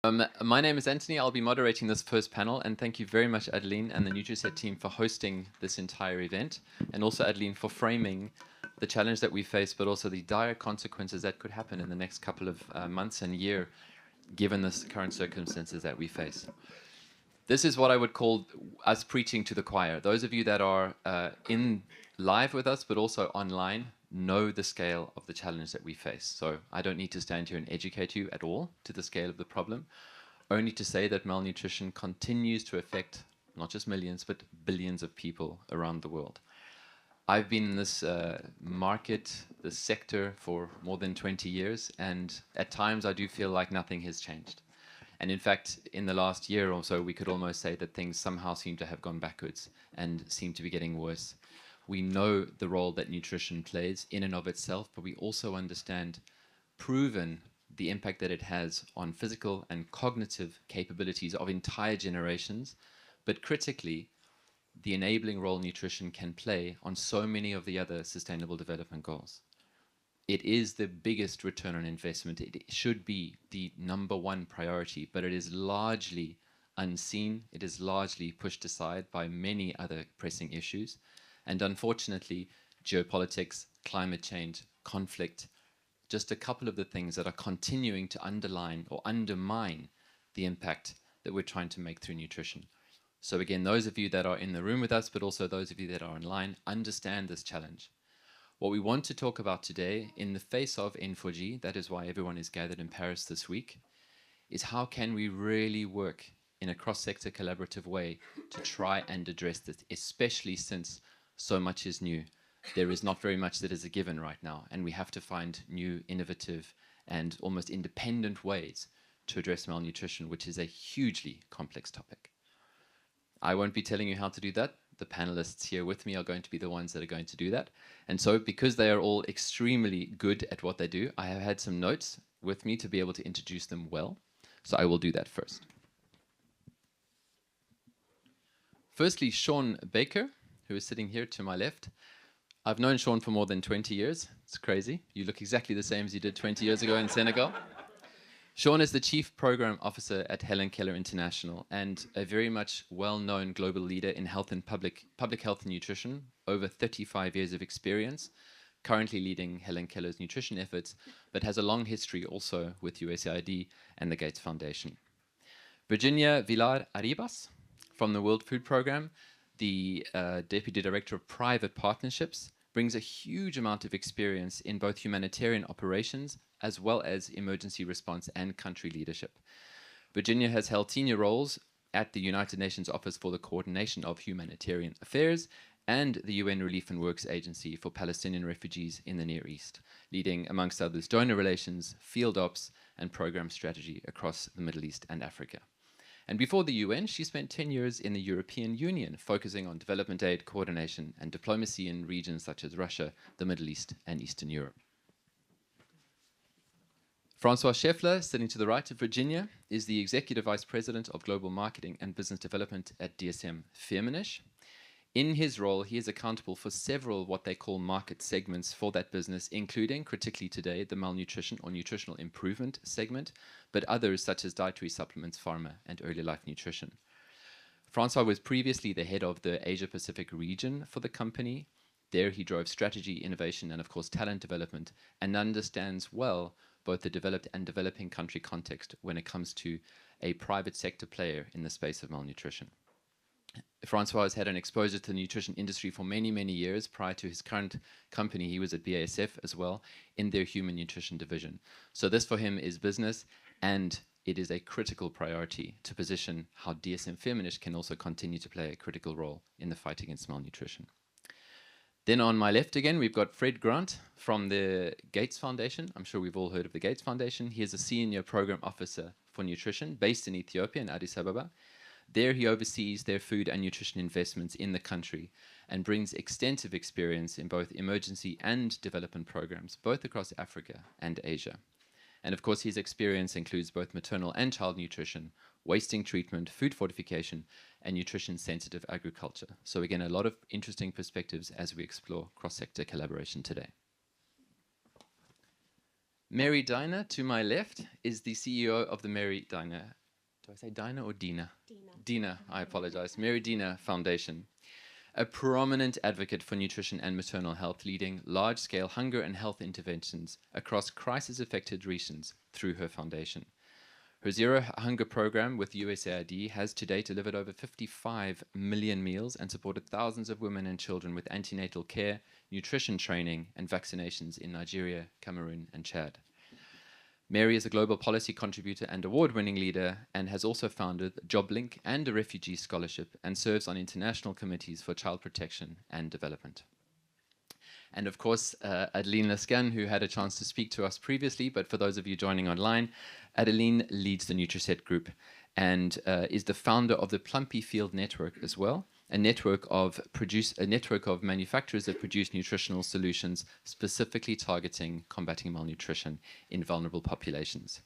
My name is Anthony. I'll be moderating this first panel, and thank you very much, Adeline, and the Nutriset team for hosting this entire event, and also Adeline for framing the challenge that we face, but also the dire consequences that could happen in the next couple of months and year, given the current circumstances that we face. This is what I would call us preaching to the choir. Those of you that are in live with us, but also online, know the scale of the challenge that we face. So I don't need to stand here and educate you at all to the scale of the problem, only to say that malnutrition continues to affect not just millions, but billions of people around the world. I've been in this market, this sector, for more than 20 years, and at times I do feel like nothing has changed. And in fact, in the last year or so, we could almost say that things somehow seem to have gone backwards and seem to be getting worse. We know the role that nutrition plays in and of itself, but we also understand, proven, the impact that it has on physical and cognitive capabilities of entire generations, but critically, the enabling role nutrition can play on so many of the other sustainable development goals. It is the biggest return on investment. It should be the #1 priority, but it is largely unseen. It is largely pushed aside by many other pressing issues. And unfortunately, geopolitics, climate change, conflict, just a couple of the things that are continuing to underline or undermine the impact that we're trying to make through nutrition. So again, those of you that are in the room with us, but also those of you that are online, understand this challenge. What we want to talk about today, in the face of N4G, that is why everyone is gathered in Paris this week, is how can we really work in a cross-sector collaborative way to try and address this, especially since so much is new. There is not very much that is a given right now, and we have to find new, innovative, and almost independent ways to address malnutrition, which is a hugely complex topic. I won't be telling you how to do that. The panelists here with me are going to be the ones that are going to do that. And so, because they are all extremely good at what they do, I have had some notes with me to be able to introduce them well. So I will do that first. Firstly, Sean Baker, who is sitting here to my left. I've known Sean for more than 20 years. It's crazy. You look exactly the same as you did 20 years ago in Senegal. Sean is the Chief Program Officer at Helen Keller International and a very much well-known global leader in health and public health and nutrition, over 35 years of experience, currently leading Helen Keller's nutrition efforts, but has a long history also with USAID and the Gates Foundation. Virginia Villar-Arribas from the World Food Programme, the Deputy Director of Private Partnerships, brings a huge amount of experience in both humanitarian operations as well as emergency response and country leadership. Virginia has held senior roles at the United Nations Office for the Coordination of Humanitarian Affairs and the UN Relief and Works Agency for Palestinian Refugees in the Near East, leading, amongst others, donor relations, field ops, and program strategy across the Middle East and Africa. And before the UN, she spent 10 years in the European Union, focusing on development aid, coordination, and diplomacy in regions such as Russia, the Middle East, and Eastern Europe. Francois Scheffler, sitting to the right of Virginia, is the Executive Vice President of Global Marketing and Business Development at dsm-firmenich. In his role, he is accountable for several what they call market segments for that business, including, critically today, the malnutrition or nutritional improvement segment, but others such as dietary supplements, pharma, and early life nutrition. Francois was previously the head of the Asia-Pacific region for the company. There he drove strategy, innovation, and of course talent development, and understands well both the developed and developing country context when it comes to a private sector player in the space of malnutrition. Francois has had an exposure to the nutrition industry for many, many years. Prior to his current company, he was at BASF as well in their human nutrition division. So this for him is business, and it is a critical priority to position how dsm-firmenich can also continue to play a critical role in the fight against malnutrition. Then on my left again, we've got Fred Grant from the Gates Foundation. I'm sure we've all heard of the Gates Foundation. He is a senior program officer for nutrition based in Ethiopia, in Addis Ababa. There he oversees their food and nutrition investments in the country and brings extensive experience in both emergency and development programs, both across Africa and Asia. And of course, his experience includes both maternal and child nutrition, wasting treatment, food fortification, and nutrition-sensitive agriculture. So again, a lot of interesting perspectives as we explore cross-sector collaboration today. 𝙤𝙘𝙤𝙤, to my left, is the CEO of the 𝙤𝙘𝙤. Do I say Dinah or Dina? Dina, I apologize. 𝙤𝙘𝙤 Foundation. A prominent advocate for nutrition and maternal health, leading large-scale hunger and health interventions across crisis-affected regions through her foundation. Her Zero Hunger program with USAID has to date delivered over 55 million meals and supported thousands of women and children with antenatal care, nutrition training, and vaccinations in Nigeria, Cameroon, and Chad. Mary is a global policy contributor and award-winning leader and has also founded JobLink and a refugee scholarship and serves on international committees for child protection and development. And of course, Adeline Lascan, who had a chance to speak to us previously, but for those of you joining online, Adeline leads the Nutriset Group and is the founder of the Plumpy Field Network as well, a network of manufacturers that produce nutritional solutions specifically targeting combating malnutrition in vulnerable populations.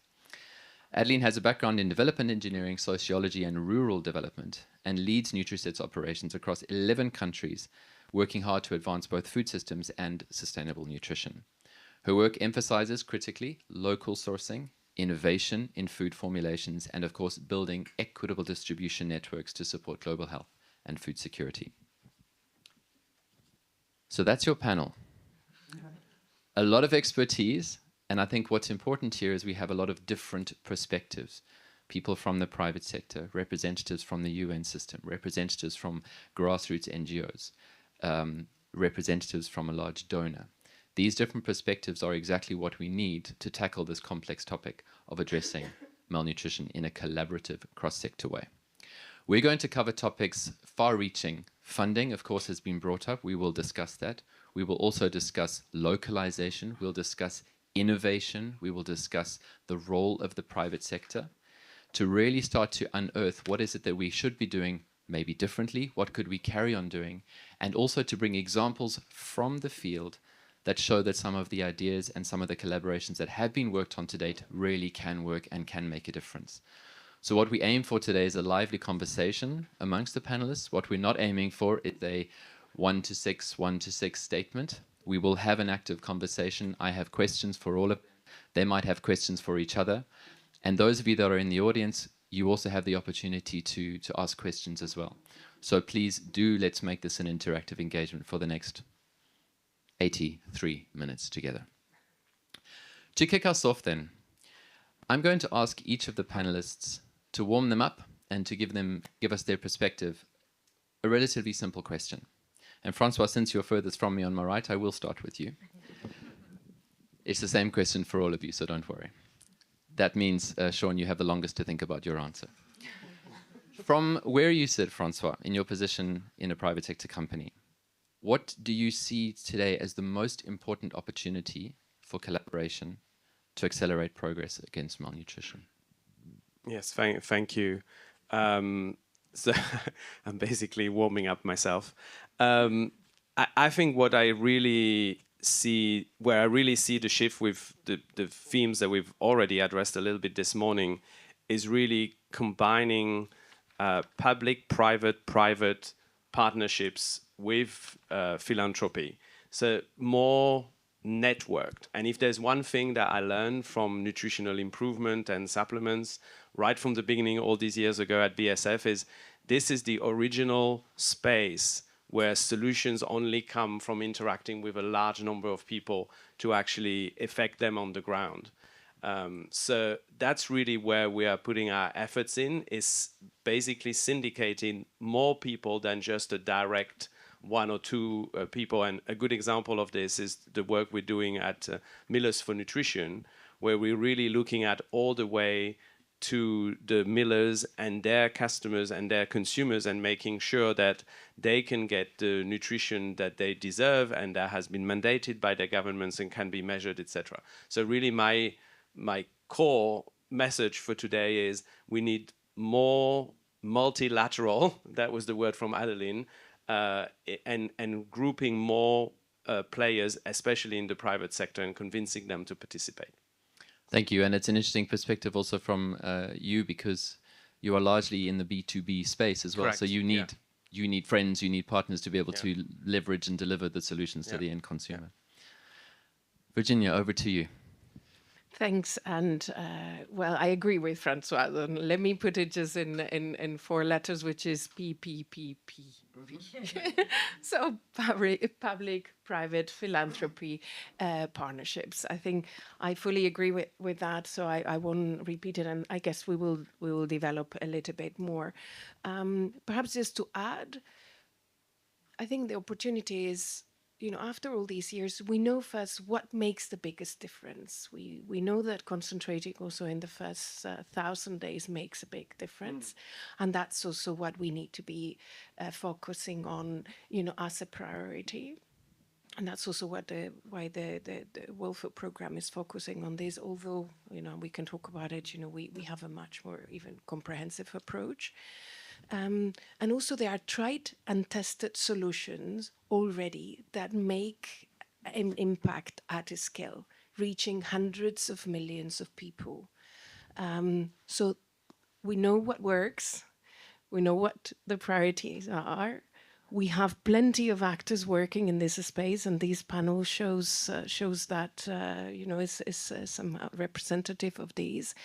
Adeline has a background in development engineering, sociology, and rural development, and leads Nutriset's operations across 11 countries, working hard to advance both food systems and sustainable nutrition. Her work emphasizes critically local sourcing, innovation in food formulations, and of course, building equitable distribution networks to support global health and food security. So that's your panel. A lot of expertise, and I think what's important here is we have a lot of different perspectives. People from the private sector, representatives from the UN system, representatives from grassroots NGOs, representatives from a large donor. These different perspectives are exactly what we need to tackle this complex topic of addressing malnutrition in a collaborative cross-sector way. We're going to cover topics far-reaching. Funding, of course, has been brought up. We will discuss that. We will also discuss localization. We'll discuss innovation. We will discuss the role of the private sector to really start to unearth what is it that we should be doing maybe differently, what could we carry on doing, and also to bring examples from the field that show that some of the ideas and some of the collaborations that have been worked on to date really can work and can make a difference. So what we aim for today is a lively conversation amongst the panelists. What we're not aiming for is a 1 to 6 statement. We will have an active conversation. I have questions for all of them. They might have questions for each other. And those of you that are in the audience, you also have the opportunity to ask questions as well. So please do, let's make this an interactive engagement for the next 83 minutes together. To kick us off then, I'm going to ask each of the panelists to warm them up and to give us their perspective, a relatively simple question. And Francois, since you're furthest from me on my right, I will start with you. It's the same question for all of you, so don't worry. That means, Sean, you have the longest to think about your answer. From where you sit, Francois, in your position in a private sector company, what do you see today as the most important opportunity for collaboration to accelerate progress against malnutrition? Yes, thank you. So I'm basically warming up myself. I think what I really see, where I really see the shift with the themes that we've already addressed a little bit this morning, is really combining public-private partnerships with philanthropy. So more networked. And if there's one thing that I learned from nutritional improvement and supplements right from the beginning all these years ago at BSF is this is the original space where solutions only come from interacting with a large number of people to actually affect them on the ground. So that's really where we are putting our efforts in, is basically syndicating more people than just a direct one or two people. And a good example of this is the work we're doing at Millers for Nutrition, where we're really looking at all the way to the millers and their customers and their consumers and making sure that they can get the nutrition that they deserve and that has been mandated by their governments and can be measured, etc. So really my core message for today is we need more multilateral, that was the word from Adeline, and grouping more players, especially in the private sector, and convincing them to participate. Thank you, and it's an interesting perspective also from you, because you are largely in the B2B space as well. Correct. So you need friends, you need partners to be able to leverage and deliver the solutions to the end consumer. Virginia, over to you. Thanks. And well, I agree with Francois. And let me put it just in four letters, which is PPPP. So public-private philanthropy partnerships. I think I fully agree with that. So I won't repeat it, and I guess we will develop a little bit more. Perhaps just to add, I think the opportunity is, you know, after all these years, we know first what makes the biggest difference. We know that concentrating also in the first 1,000 days makes a big difference. And that's also what we need to be focusing on, you know, as a priority. And that's also why the World Food Programme is focusing on this, although, you know, we can talk about it, you know, we have a much more even comprehensive approach. And also there are tried and tested solutions already that make an impact at a scale, reaching hundreds of millions of people. So we know what works, we know what the priorities are. We have plenty of actors working in this space, and this panel shows that you know, is some representative of these.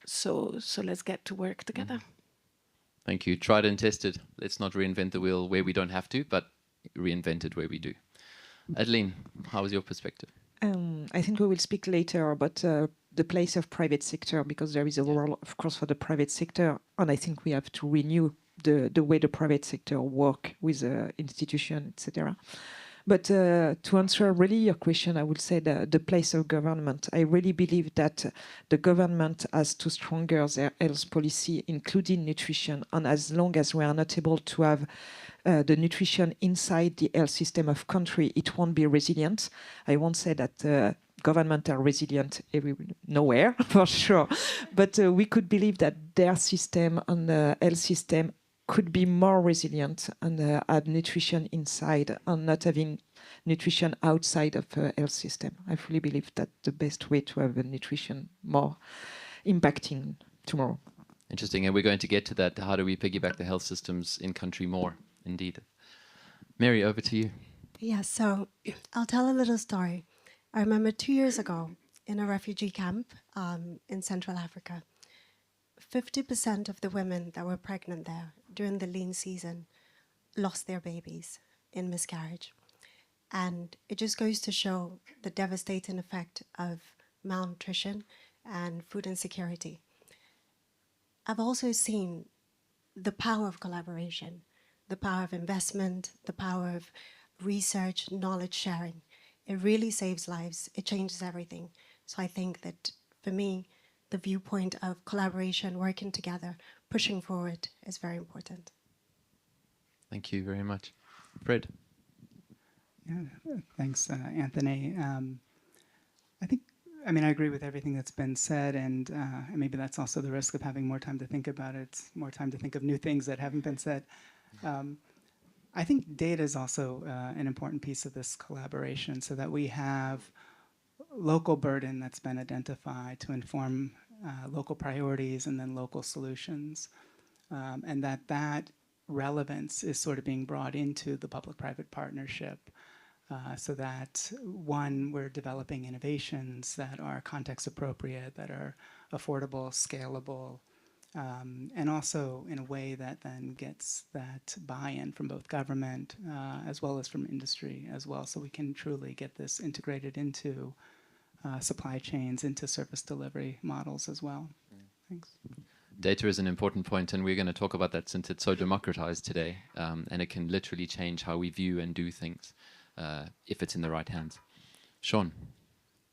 So let's get to work together. Thank you. Tried and tested. Let's not reinvent the wheel where we don't have to, but reinvent it where we do. Adeline, how is your perspective? I think we will speak later about the place of private sector, because there is a role, of course, for the private sector, and I think we have to renew the way the private sector work with institution, etc. But to answer really your question, I would say the place of government. I really believe that the government has to stronger their health policy, including nutrition. And as long as we are not able to have the nutrition inside the health system of country, it won't be resilient. I won't say that government are resilient nowhere, for sure. But we could believe that their system and the health system could be more resilient and add nutrition inside and not having nutrition outside of a health system. I fully believe that the best way to have a nutrition more impacting tomorrow. Interesting, and we're going to get to that. How do we piggyback the health systems in country more? Indeed. Mary, over to you. Yeah, so I'll tell a little story. I remember 2 years ago in a refugee camp in Central Africa, 50% of the women that were pregnant there during the lean season lost their babies in miscarriage. And it just goes to show the devastating effect of malnutrition and food insecurity. I've also seen the power of collaboration, the power of investment, the power of research, knowledge sharing. It really saves lives. It changes everything. So I think that for me, the viewpoint of collaboration, working together, pushing forward is very important. Thank you very much. Fred. Yeah, thanks, Anthony. I agree with everything that's been said, and maybe that's also the risk of having more time to think about it, more time to think of new things that haven't been said. I think data is also an important piece of this collaboration, so that we have local burden that's been identified to inform local priorities and then local solutions, and that relevance is sort of being brought into the public-private partnership, so that, one, we're developing innovations that are context appropriate, that are affordable, scalable, and also in a way that then gets that buy-in from both government as well as from industry as well, so we can truly get this integrated into supply chains, into service delivery models as well. Thanks. Data is an important point, and we're going to talk about that since it's so democratized today, and it can literally change how we view and do things if it's in the right hands. Sean.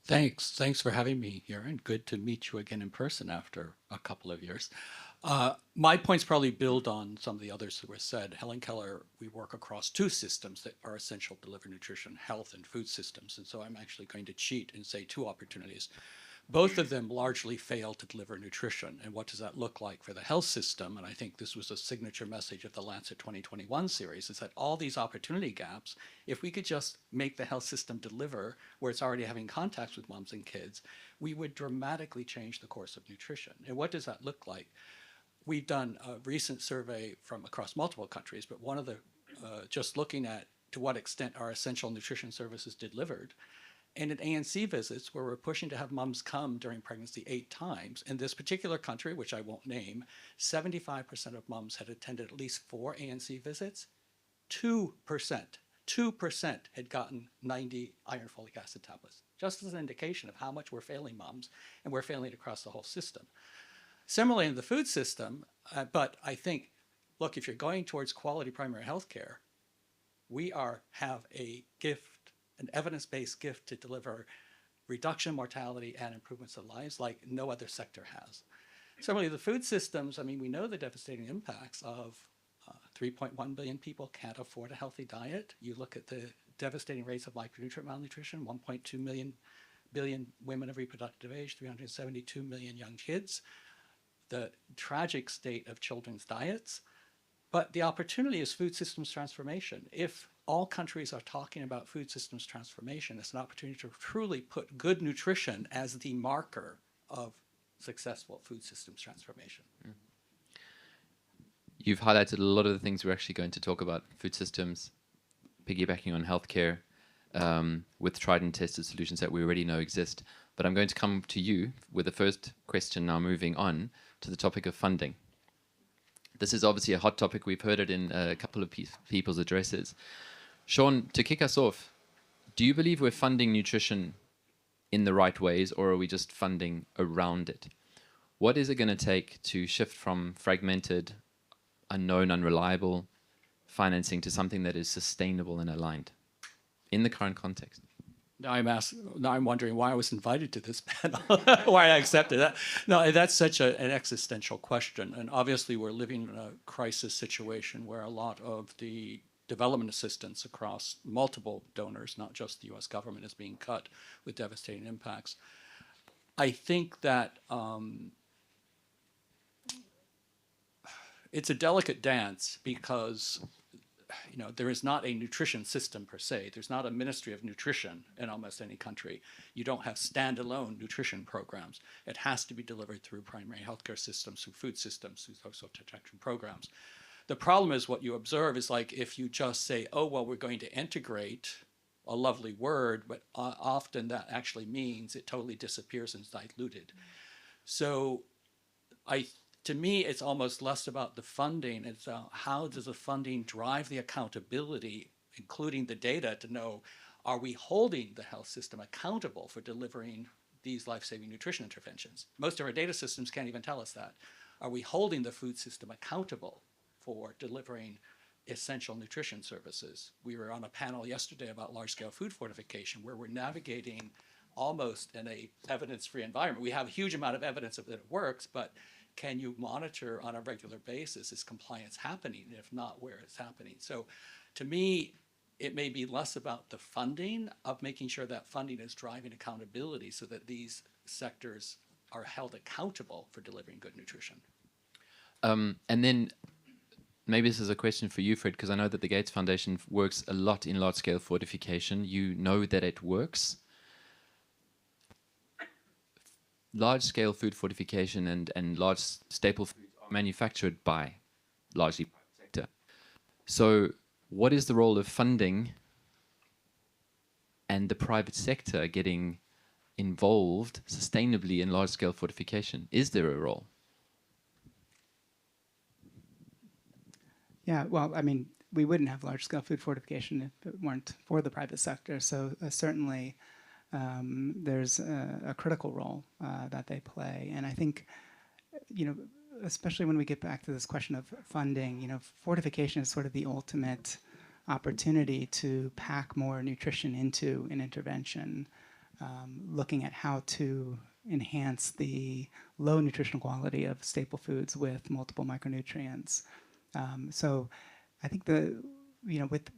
Thanks for having me here, and good to meet you again in person after a couple of years. My points probably build on some of the others that were said. Helen Keller, we work across two systems that are essential to deliver nutrition, health and food systems, and so I'm actually going to cheat and say two opportunities. Both of them largely fail to deliver nutrition. And what does that look like for the health system? And I think this was a signature message of the Lancet 2021 series, is that all these opportunity gaps, if we could just make the health system deliver where it's already having contacts with moms and kids, we would dramatically change the course of nutrition. And what does that look like? We've done a recent survey from across multiple countries, but one of the, just looking at to what extent are essential nutrition services delivered. And in ANC visits, where we're pushing to have moms come during pregnancy 8 times, in this particular country, which I won't name, 75% of moms had attended at least 4 ANC visits. 2% had gotten 90 iron folic acid tablets, just as an indication of how much we're failing moms, and we're failing across the whole system. Similarly in the food system, but I think, look, if you're going towards quality primary health care, we have a gift, an evidence-based gift to deliver reduction in mortality and improvements of lives like no other sector has. Similarly, the food systems, I mean, we know the devastating impacts of 3.1 billion people can't afford a healthy diet. You look at the devastating rates of micronutrient malnutrition, 1.2 billion women of reproductive age, 372 million young kids, the tragic state of children's diets. But the opportunity is food systems transformation. If all countries are talking about food systems transformation, it's an opportunity to truly put good nutrition as the marker of successful food systems transformation. Mm. You've highlighted a lot of the things we're actually going to talk about: food systems, piggybacking on healthcare, with tried and tested solutions that we already know exist. But I'm going to come to you with the first question now, moving on to the topic of funding. This is obviously a hot topic. We've heard it in a couple of people's addresses. Sean, to kick us off, do you believe we're funding nutrition in the right ways, or are we just funding around it? What is it going to take to shift from fragmented, unknown, unreliable financing to something that is sustainable and aligned in the current context? Now I'm wondering why I was invited to this panel, why I accepted that. No, that's such an existential question. And obviously we're living in a crisis situation where a lot of the development assistance across multiple donors, not just the US government, is being cut with devastating impacts. I think that it's a delicate dance because there is not a nutrition system per se. There's not a ministry of nutrition in almost any country. You don't have standalone nutrition programs. It has to be delivered through primary healthcare systems, through food systems, through social protection programs. The problem is what you observe is like if you just say, oh, well, we're going to integrate, a lovely word, but often that actually means it totally disappears and is diluted. So to me, it's almost less about the funding. It's how does the funding drive the accountability, including the data, to know, are we holding the health system accountable for delivering these life-saving nutrition interventions? Most of our data systems can't even tell us that. Are we holding the food system accountable for delivering essential nutrition services? We were on a panel yesterday about large-scale food fortification, where we're navigating almost in a evidence-free environment. We have a huge amount of evidence that it works, but can you monitor on a regular basis, is compliance happening? If not, where it's happening? So to me, it may be less about the funding of making sure that funding is driving accountability so that these sectors are held accountable for delivering good nutrition. And then maybe this is a question for you, Fred, because I know that the Gates Foundation works a lot in large-scale fortification. You know that it works. Large-scale food fortification and large staple foods are manufactured by largely private sector. So what is the role of funding and the private sector getting involved sustainably in large-scale fortification? Is there a role? Yeah, well, I mean, we wouldn't have large-scale food fortification if it weren't for the private sector. So certainly there's a critical role that they play. And I think, especially when we get back to this question of funding, fortification is sort of the ultimate opportunity to pack more nutrition into an intervention, looking at how to enhance the low nutritional quality of staple foods with multiple micronutrients. So I think with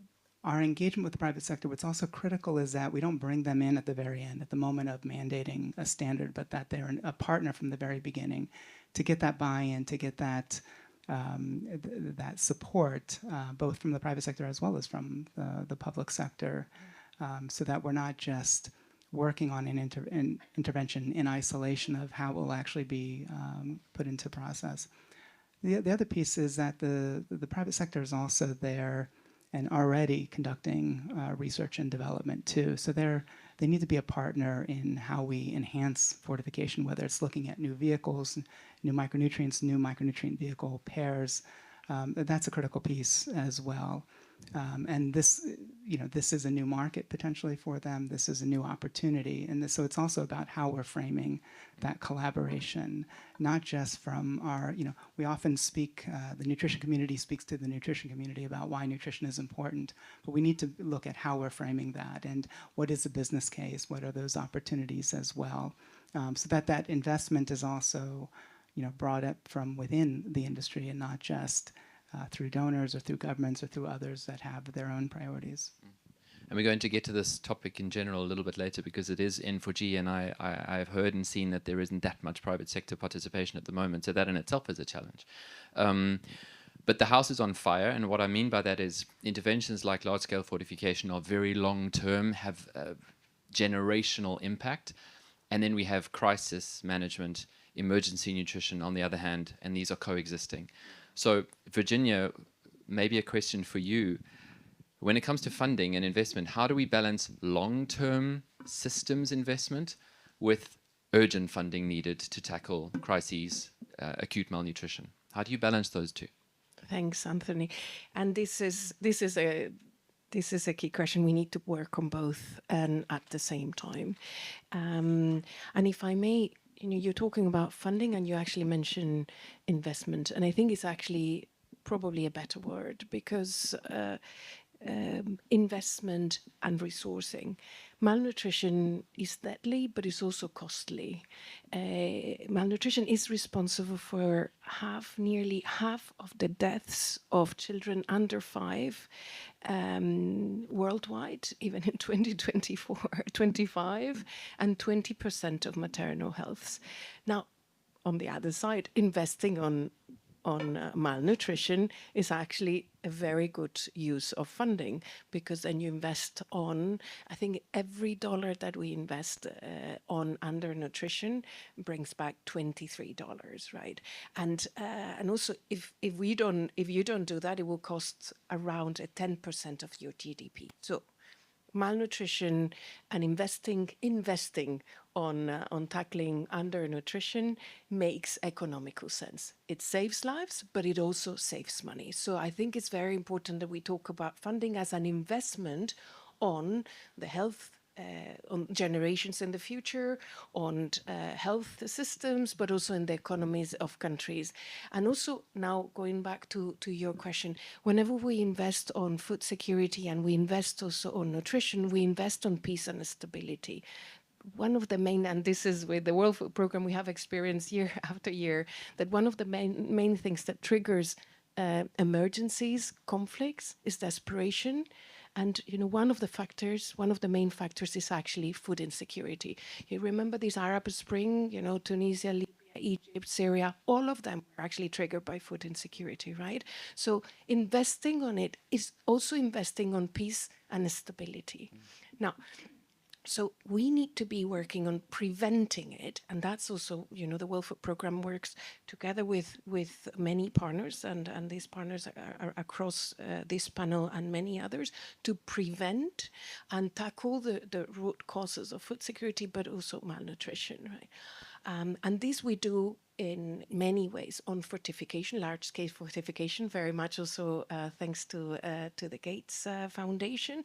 our engagement with the private sector, what's also critical is that we don't bring them in at the very end, at the moment of mandating a standard, but that they're a partner from the very beginning to get that buy-in, to get that that support, both from the private sector as well as from the public sector, so that we're not just working on an intervention in isolation of how it will actually be put into process. The other piece is that the private sector is also there and already conducting research and development too. So they're they need to be a partner in how we enhance fortification, whether it's looking at new vehicles, new micronutrient vehicle pairs. That's a critical piece as well. And this, this is a new market potentially for them. This is a new opportunity. And so it's also about how we're framing that collaboration, not just from our, we often speak, the nutrition community speaks to the nutrition community about why nutrition is important, but we need to look at how we're framing that and what is the business case, what are those opportunities as well, so that investment is also, brought up from within the industry and not just through donors or through governments or through others that have their own priorities. And we're going to get to this topic in general a little bit later because it is N4G, and I've heard and seen that there isn't that much private sector participation at the moment, so that in itself is a challenge. But the house is on fire, and what I mean by that is interventions like large-scale fortification are very long-term, have generational impact, and then we have crisis management, emergency nutrition on the other hand, and these are coexisting. So, Virginia, maybe a question for you. When it comes to funding and investment, how do we balance long-term systems investment with urgent funding needed to tackle crises, acute malnutrition? How do you balance those two? Thanks, Anthony. And this is a key question. We need to work on both and at the same time. And if I may, you're talking about funding and you actually mention investment. And I think it's actually probably a better word because investment and resourcing. Malnutrition is deadly, but it's also costly. Malnutrition is responsible for nearly half of the deaths of children under 5 worldwide, even in 2025, and 20% of maternal healths. Now, on the other side, investing on malnutrition is actually a very good use of funding because then you invest on, I think every dollar that we invest on undernutrition brings back $23, right? And also if you don't do that, it will cost around 10% of your GDP. So malnutrition and investing on tackling undernutrition makes economical sense. It saves lives, but it also saves money. So I think it's very important that we talk about funding as an investment on the health, on generations in the future, on health systems, but also in the economies of countries. And also now going back to your question, whenever we invest on food security and we invest also on nutrition, we invest on peace and stability. One of the main, and this is with the World Food Programme, we have experienced year after year, that one of the main things that triggers emergencies, conflicts, is desperation. And one of the main factors is actually food insecurity. You remember this Arab Spring, Tunisia, Libya, Egypt, Syria, all of them were actually triggered by food insecurity, right? So investing on it is also investing on peace and stability. Now, so we need to be working on preventing it, and that's also, the World Food Programme works together with many partners, and these partners are across this panel and many others to prevent and tackle the root causes of food security, but also malnutrition, right? And this we do in many ways on fortification, large-scale fortification, very much also thanks to the Gates Foundation.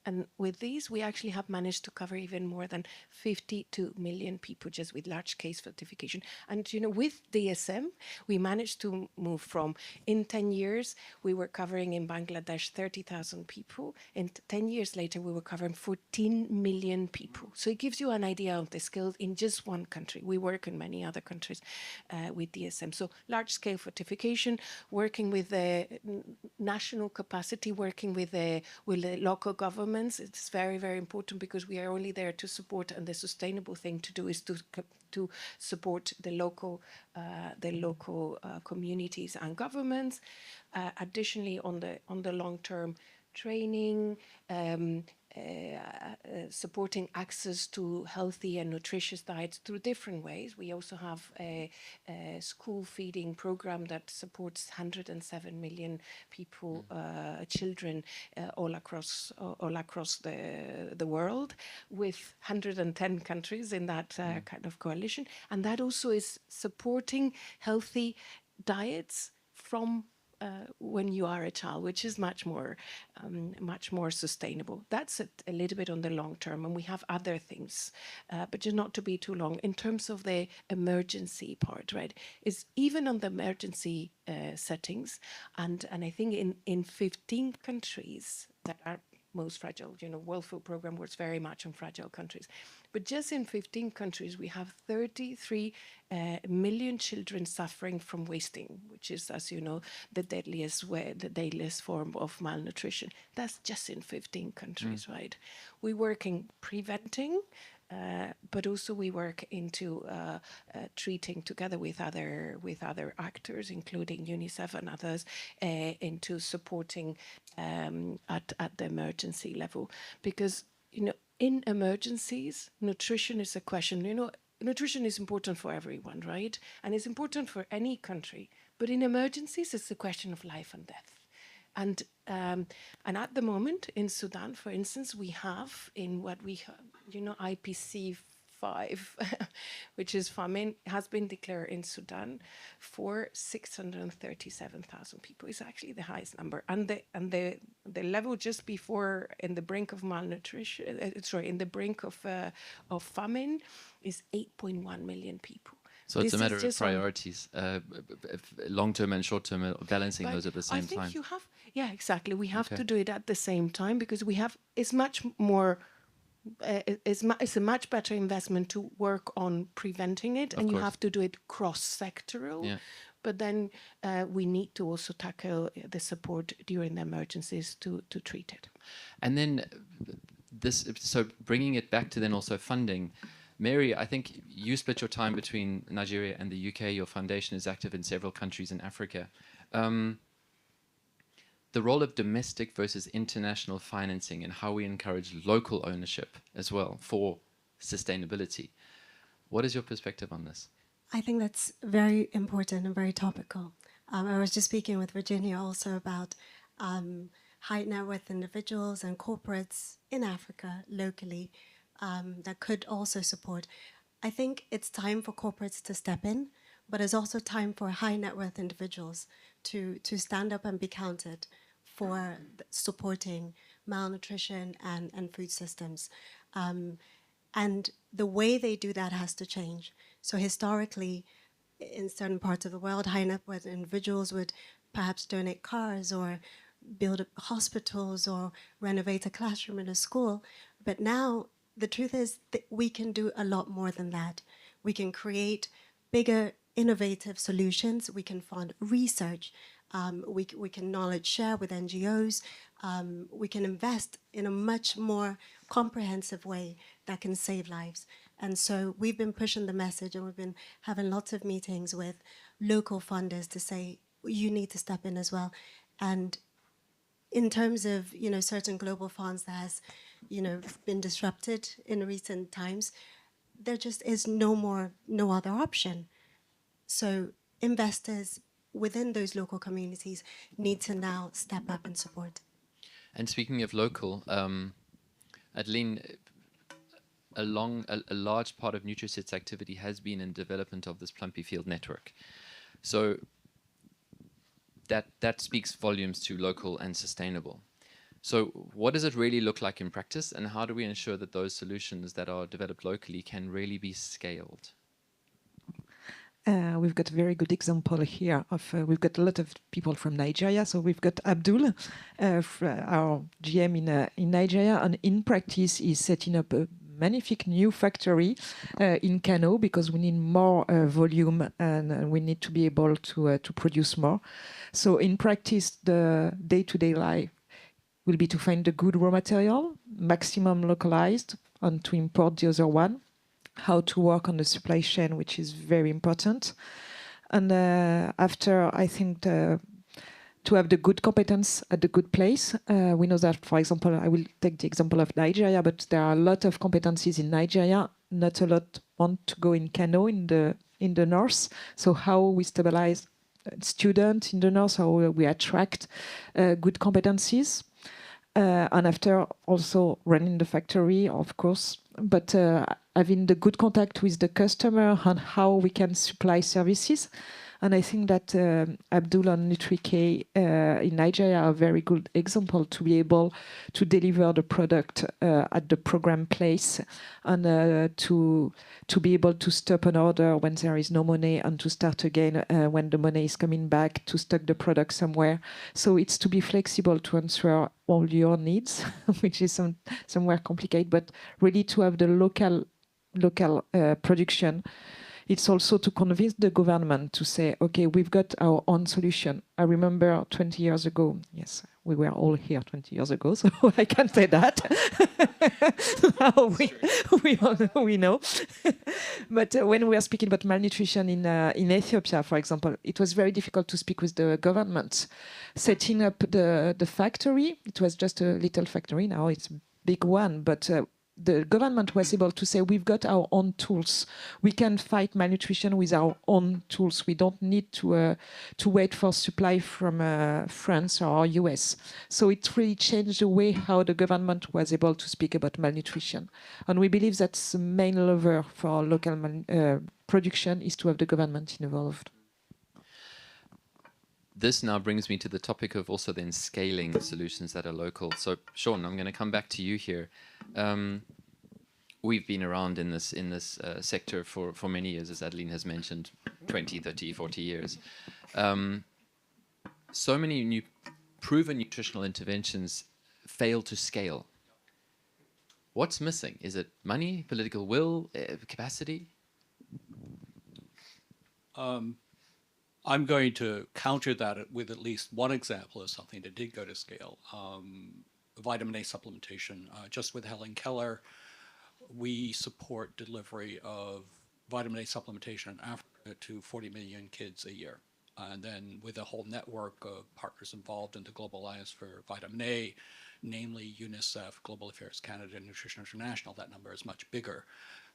And with these, we actually have managed to cover even more than 52 million people just with large-scale fortification. And, with DSM, we managed to move from, in 10 years, we were covering in Bangladesh 30,000 people. And 10 years later, we were covering 14 million people. So it gives you an idea of the scale in just one country. We work in many other countries with DSM. So large-scale fortification, working with the national capacity, working with the local government. It's very, very important because we are only there to support, and the sustainable thing to do is to support the local communities and governments. Additionally, on the long term, training, supporting access to healthy and nutritious diets through different ways. We also have a school feeding program that supports 107 million people, children, all across the world, with 110 countries in that kind of coalition. And that also is supporting healthy diets from when you are a child, which is much more sustainable. That's a little bit on the long term, and we have other things, but just not to be too long. In terms of the emergency part, right, is even on the emergency settings, and I think in 15 countries that are most fragile, World Food Programme works very much on fragile countries. But just in 15 countries, we have 33 million children suffering from wasting, which is, as you know, the deadliest form of malnutrition. That's just in 15 countries, right? We work in preventing, but also we work into treating together with other actors, including UNICEF and others, into supporting at the emergency level, because in emergencies, nutrition is a question. Nutrition is important for everyone, right? And it's important for any country. But in emergencies, it's a question of life and death. And at the moment in Sudan, for instance, we have in what we IPC 5, which is famine, has been declared in Sudan for 637,000 people. It's actually the highest number, and the level just before, in the brink of malnutrition, in the brink of famine, is 8.1 million people. So it's a matter of priorities, long-term and short-term, balancing those at the same time. I think you have, exactly. We have to do it at the same time, because it's much more. It's a much better investment to work on preventing it, and you have to do it cross-sectoral. Yeah. But then we need to also tackle the support during the emergencies to treat it. And then so bringing it back to then also funding. Mary, I think you split your time between Nigeria and the UK. Your foundation is active in several countries in Africa. The role of domestic versus international financing and how we encourage local ownership as well for sustainability. What is your perspective on this? I think that's very important and very topical. I was just speaking with Virginia also about high net worth individuals and corporates in Africa locally that could also support. I think it's time for corporates to step in, but it's also time for high net worth individuals to stand up and be counted for supporting malnutrition and food systems. And the way they do that has to change. So historically, in certain parts of the world, high net worth individuals would perhaps donate cars or build hospitals or renovate a classroom in a school. But now the truth is that we can do a lot more than that. We can create bigger, innovative solutions. We can fund research. We can knowledge share with NGOs. We can invest in a much more comprehensive way that can save lives. And so we've been pushing the message, and we've been having lots of meetings with local funders to say, you need to step in as well. And in terms of, certain global funds that has, been disrupted in recent times, there just is no other option. So investors within those local communities need to now step up and support. And speaking of local, Adeline, a large part of Nutriset's activity has been in development of this Plumpy Field network. So that speaks volumes to local and sustainable. So what does it really look like in practice, and how do we ensure that those solutions that are developed locally can really be scaled? We've got a very good example here of, we've got a lot of people from Nigeria. So we've got Abdul, our GM in Nigeria, and in practice he's setting up a magnifique new factory in Kano, because we need more volume, and we need to be able to produce more. So in practice, the day-to-day life will be to find the good raw material, maximum localized, and to import the other one. How to work on the supply chain, which is very important. And after, I think, to have the good competence at the good place. We know that, for example, I will take the example of Nigeria, but there are a lot of competencies in Nigeria. Not a lot want to go in Kano in the north. So how we stabilize students in the north, how we attract good competencies. And after also running the factory, of course, but having the good contact with the customer and how we can supply services. And I think that Abdul and Nutrike in Nigeria are a very good example to be able to deliver the product at the program place and to be able to stop an order when there is no money and to start again when the money is coming back, to stock the product somewhere. So it's to be flexible to answer all your needs, which is somewhere complicated, but really to have the local production. It's also to convince the government to say, okay, we've got our own solution. I remember 20 years ago, yes, we were all here 20 years ago, so I can say that. we know. But when we were speaking about malnutrition in Ethiopia, for example, it was very difficult to speak with the government. Setting up the factory, it was just a little factory, now it's a big one, but the government was able to say, we've got our own tools. We can fight malnutrition with our own tools. We don't need to wait for supply from France or US. So it really changed the way how the government was able to speak about malnutrition. And we believe that's the main lever for local production is to have the government involved. This now brings me to the topic of also then scaling solutions that are local. So Sean, I'm going to come back to you here. We've been around in this sector for many years, as Adeline has mentioned, 20, 30, 40 years. So many new proven nutritional interventions fail to scale. What's missing? Is it money, political will, capacity? I'm going to counter that with at least one example of something that did go to scale. Vitamin A supplementation. Just with Helen Keller, we support delivery of vitamin A supplementation in Africa to 40 million kids a year. And then with a whole network of partners involved in the Global Alliance for Vitamin A, namely UNICEF, Global Affairs Canada, and Nutrition International, that number is much bigger.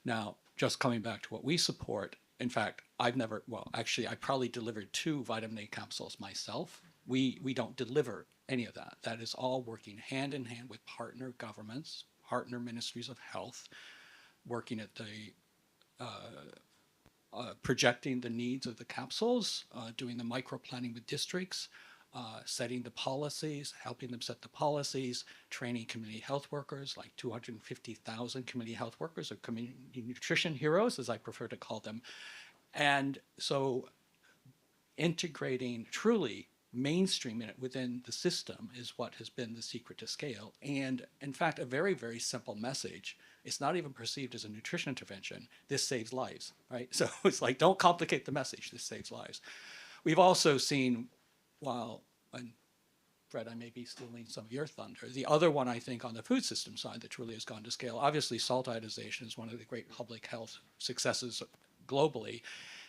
Now, just coming back to what we support, in fact, I probably delivered 2 vitamin A capsules myself. We don't deliver any of that. That is all working hand in hand with partner governments, partner ministries of health, working at the projecting the needs of the capsules, doing the micro planning with districts, setting the policies, helping them set the policies, training community health workers, like 250,000 community health workers, or community nutrition heroes, as I prefer to call them. And so integrating, truly mainstreaming it within the system is what has been the secret to scale. And in fact, a very, very simple message. It's not even perceived as a nutrition intervention. This saves lives, right? So it's like, don't complicate the message. This saves lives. We've also seen, and Fred, I may be stealing some of your thunder. The other one, I think, on the food system side that really has gone to scale, obviously salt iodization is one of the great public health successes globally,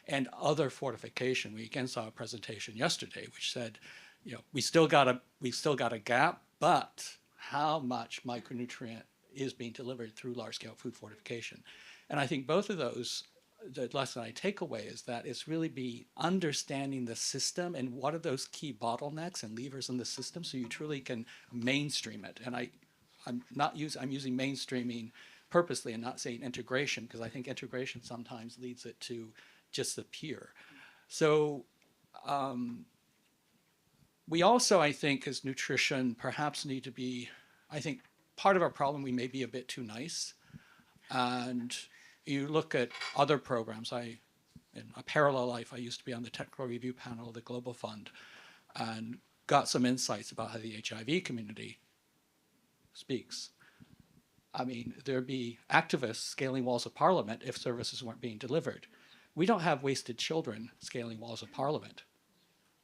and other fortification. We again saw a presentation yesterday which said, we still got a gap, but how much micronutrient is being delivered through large-scale food fortification? And I think both of those, the lesson I take away is that it's really be understanding the system and what are those key bottlenecks and levers in the system so you truly can mainstream it. And I'm using mainstreaming purposely and not saying integration, because I think integration sometimes leads it to just appear. So we also, I think, as nutrition perhaps need to be, I think part of our problem, we may be a bit too nice. And you look at other programs. In a parallel life, I used to be on the technical review panel of the Global Fund and got some insights about how the HIV community speaks. I mean, there'd be activists scaling walls of parliament if services weren't being delivered. We don't have wasted children scaling walls of parliament.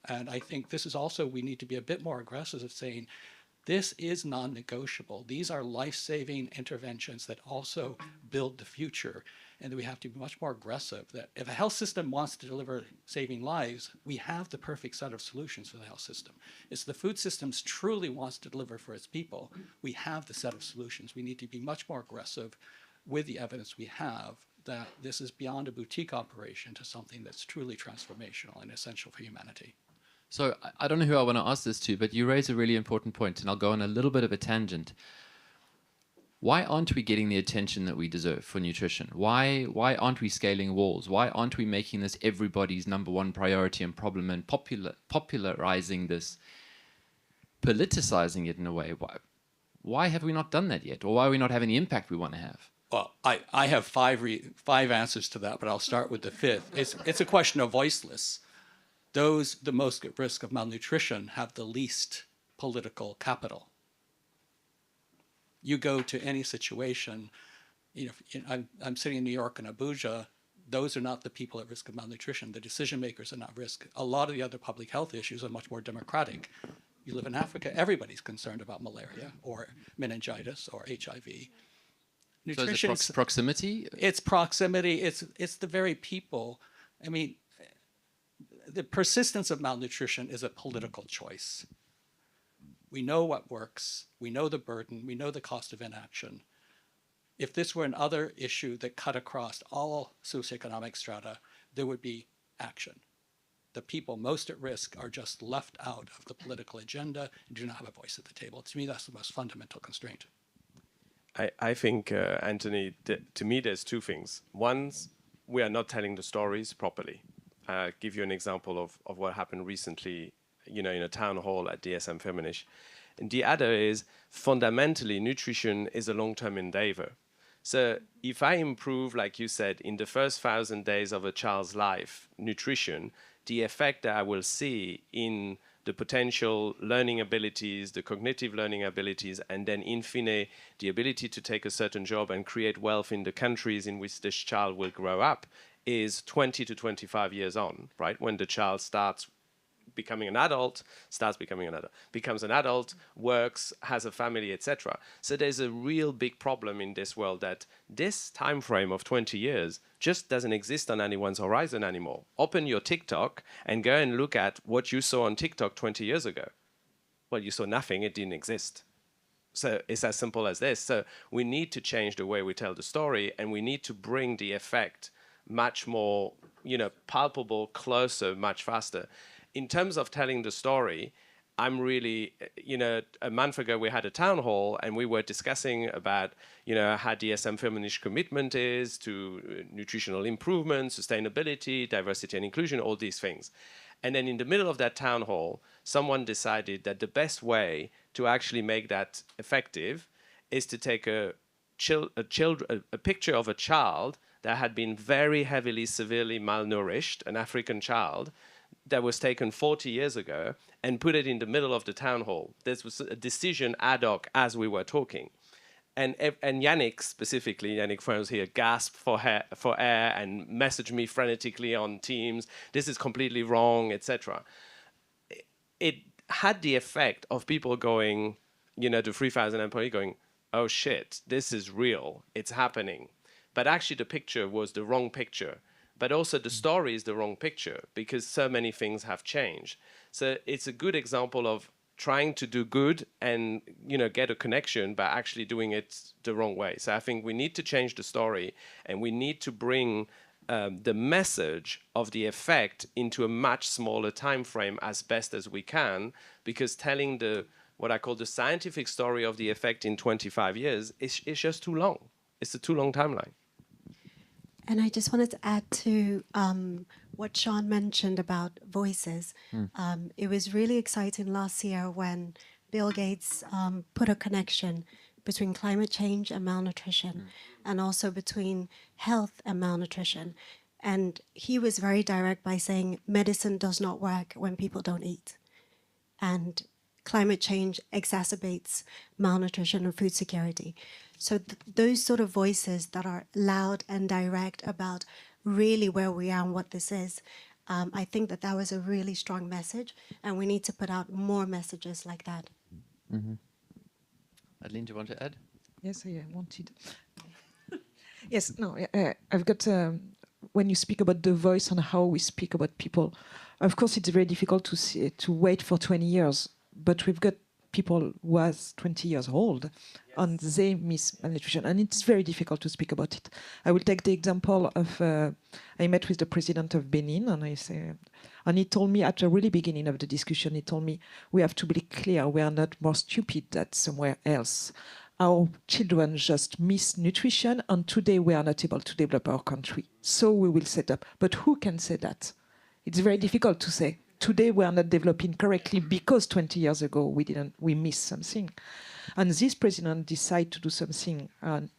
And I think this is also, we need to be a bit more aggressive of saying, this is non-negotiable. These are life-saving interventions that also build the future. and that we have to be much more aggressive. That if a health system wants to deliver saving lives, we have the perfect set of solutions for the health system. If the food systems truly wants to deliver for its people, we have the set of solutions. We need to be much more aggressive with the evidence we have that this is beyond a boutique operation to something that's truly transformational and essential for humanity. So I don't know who I want to ask this to, but you raise a really important point, and I'll go on a little bit of a tangent. Why aren't we getting the attention that we deserve for nutrition? Why aren't we scaling walls? Why aren't we making this everybody's #1 priority and problem and popularizing this, politicizing it in a way? Why have we not done that yet? Or why are we not having the impact we want to have? Well, I have five answers to that, but I'll start with the fifth. It's a question of voiceless. Those the most at risk of malnutrition have the least political capital. You go to any situation, I'm sitting in New York in Abuja, those are not the people at risk of malnutrition. The decision makers are not at risk. A lot of the other public health issues are much more democratic. You live in Africa, everybody's concerned about malaria or meningitis or HIV. Nutrition, so is it proximity? It's proximity. It's the very people. I mean, the persistence of malnutrition is a political choice. We know what works. We know the burden. We know the cost of inaction. If this were another issue that cut across all socioeconomic strata, there would be action. The people most at risk are just left out of the political agenda and do not have a voice at the table. To me, that's the most fundamental constraint. I think, Anthony, to me, there's two things. One, we are not telling the stories properly. I'll give you an example of what happened recently, in a town hall at dsm-Firmenich. And the other is, fundamentally, nutrition is a long-term endeavor. So if I improve, like you said, in the first 1,000 days of a child's life, nutrition, the effect that I will see in the potential learning abilities, the cognitive learning abilities, and then in fine, the ability to take a certain job and create wealth in the countries in which this child will grow up is 20 to 25 years on, right? When the child starts becoming an adult, becomes an adult, works, has a family, etc. So there's a real big problem in this world that this time frame of 20 years just doesn't exist on anyone's horizon anymore. Open your TikTok and go and look at what you saw on TikTok 20 years ago. Well, you saw nothing, it didn't exist. So it's as simple as this. So we need to change the way we tell the story, and we need to bring the effect much more, palpable, closer, much faster. In terms of telling the story, I'm really, a month ago we had a town hall and we were discussing about, how dsm-Firmenich commitment is to nutritional improvement, sustainability, diversity and inclusion, all these things. And then in the middle of that town hall, someone decided that the best way to actually make that effective is to take a picture of a child that had been very heavily, severely malnourished, an African child, that was taken 40 years ago, and put it in the middle of the town hall. This was a decision ad hoc as we were talking. And Yannick, specifically, Yannick Franz here, gasped for air and messaged me frenetically on Teams, this is completely wrong, etc. It had the effect of people going, the 3,000 employees going, oh shit, this is real, it's happening. But actually the picture was the wrong picture. But also the story is the wrong picture because so many things have changed. So it's a good example of trying to do good and get a connection, but actually doing it the wrong way. So I think we need to change the story, and we need to bring the message of the effect into a much smaller time frame as best as we can, because telling what I call the scientific story of the effect in 25 years is just too long. It's a too long timeline. And I just wanted to add to what Sean mentioned about voices. It was really exciting last year when Bill Gates put a connection between climate change and malnutrition, and also between health and malnutrition. And he was very direct by saying medicine does not work when people don't eat. And climate change exacerbates malnutrition and food security. So those sort of voices that are loud and direct about really where we are and what this is, I think that was a really strong message, and we need to put out more messages like that. Mm-hmm. Adeline, do you want to add? Yes, I wanted. Yes, no, I've got, when you speak about the voice and how we speak about people, of course it's very difficult to wait for 20 years, but we've got people who was 20 years old and they miss malnutrition, and it's very difficult to speak about it. I will take the example of, I met with the president of Benin, and he told me at the really beginning of the discussion, he told me, we have to be clear, we are not more stupid than somewhere else. Our children just miss nutrition, and today we are not able to develop our country. So we will set up. But who can say that? It's very difficult to say. Today we are not developing correctly because 20 years ago we missed something. And this president decided to do something.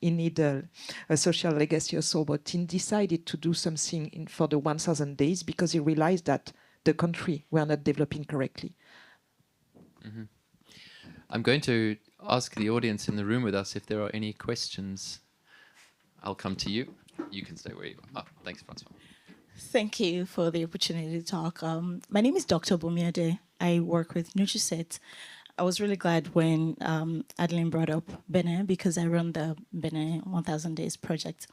He needed a social legacy also, but he decided to do something for the 1,000 days because he realized that the country were not developing correctly. Mm-hmm. I'm going to ask the audience in the room with us if there are any questions. I'll come to you. You can stay where you are. Oh, thanks, Francois. Thank you for the opportunity to talk. My name is Dr. Bomiade. I work with Nutriset. I was really glad when Adeline brought up Benin because I run the Benin 1000 Days project.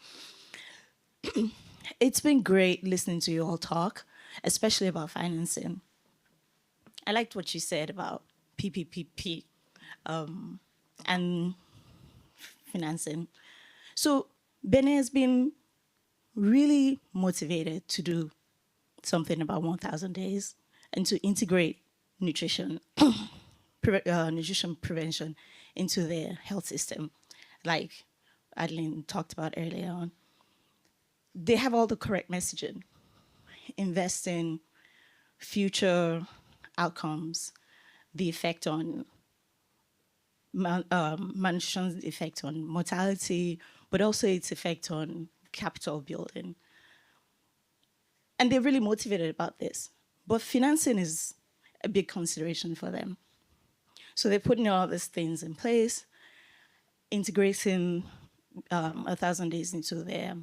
It's been great listening to you all talk, especially about financing. I liked what you said about PPPP and financing. So Benin has been really motivated to do something about 1000 days and to integrate nutrition, nutrition prevention into their health system, like Adeline talked about earlier on. They have all the correct messaging, invest in future outcomes, the effect on malnutrition's effect on mortality, but also its effect on capital building. And they're really motivated about this. But financing is a big consideration for them. So they're putting all these things in place, integrating 1000 days into their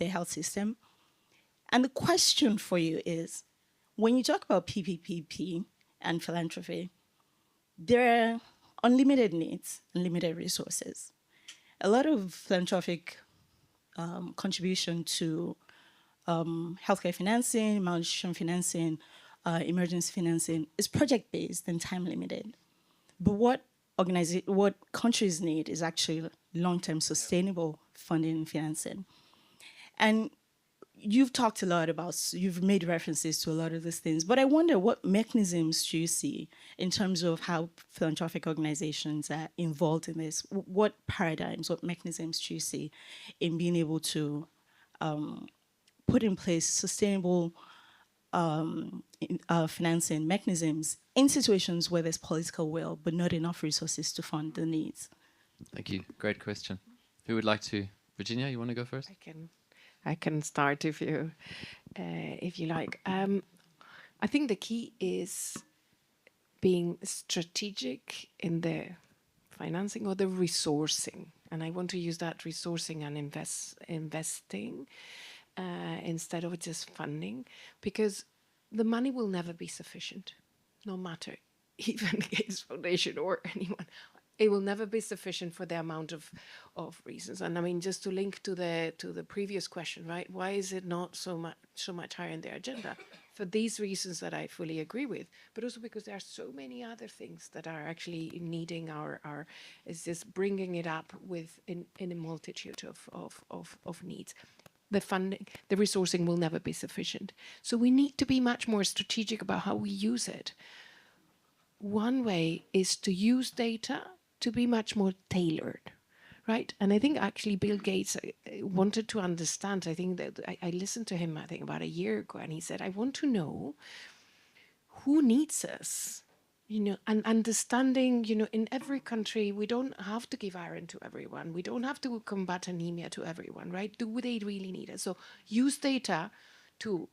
health system. And the question for you is, when you talk about PPPP and philanthropy, there are unlimited needs, unlimited resources. A lot of philanthropic contribution to healthcare financing, malnutrition financing, emergency financing is project-based and time-limited. But what countries need is actually long-term sustainable funding and financing. And you've talked a lot about, you've made references to a lot of these things, but I wonder what mechanisms do you see in terms of how philanthropic organizations are involved in this? What paradigms, what mechanisms do you see in being able to put in place sustainable financing mechanisms in situations where there's political will, but not enough resources to fund the needs? Thank you. Great question. Who would like to? Virginia, you want to go first? I can start if you like. I think the key is being strategic in the financing or the resourcing, and I want to use that resourcing and investing instead of just funding, because the money will never be sufficient, no matter even Gates Foundation or anyone. It will never be sufficient for the amount of reasons. And I mean, just to link to the previous question, right? Why is it not so much higher in their agenda? For these reasons that I fully agree with, but also because there are so many other things that are actually needing our is just bringing it up in a multitude of needs. The funding, the resourcing will never be sufficient. So we need to be much more strategic about how we use it. One way is to use data to be much more tailored, right? And I think actually Bill Gates wanted to understand, I think that I listened to him, I think about a year ago, and he said, I want to know who needs us, and understanding, in every country, we don't have to give iron to everyone. We don't have to combat anemia to everyone, right? Do they really need us? So use data to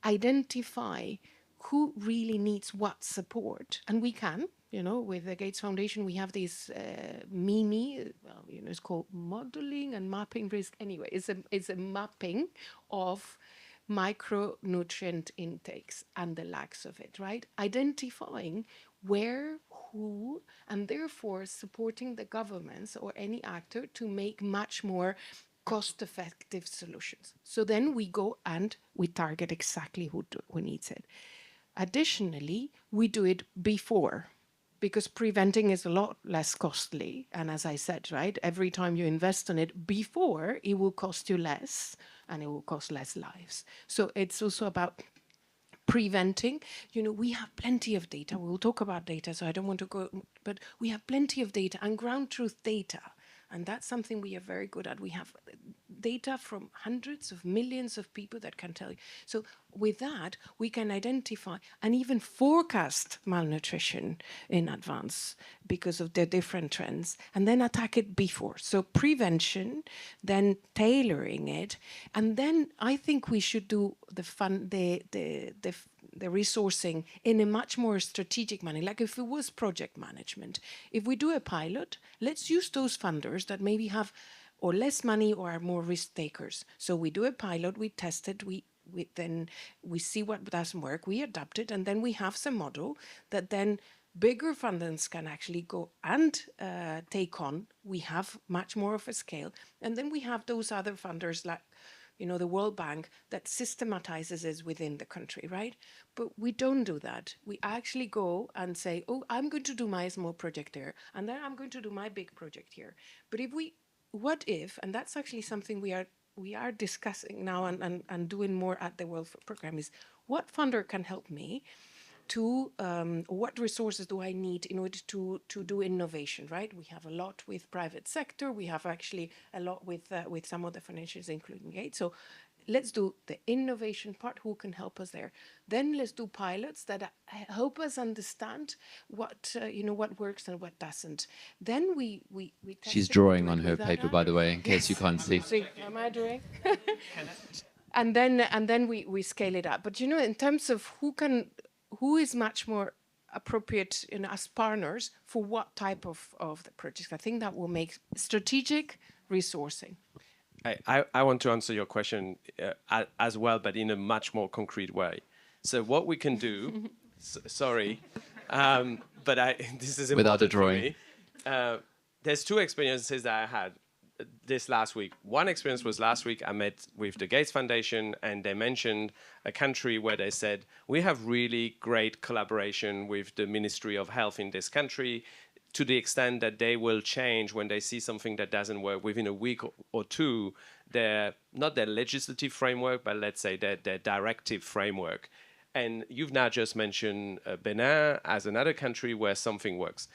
identify who really needs what support. And we can, with the Gates Foundation, we have this MIMI, it's called modeling and mapping risk. Anyway, it's a mapping of micronutrient intakes and the lacks of it, right? Identifying where, who, and therefore supporting the governments or any actor to make much more cost-effective solutions. So then we go and we target exactly who needs it. Additionally, we do it before, because preventing is a lot less costly. And as I said, right, every time you invest in it before, it will cost you less and it will cost less lives. So it's also about preventing. You know, we have plenty of data. We'll talk about data, so I don't want to go, but we have plenty of data and ground truth data. And that's something we are very good at. We have data from hundreds of millions of people that can tell you. So with that, we can identify and even forecast malnutrition in advance because of the different trends, and then attack it before. So prevention, then tailoring it, and then I think we should do the resourcing in a much more strategic manner, like if it was project management. If we do a pilot, let's use those funders that maybe have or less money or are more risk takers. So we do a pilot, we test it, then we see what doesn't work, we adapt it, and then we have some model that then bigger funders can actually go and take on. We have much more of a scale. And then we have those other funders like, you know, the World Bank that systematizes it within the country, right? But we don't do that. We actually go and say, oh, I'm going to do my small project there, and then I'm going to do my big project here. But what if, and that's actually something we are discussing now and doing more at the World Food Programme, is what funder can help me to, what resources do I need in order to do innovation, right? We have a lot with private sector. We have actually a lot with some of the financials, including Gates. So let's do the innovation part. Who can help us there? Then let's do pilots that help us understand what what works and what doesn't. Then we She's drawing on her paper, by the way, in case you can't see. Am I drawing? And then we scale it up. But you know, in terms of who is much more appropriate as partners for what type of the project, I think that will make strategic resourcing. I want to answer your question as well, but in a much more concrete way. So what we can do, sorry, but this is important without a drawing. For me. There's two experiences that I had this last week. One experience was last week. I met with the Gates Foundation, and they mentioned a country where they said, we have really great collaboration with the Ministry of Health in this country, to the extent that they will change when they see something that doesn't work within a week or two, not their legislative framework, but let's say their directive framework. And you've now just mentioned Benin as another country where something works.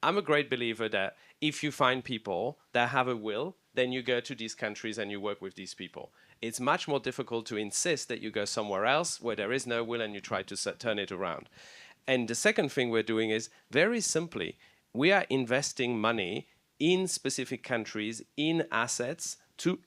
I'm a great believer that if you find people that have a will, then you go to these countries and you work with these people. It's much more difficult to insist that you go somewhere else where there is no will and you try to turn it around. And the second thing we're doing is, very simply, we are investing money in specific countries, in assets,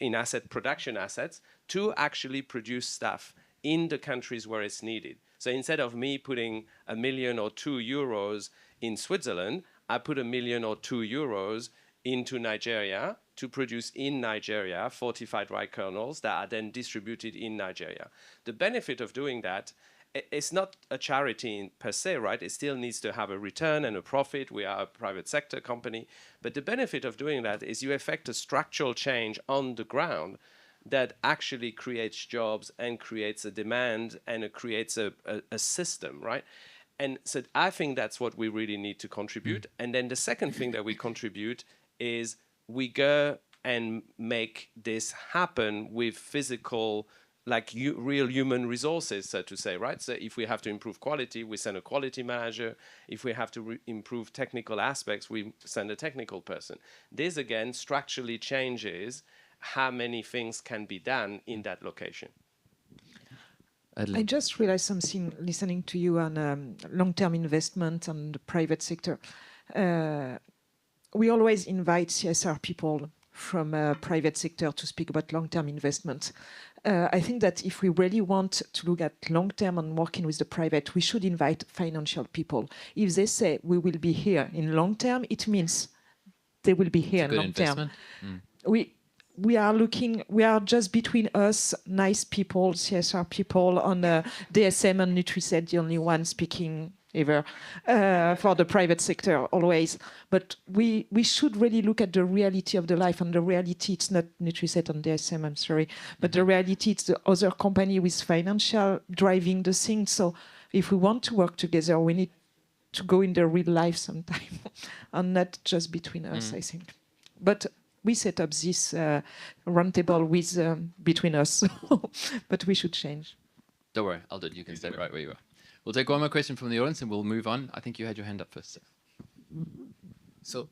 in production assets, to actually produce stuff in the countries where it's needed. So instead of me putting €1 million or €2 in Switzerland, I put €1 million or €2 into Nigeria to produce in Nigeria fortified rice kernels that are then distributed in Nigeria. The benefit of doing that, it's not a charity per se, right? It still needs to have a return and a profit. We are a private sector company. But the benefit of doing that is you effect a structural change on the ground that actually creates jobs and creates a demand and it creates a system, right? And so I think that's what we really need to contribute. And then the second thing that we contribute is we go and make this happen with physical, like real human resources, so to say, right? So if we have to improve quality, we send a quality manager. If we have to improve technical aspects, we send a technical person. This, again, structurally changes how many things can be done in that location. I just realized something listening to you on long-term investment and the private sector. We always invite CSR people from private sector to speak about long-term investment. I think that if we really want to look at long-term and working with the private, we should invite financial people. If they say we will be here in long-term, it means they will be here in long-term. We are just between us, nice people, CSR people, on DSM and Nutriset, the only one speaking ever for the private sector always. But we should really look at the reality of the life, and the reality, it's not Nutriset and DSM, I'm sorry, but the reality, it's the other company with financial driving the thing. So if we want to work together, we need to go in the real life sometime and not just between us, I think. But we set up this roundtable with between us, but we should change. Don't worry, I'll do it. You can stay right where you are. We'll take one more question from the audience and we'll move on. I think you had your hand up first, sir. So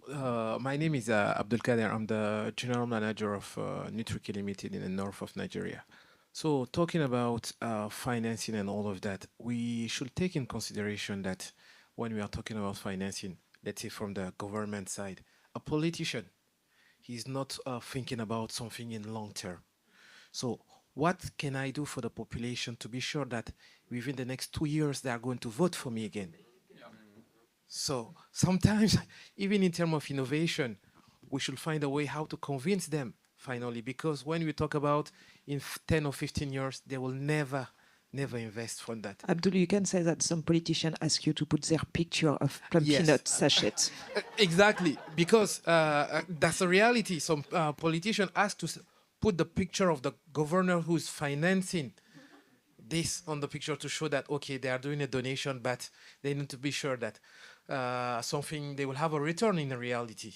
my name is 𝙤𝙘𝙀𝙧𝙤𝙞𝙀. I'm the general manager of Nutriket Limited in the north of Nigeria. So talking about financing and all of that, we should take in consideration that when we are talking about financing, let's say from the government side, a politician, he's not thinking about something in long term. So what can I do for the population to be sure that within the next 2 years they are going to vote for me again? So sometimes, even in terms of innovation, we should find a way how to convince them finally, because when we talk about in 10 or 15 years, they will never invest from that. Abdul, you can say that some politicians ask you to put their picture of plum peanut sachets. Exactly, because that's a reality. Some politician ask to put the picture of the governor who's financing this on the picture to show that, okay, they are doing a donation, but they need to be sure that something, they will have a return in the reality.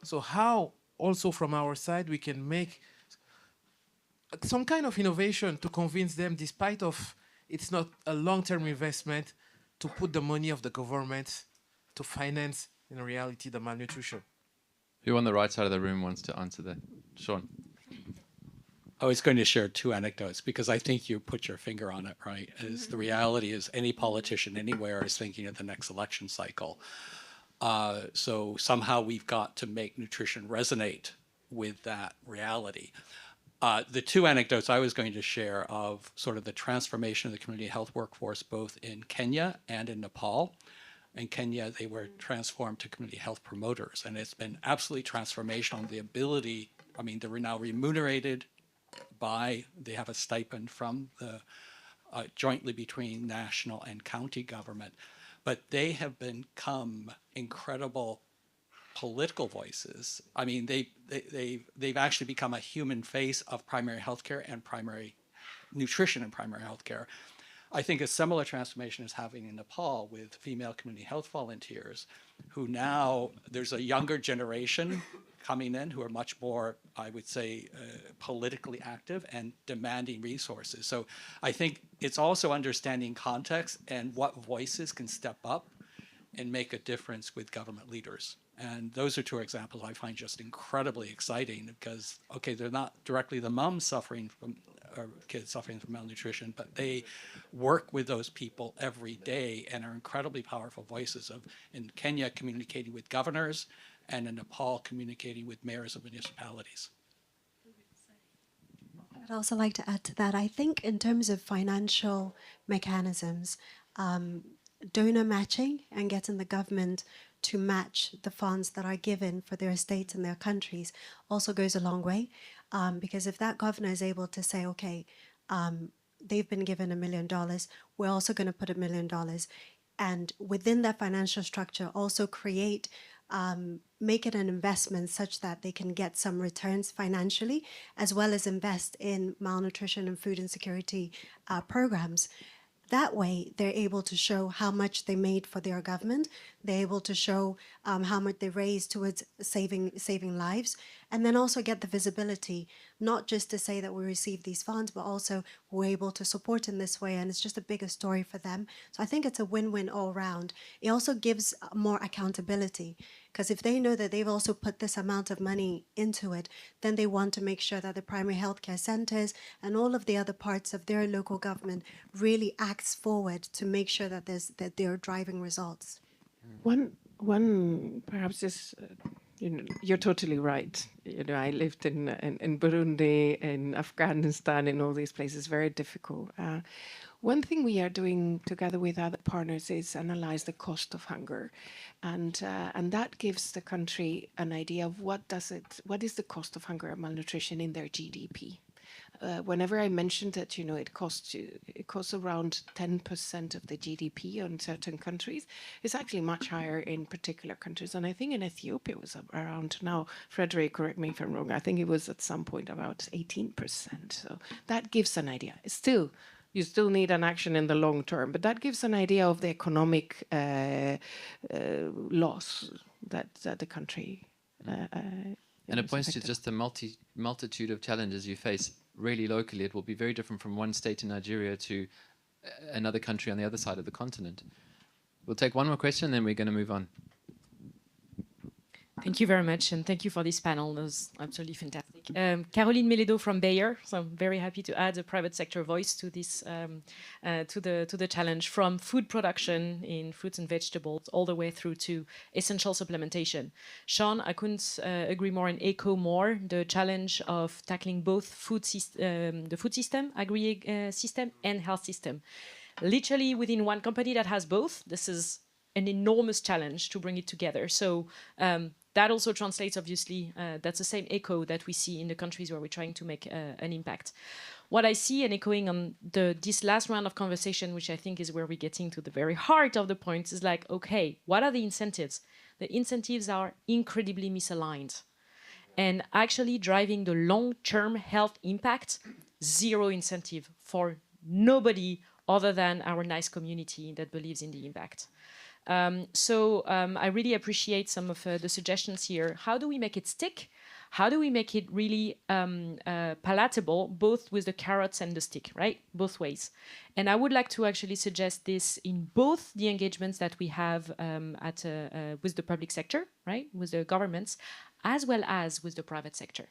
So how also from our side we can make some kind of innovation to convince them, despite of it's not a long-term investment, to put the money of the government to finance in reality the malnutrition. Who on the right side of the room wants to answer that? Sean. I was going to share 2 anecdotes because I think you put your finger on it, right? Is the reality is any politician anywhere is thinking of the next election cycle. So somehow we've got to make nutrition resonate with that reality. The 2 anecdotes I was going to share of sort of the transformation of the community health workforce, both in Kenya and in Nepal. In Kenya, they were transformed to community health promoters, and it's been absolutely transformational. The ability, I mean, they're now remunerated they have a stipend from the jointly between national and county government, but they have become incredible political voices. I mean, they've actually become a human face of primary healthcare and primary nutrition and primary healthcare. I think a similar transformation is happening in Nepal with female community health volunteers, who now there's a younger generation coming in who are much more, I would say, politically active and demanding resources. So I think it's also understanding context and what voices can step up and make a difference with government leaders. And those are 2 examples I find just incredibly exciting because, okay, they're not directly the moms suffering from, or kids suffering from malnutrition, but they work with those people every day and are incredibly powerful voices of, in Kenya, communicating with governors, and in Nepal, communicating with mayors of municipalities. I'd also like to add to that. I think in terms of financial mechanisms, donor matching and getting the government to match the funds that are given for their states and their countries also goes a long way. Because if that governor is able to say, okay, they've been given $1 million, we're also going to put $1 million. And within that financial structure, also create make it an investment such that they can get some returns financially, as well as invest in malnutrition and food insecurity programs. That way, they're able to show how much they made for their government. They're able to show how much they raised towards saving lives, and then also get the visibility, not just to say that we received these funds, but also we're able to support in this way, and it's just a bigger story for them. So I think it's a win-win all around. It also gives more accountability, because if they know that they've also put this amount of money into it, then they want to make sure that the primary healthcare centers and all of the other parts of their local government really acts forward to make sure that they're driving results. One perhaps just, you're totally right. I lived in Burundi, in Afghanistan, in all these places, very difficult. One thing we are doing together with other partners is analyze the cost of hunger, and that gives the country an idea of what is the cost of hunger and malnutrition in their GDP. whenever I mentioned that, it costs around 10% of the GDP on certain countries, it's actually much higher in particular countries. And I think in Ethiopia it was around, now, Frederick, correct me if I'm wrong, I think it was at some point about 18%. So that gives an idea. It's still, you still need an action in the long term, but that gives an idea of the economic loss that the country and it points to just the multitude of challenges you face really locally. It will be very different from one state in Nigeria to another country on the other side of the continent. We'll take one more question, then we're going to move on. Thank you very much, and thank you for this panel. It was absolutely fantastic. Caroline Meledo from Bayer, so I'm very happy to add a private sector voice to this, to the challenge, from food production in fruits and vegetables all the way through to essential supplementation. Sean, I couldn't agree more and echo more the challenge of tackling both the food system, agri system, and health system. Literally within one company that has both, this is an enormous challenge to bring it together. So that also translates, obviously, that's the same echo that we see in the countries where we're trying to make an impact. What I see, and echoing on this last round of conversation, which I think is where we're getting to the very heart of the point, is like, okay, what are the incentives? The incentives are incredibly misaligned. And actually driving the long-term health impact, zero incentive for nobody other than our nice community that believes in the impact. I really appreciate some of the suggestions here. How do we make it stick? How do we make it really palatable, both with the carrots and the stick, right? Both ways. And I would like to actually suggest this in both the engagements that we have with the public sector, right? With the governments, as well as with the private sector.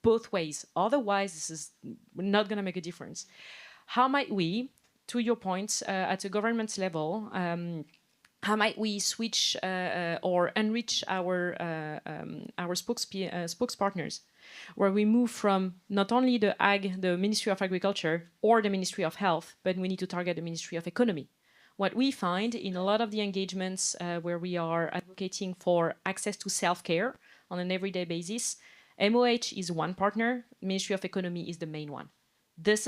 Both ways. Otherwise, this is not going to make a difference. How might we, to your point, at a government level, how might we switch or enrich our spokespartners, where we move from not only the Ministry of Agriculture or the Ministry of Health, but we need to target the Ministry of Economy. What we find in a lot of the engagements where we are advocating for access to self-care on an everyday basis, MOH is one partner, Ministry of Economy is the main one. This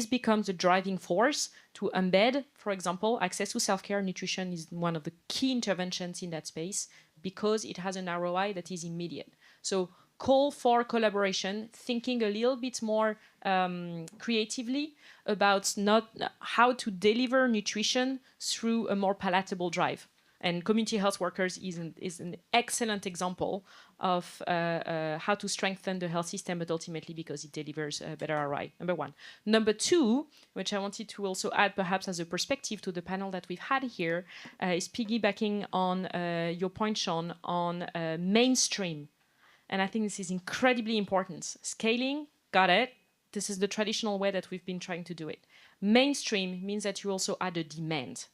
becomes a driving force to embed, for example, access to self-care. Nutrition is one of the key interventions in that space because it has an ROI that is immediate. So call for collaboration, thinking a little bit more creatively about how to deliver nutrition through a more palatable drive. And community health workers is an excellent example of how to strengthen the health system, but ultimately because it delivers a better ROI, number one. Number two, which I wanted to also add perhaps as a perspective to the panel that we've had here, is piggybacking on your point, Sean, on mainstream. And I think this is incredibly important. Scaling, got it. This is the traditional way that we've been trying to do it. Mainstream means that you also add a demand.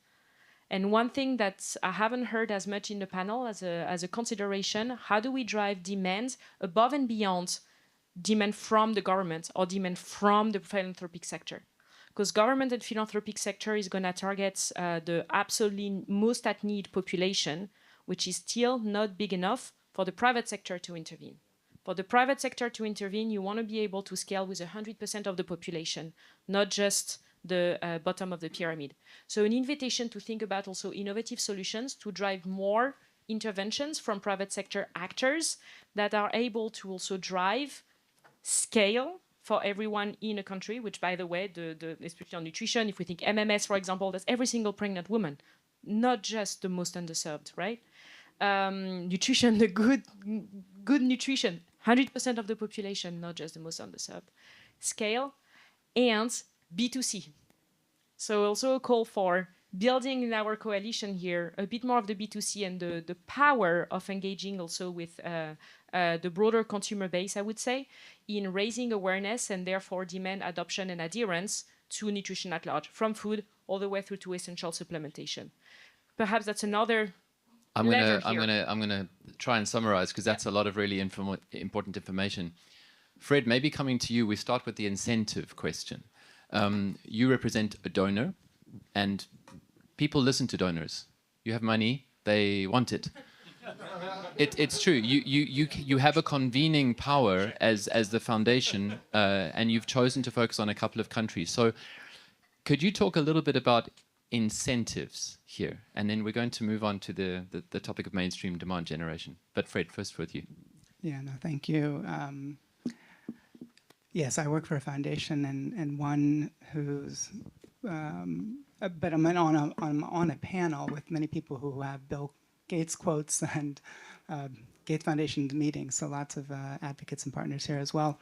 And one thing that I haven't heard as much in the panel as a consideration, how do we drive demand above and beyond demand from the government or demand from the philanthropic sector? Because government and philanthropic sector is going to target the absolutely most at need population, which is still not big enough for the private sector to intervene. For the private sector to intervene, you want to be able to scale with 100% of the population, not just the bottom of the pyramid. So an invitation to think about also innovative solutions to drive more interventions from private sector actors that are able to also drive scale for everyone in a country, which, by the way, especially on nutrition, if we think MMS, for example, that's every single pregnant woman, not just the most underserved, right? Nutrition, the good nutrition, 100% of the population, not just the most underserved. Scale and B2C. So also a call for building in our coalition here a bit more of the B2C and the power of engaging also with the broader consumer base, I would say, in raising awareness and therefore demand adoption and adherence to nutrition at large, from food all the way through to essential supplementation. Perhaps that's another. I'm gonna try and summarize because that's a lot of really important information. Fred, maybe coming to you, we start with the incentive question. You represent a donor, and people listen to donors. You have money, they want it. It's true. You have a convening power as the foundation, and you've chosen to focus on a couple of countries. So, could you talk a little bit about incentives here, and then we're going to move on to the topic of mainstream demand generation. But Fred, first with you. Yeah, no, thank you. Yes, I work for a foundation and one who's, but I'm on a panel with many people who have Bill Gates quotes and Gates Foundation meetings, so lots of advocates and partners here as well.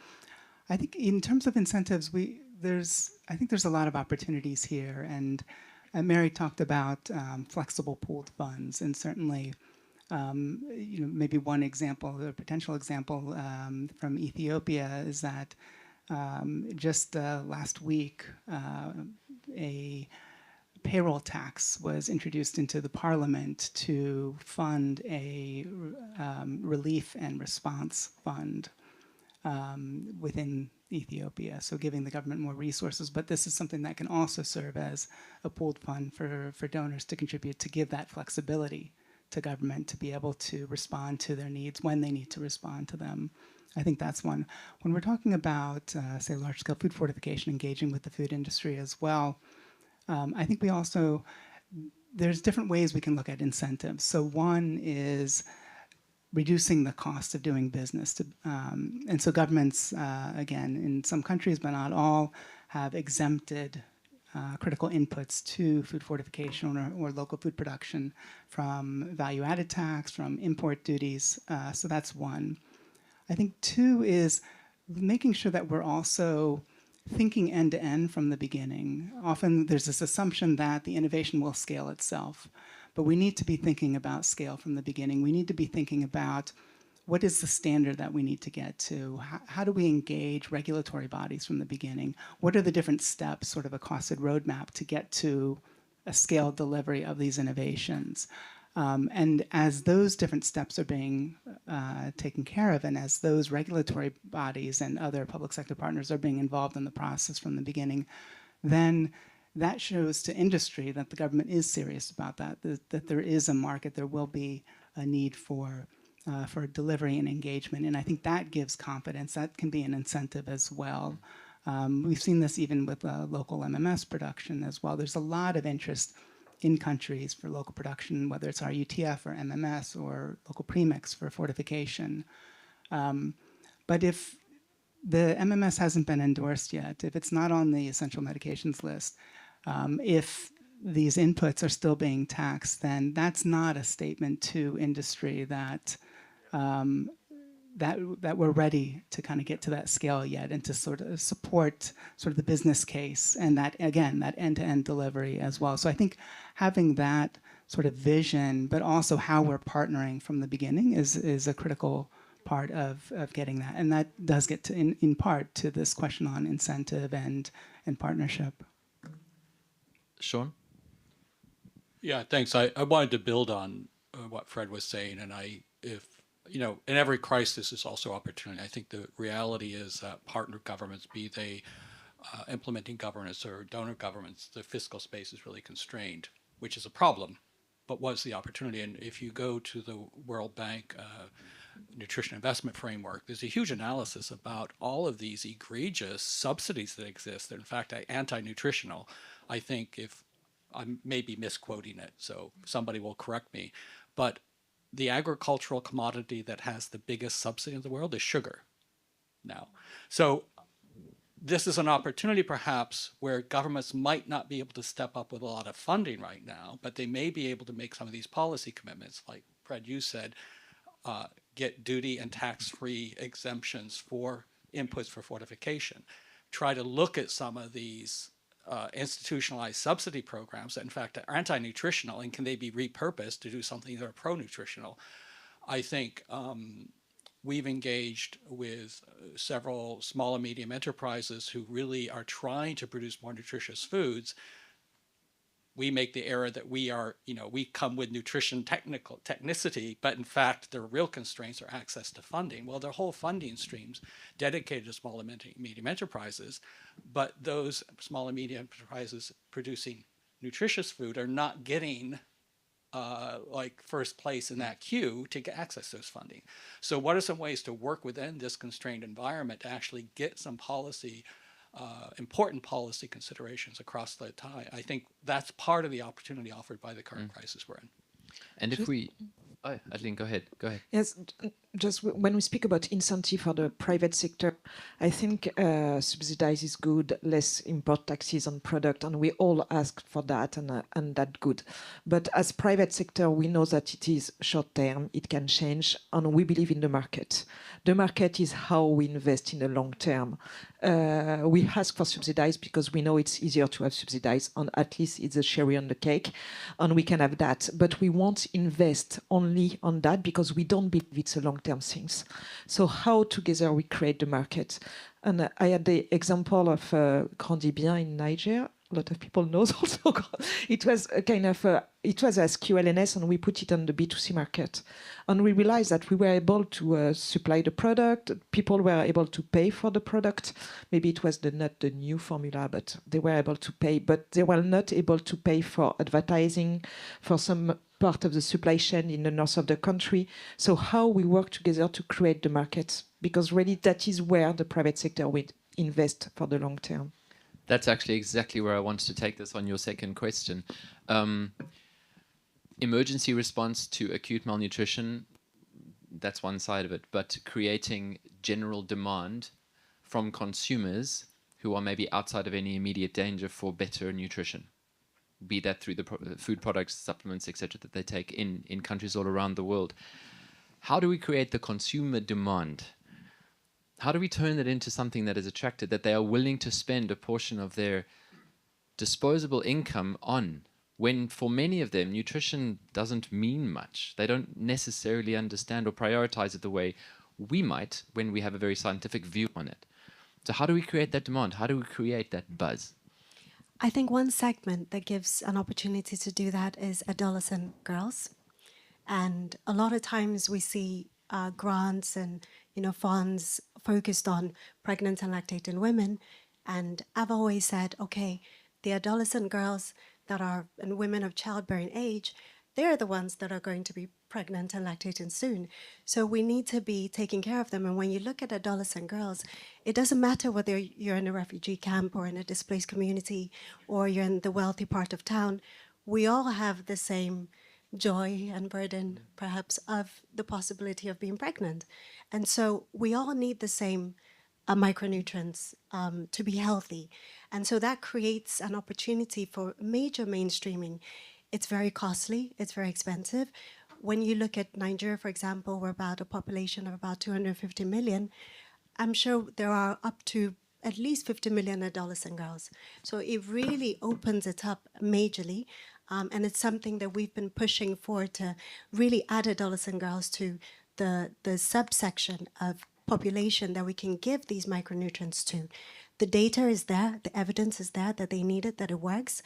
I think in terms of incentives, I think there's a lot of opportunities here, and Mary talked about flexible pooled funds, and certainly, maybe one example, a potential example from Ethiopia is that just last week, a payroll tax was introduced into the parliament to fund a relief and response fund within Ethiopia, so giving the government more resources. But this is something that can also serve as a pooled fund for donors to contribute, to give that flexibility to government to be able to respond to their needs when they need to respond to them. I think that's one. When we're talking about, say, large-scale food fortification, engaging with the food industry as well, I think we also, there's different ways we can look at incentives. So one is reducing the cost of doing business. And so governments, again, in some countries, but not all, have exempted critical inputs to food fortification or local food production from value-added tax, from import duties. So that's one. I think two is making sure that we're also thinking end-to-end from the beginning. Often there's this assumption that the innovation will scale itself, but we need to be thinking about scale from the beginning. We need to be thinking about what is the standard that we need to get to? How do we engage regulatory bodies from the beginning? What are the different steps, sort of a costed roadmap to get to a scaled delivery of these innovations? And as those different steps are being taken care of, and as those regulatory bodies and other public sector partners are being involved in the process from the beginning, then that shows to industry that the government is serious about that there is a market, there will be a need for delivery and engagement. And I think that gives confidence. That can be an incentive as well. We've seen this even with local MMS production as well. There's a lot of interest in countries for local production, whether it's our UTF or MMS or local premix for fortification. But if the MMS hasn't been endorsed yet, if it's not on the essential medications list, if these inputs are still being taxed, then that's not a statement to industry that that we're ready to kind of get to that scale yet, and to sort of support sort of the business case and that, again, that end-to-end delivery as well. So I think having that sort of vision, but also how we're partnering from the beginning is a critical part of getting that. And that does get to, in part, to this question on incentive and partnership. Sean? Yeah, thanks. I wanted to build on what Fred was saying, and in every crisis is also opportunity. I think the reality is that partner governments, be they implementing governments or donor governments, the fiscal space is really constrained, which is a problem. But what's the opportunity? And if you go to the World Bank Nutrition Investment Framework, there's a huge analysis about all of these egregious subsidies that exist. They're in fact anti-nutritional. I think if I may be misquoting it, so somebody will correct me, but the agricultural commodity that has the biggest subsidy in the world is sugar now. So this is an opportunity perhaps where governments might not be able to step up with a lot of funding right now, but they may be able to make some of these policy commitments, like Fred, you said, get duty and tax-free exemptions for inputs for fortification. Try to look at some of these institutionalized subsidy programs that in fact are anti-nutritional, and can they be repurposed to do something that are pro-nutritional. I think we've engaged with several small and medium enterprises who really are trying to produce more nutritious foods. We make the error that we come with nutrition technicity, but in fact their real constraints are access to funding. Well, their whole funding streams dedicated to small and medium enterprises, but those small and medium enterprises producing nutritious food are not getting like first place in that queue to get access to this funding. So what are some ways to work within this constrained environment to actually get some policy, important policy considerations across the tie? I think that's part of the opportunity offered by the current crisis we're in. And if we, oh, Adeline, go ahead. Yes, just when we speak about incentive for the private sector, I think subsidize is good, less import taxes on product, and we all ask for that, and that good. But as private sector, we know that it is short term, it can change, and we believe in the market. The market is how we invest in the long term. We ask for subsidize because we know it's easier to have subsidize, and at least it's a cherry on the cake, and we can have that. But we won't invest only on that because we don't believe it's a long-term things. So how together we create the market? And I had the example of 𝙤𝙤𝙤𝙤𝙤 in Niger. A lot of people know also. It was a kind of, it was as QLNS, and we put it on the B2C market. And we realized that we were able to supply the product. People were able to pay for the product. Maybe it was not the new formula, but they were able to pay. But they were not able to pay for advertising, for some part of the supply chain in the north of the country. So how we work together to create the market, because really that is where the private sector will invest for the long term. That's actually exactly where I wanted to take this on your second question. Emergency response to acute malnutrition, that's one side of it, but creating general demand from consumers who are maybe outside of any immediate danger for better nutrition, be that through the food products, supplements, etc., that they take in countries all around the world. How do we create the consumer demand? How do we turn it into something that is attractive, that they are willing to spend a portion of their disposable income on, when for many of them, nutrition doesn't mean much. They don't necessarily understand or prioritize it the way we might when we have a very scientific view on it. So how do we create that demand? How do we create that buzz? I think one segment that gives an opportunity to do that is adolescent girls. And a lot of times we see grants and funds focused on pregnant and lactating women. And I've always said, okay, the adolescent girls that are and women of childbearing age, they're the ones that are going to be pregnant and lactating soon. So we need to be taking care of them. And when you look at adolescent girls, it doesn't matter whether you're in a refugee camp or in a displaced community or you're in the wealthy part of town. We all have the same joy and burden, perhaps, of the possibility of being pregnant. And so we all need the same micronutrients to be healthy. And so that creates an opportunity for major mainstreaming. It's very costly, it's very expensive. When you look at Nigeria, for example, we're about a population of about 250 million. I'm sure there are up to at least 50 million adolescent girls. So it really opens it up majorly. And it's something that we've been pushing for, to really add adolescent girls to the subsection of population that we can give these micronutrients to. The data is there, the evidence is there that they need it, that it works.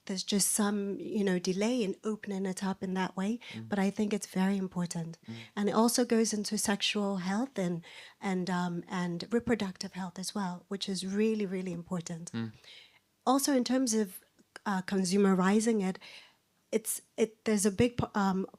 There's just some, delay in opening it up in that way, but I think it's very important. And it also goes into sexual health and reproductive health as well, which is really, really important. Also, in terms of consumerizing it, there's a big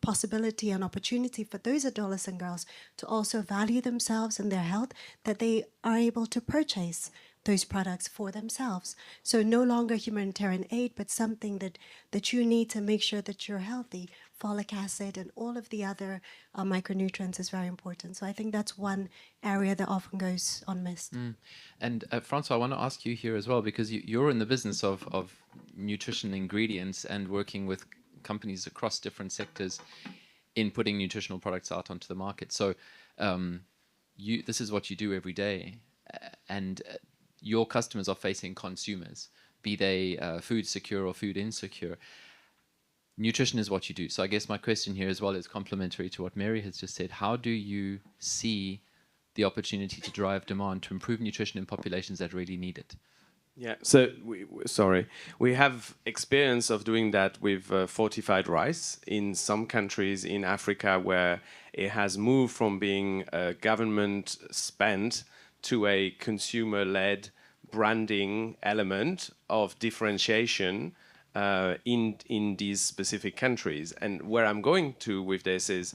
possibility and opportunity for those adolescent girls to also value themselves and their health, that they are able to purchase those products for themselves. So no longer humanitarian aid, but something that you need to make sure that you're healthy. Folic acid and all of the other micronutrients is very important. So I think that's one area that often goes unmissed. And Francois, I want to ask you here as well, because you're in the business of nutrition ingredients and working with companies across different sectors in putting nutritional products out onto the market. So this is what you do every day. And your customers are facing consumers, be they food secure or food insecure. Nutrition is what you do. So I guess my question here as well is complementary to what Mary has just said. How do you see the opportunity to drive demand to improve nutrition in populations that really need it? Yeah, so we have experience of doing that with fortified rice in some countries in Africa, where it has moved from being a government spend to a consumer-led branding element of differentiation in these specific countries. And where I'm going to with this is,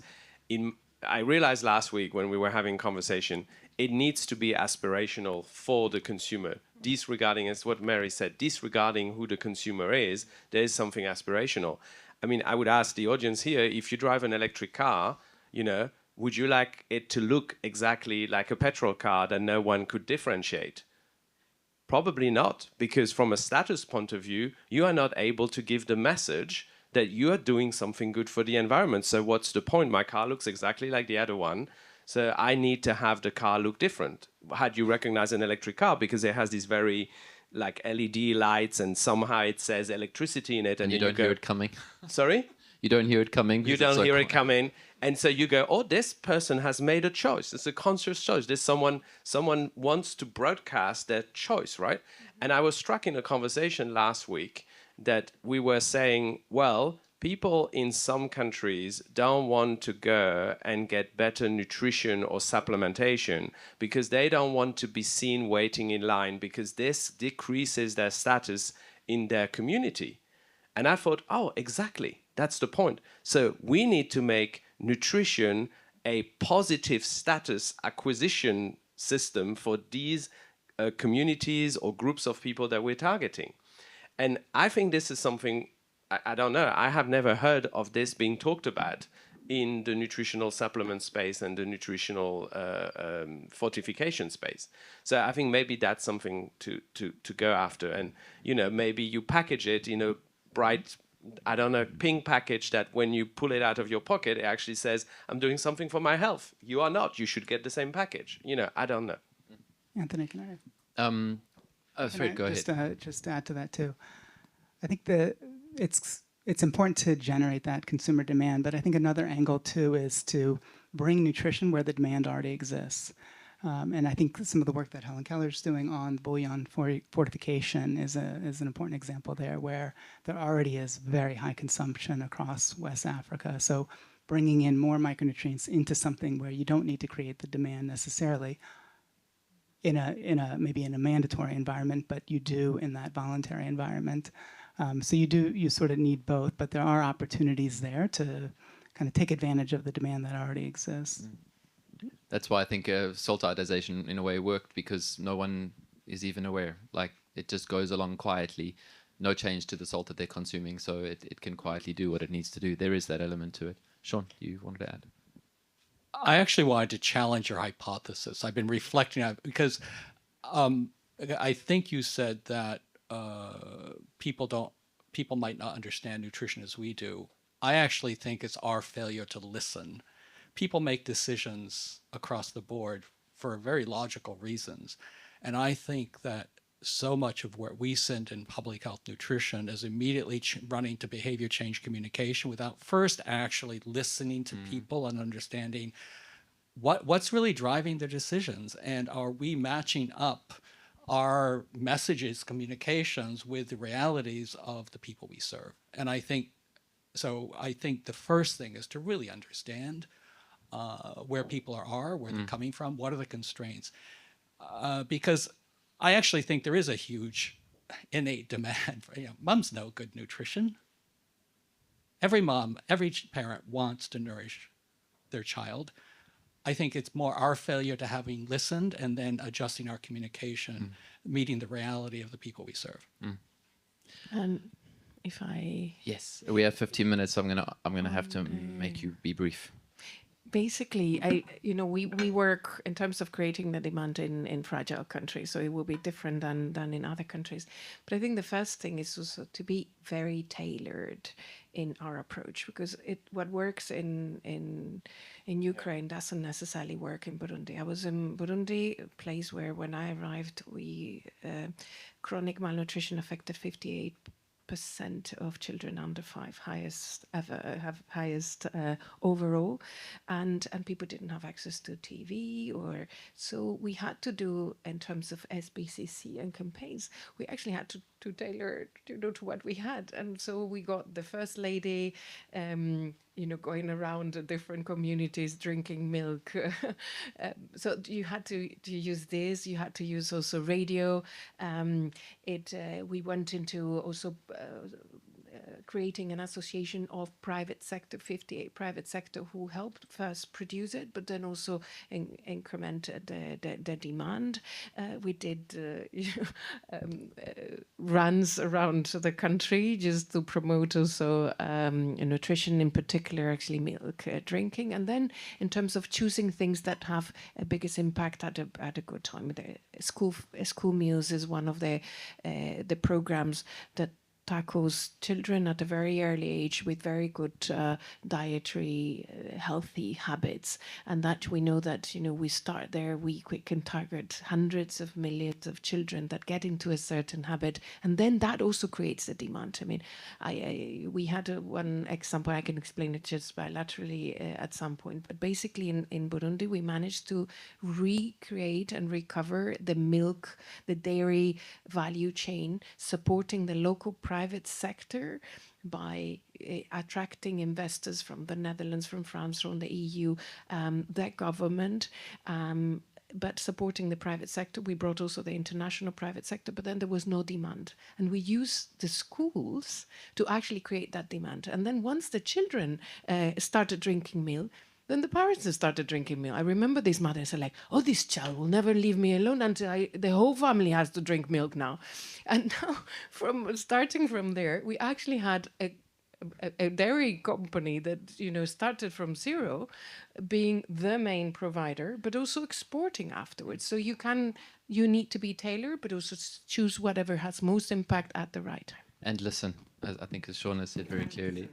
I realized last week when we were having conversation, it needs to be aspirational for the consumer. Disregarding, as what Mary said, disregarding who the consumer is, there is something aspirational. I mean, I would ask the audience here, if you drive an electric car, you know, would you like it to look exactly like a petrol car that no one could differentiate? Probably not, because from a status point of view, you are not able to give the message that you are doing something good for the environment. So what's the point? My car looks exactly like the other one, so I need to have the car look different. How do you recognize an electric car? Because it has these very like LED lights and somehow it says electricity in it. And you don't hear it coming. Sorry? You don't hear it coming. You don't hear it coming. And so you go, oh, this person has made a choice. It's a conscious choice. There's someone wants to broadcast their choice, right? And I was struck in a conversation last week that we were saying, well, people in some countries don't want to go and get better nutrition or supplementation because they don't want to be seen waiting in line because this decreases their status in their community. And I thought, oh, exactly. That's the point. So we need to make nutrition a positive status acquisition system for these communities or groups of people that we're targeting. And I think this is something, I don't know, I have never heard of this being talked about in the nutritional supplement space and the nutritional fortification space. So I think maybe that's something to go after. And, you know, maybe you package it in a bright, I don't know, pink package that when you pull it out of your pocket, it actually says, I'm doing something for my health. You are not. You should get the same package. You know, I don't know. Anthony, can I? Sorry, go ahead. Just to add to that too. I think it's important to generate that consumer demand, but I think another angle too is to bring nutrition where the demand already exists. And I think some of the work that Helen Keller is doing on bouillon fortification is an important example there, where there already is very high consumption across West Africa. So bringing in more micronutrients into something where you don't need to create the demand necessarily in a maybe in a mandatory environment, but you do in that voluntary environment. So you sort of need both, but there are opportunities there to kind of take advantage of the demand that already exists. That's why I think salt iodization in a way worked, because no one is even aware. Like, it just goes along quietly, no change to the salt that they're consuming, so it can quietly do what it needs to do. There is that element to it. Sean, you wanted to add? I actually wanted to challenge your hypothesis. I've been reflecting on it because I think you said that people might not understand nutrition as we do. I actually think it's our failure to listen. People make decisions across the board for very logical reasons. And I think that so much of what we send in public health nutrition is immediately running to behavior change communication without first actually listening to people and understanding what's really driving their decisions. And are we matching up our messages, communications with the realities of the people we serve? And I think the first thing is to really understand where people are, where they're coming from, what are the constraints. Because I actually think there is a huge innate demand for, moms know good nutrition. Every mom, every parent wants to nourish their child. I think it's more our failure to having listened and then adjusting our communication, meeting the reality of the people we serve. If I... Yes, we have 15 minutes, so I'm gonna have to make you be brief. Basically, we work in terms of creating the demand in fragile countries, so it will be different than in other countries. But I think the first thing is also to be very tailored in our approach, because what works in Ukraine doesn't necessarily work in Burundi. I was in Burundi, a place where when I arrived, chronic malnutrition affected 58% of children under 5, highest overall, and people didn't have access to TV, so we had to do, in terms of SBCC and campaigns, we actually had to tailor to what we had. And so we got the first lady going around the different communities drinking milk. So you had to use this. You had to use also radio. We went into also creating an association of private sector, 58 private sector who helped first produce it, but then also increment the demand. We did runs around the country just to promote also nutrition, in particular actually milk drinking. And then in terms of choosing things that have a biggest impact at a good time, the school meals is one of the programs that tackles children at a very early age with very good dietary healthy habits, and that we know that we start there, we can target hundreds of millions of children that get into a certain habit, and then that also creates a demand. I mean, we had one example, I can explain it just bilaterally at some point, but basically in Burundi we managed to recreate and recover the milk, the dairy value chain, supporting the local private sector by attracting investors from the Netherlands, from France, from the EU, their government, but supporting the private sector. We brought also the international private sector, but then there was no demand. And we used the schools to actually create that demand. And then once the children started drinking milk, then the parents started drinking milk. I remember these mothers are like, oh, this child will never leave me alone until the whole family has to drink milk now. And now, starting from there, we actually had a dairy company that started from zero, being the main provider, but also exporting afterwards. So you need to be tailored, but also choose whatever has most impact at the right time. And listen, I think as Shauna said very clearly.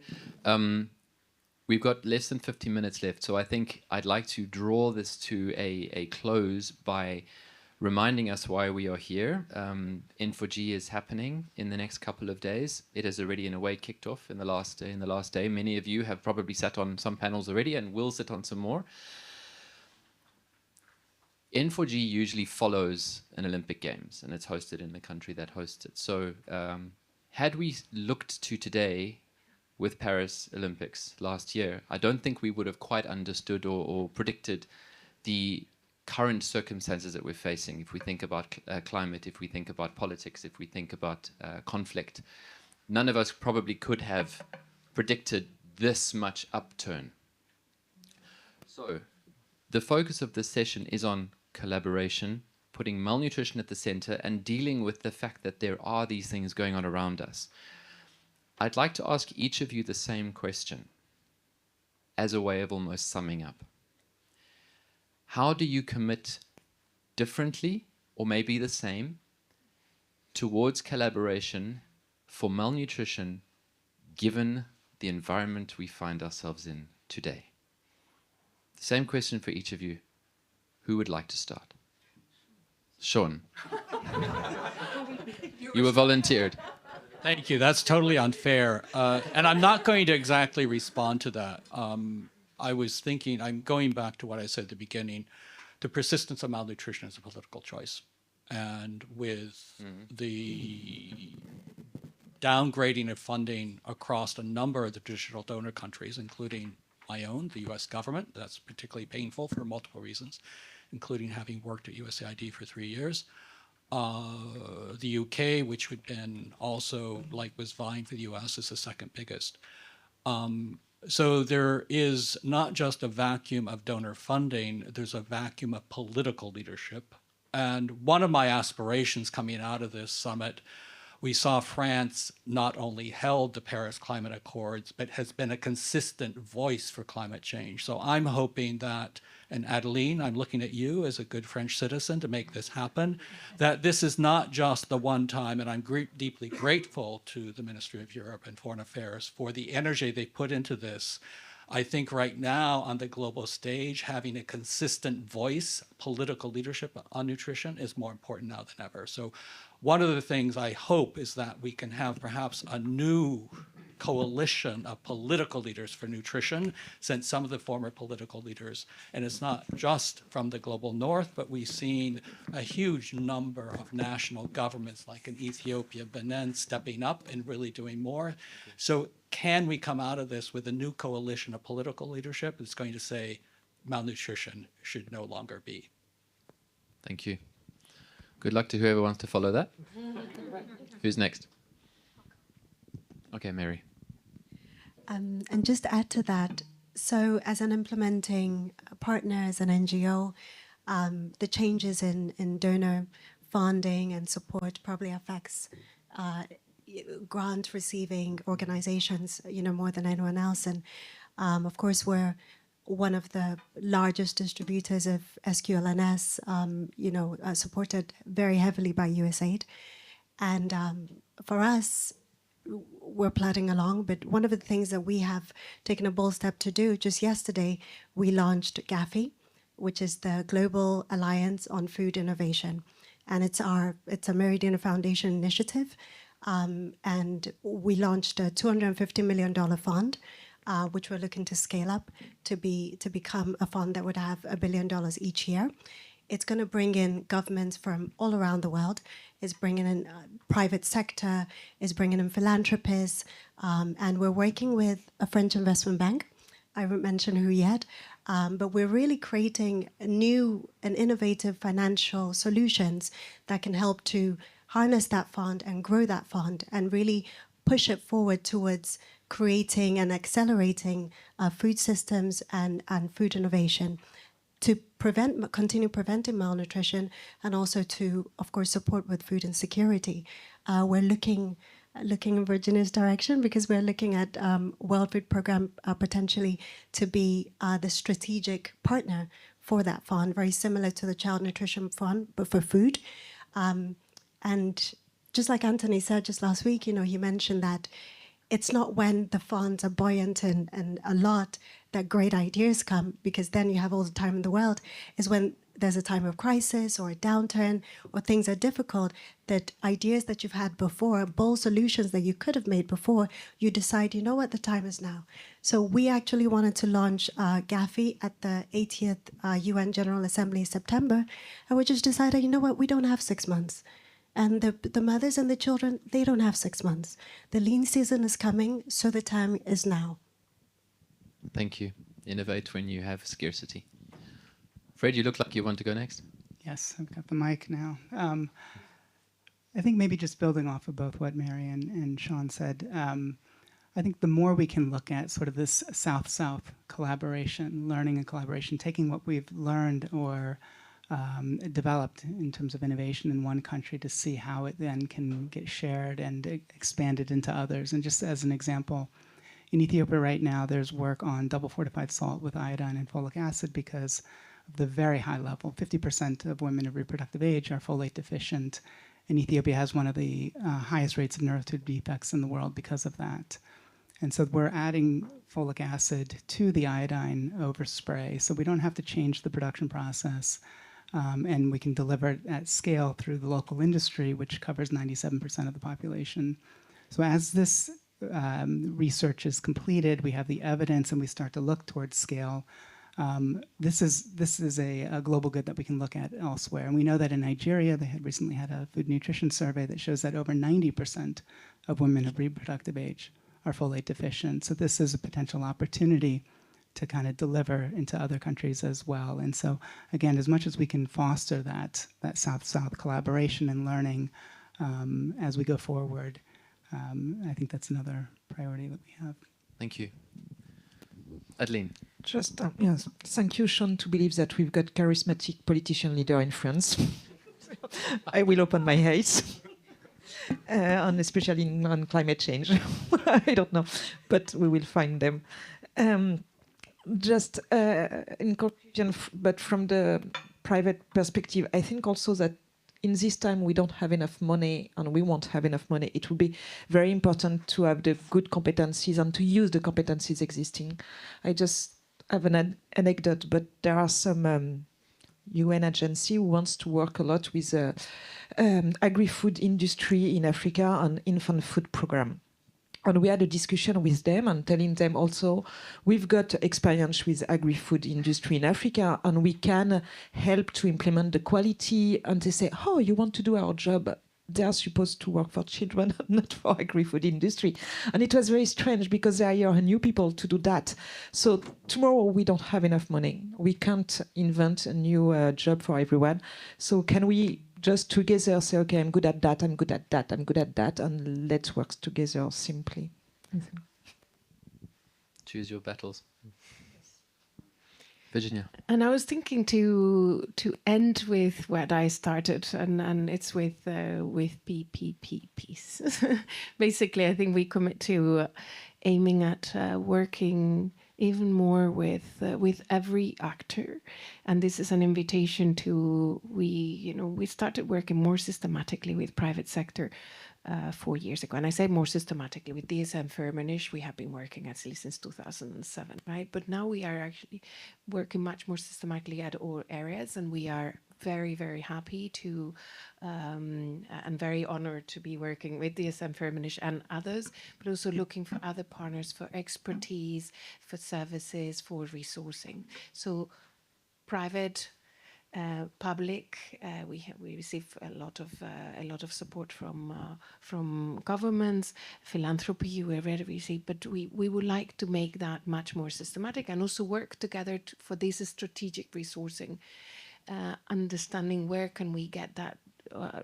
We've got less than 15 minutes left, so I think I'd like to draw this to a close by reminding us why we are here. N4G is happening in the next couple of days. It has already in a way kicked off in the last day. Many of you have probably sat on some panels already and will sit on some more. N4G usually follows an Olympic Games, and it's hosted in the country that hosts it. So had we looked to today with Paris Olympics last year, I don't think we would have quite understood or predicted the current circumstances that we're facing. If we think about climate, if we think about politics, if we think about conflict, none of us probably could have predicted this much upturn. So the focus of this session is on collaboration, putting malnutrition at the center and dealing with the fact that there are these things going on around us. I'd like to ask each of you the same question as a way of almost summing up. How do you commit differently, or maybe the same, towards collaboration for malnutrition given the environment we find ourselves in today? Same question for each of you. Who would like to start? Sean. You were volunteered. Thank you. That's totally unfair. And I'm not going to exactly respond to that. I was thinking, I'm going back to what I said at the beginning, the persistence of malnutrition is a political choice. And with the downgrading of funding across a number of the traditional donor countries, including my own, the US government, that's particularly painful for multiple reasons, including having worked at USAID for 3 years. The UK, which would then also was vying for the US, is the second biggest. So there is not just a vacuum of donor funding, there's a vacuum of political leadership. And one of my aspirations coming out of this summit, we saw France not only held the Paris Climate Accords, but has been a consistent voice for climate change. So I'm hoping that, and Adeline, I'm looking at you as a good French citizen to make this happen, that this is not just the one time, and I'm deeply grateful to the Ministry of Europe and Foreign Affairs for the energy they put into this. I think right now on the global stage, having a consistent voice, political leadership on nutrition is more important now than ever. So one of the things I hope is that we can have perhaps a new coalition of political leaders for nutrition, since some of the former political leaders, and it's not just from the global north, but we've seen a huge number of national governments like in Ethiopia, Benin, stepping up and really doing more. So can we come out of this with a new coalition of political leadership that's going to say malnutrition should no longer be? Thank you. Good luck to whoever wants to follow that. Who's next? Okay, Mary. And just to add to that, so as an implementing partner, as an NGO, the changes in donor funding and support probably affects grant receiving organizations, more than anyone else. And of course, we're one of the largest distributors of SQLNS, supported very heavily by USAID. And for us, we're plodding along, but one of the things that we have taken a bold step to do, just yesterday, we launched GAFI, which is the Global Alliance on Food Innovation. And it's a Meridian Foundation initiative. And we launched a $250 million fund, which we're looking to scale up to become a fund that would have $1 billion each year. It's going to bring in governments from all around the world. It's bringing in private sector. It's bringing in philanthropists. And we're working with a French investment bank. I haven't mentioned who yet. But we're really creating new and innovative financial solutions that can help to harness that fund and grow that fund and really push it forward towards creating and accelerating food systems and food innovation to continue preventing malnutrition and also to, of course, support with food insecurity. We're looking in Virginia's direction because we're looking at World Food Programme potentially to be the strategic partner for that fund, very similar to the Child Nutrition Fund, but for food. And just like Anthony said just last week, he mentioned that it's not when the funds are buoyant and a lot that great ideas come, because then you have all the time in the world. Is when there's a time of crisis or a downturn or things are difficult, that ideas that you've had before, bold solutions that you could have made before, you decide, you know what, the time is now. So we actually wanted to launch GAFI at the 80th UN General Assembly in September, and we just decided, you know what, we don't have 6 months. And the mothers and the children, they don't have 6 months. The lean season is coming, so the time is now. Thank you. Innovate when you have scarcity. Fred, you look like you want to go next. Yes, I've got the mic now. I think maybe just building off of both what Mary and Sean said, I think the more we can look at sort of this South-South collaboration, learning and collaboration, taking what we've learned or developed in terms of innovation in one country to see how it then can get shared and expanded into others. And just as an example, in Ethiopia right now, there's work on double fortified salt with iodine and folic acid because of the very high level. 50% of women of reproductive age are folate deficient, and Ethiopia has one of the highest rates of neurotube defects in the world because of that. And so we're adding folic acid to the iodine over spray, so we don't have to change the production process. And we can deliver it at scale through the local industry, which covers 97% of the population. So as this research is completed, we have the evidence, and we start to look towards scale. This is a global good that we can look at elsewhere. And we know that in Nigeria, they had recently had a food nutrition survey that shows that over 90% of women of reproductive age are folate deficient. So this is a potential opportunity to kind of deliver into other countries as well. And so, again, as much as we can foster that South-South collaboration and learning as we go forward, I think that's another priority that we have. Thank you. Adeline. Just, yes, thank you, Sean, to believe that we've got charismatic politician leader in France. I will open my eyes. And especially on climate change. I don't know, but we will find them. Just in conclusion, but from the private perspective, I think also that in this time we don't have enough money and we won't have enough money. It will be very important to have the good competencies and to use the competencies existing. I just have an anecdote, but there are some UN agency who wants to work a lot with agri-food industry in Africa on infant food program. And we had a discussion with them and telling them also, we've got experience with agri-food industry in Africa and we can help to implement the quality. And they say, oh, you want to do our job? They are supposed to work for children, not for agri-food industry. And it was very strange because they hire new people to do that. So tomorrow we don't have enough money. We can't invent a new job for everyone. So can we just together say, okay, I'm good at that, I'm good at that, I'm good at that, and let's work together simply. Choose your battles. Virginia. And I was thinking to end with what I started, and it's with PPP piece. Basically, I think we commit to aiming at working even more with every actor, and this is an invitation to we started working more systematically with private sector 4 years ago, and I say more systematically with dsm-firmenich. We have been working actually since 2007, right? But now we are actually working much more systematically at all areas, and we are very, very happy to and very honored to be working with dsm-firmenich and others, but also looking for other partners for expertise, for services, for resourcing. So private, public, we receive a lot of support from governments, philanthropy we already receive, but we would like to make that much more systematic and also work together for this strategic resourcing, understanding where can we get that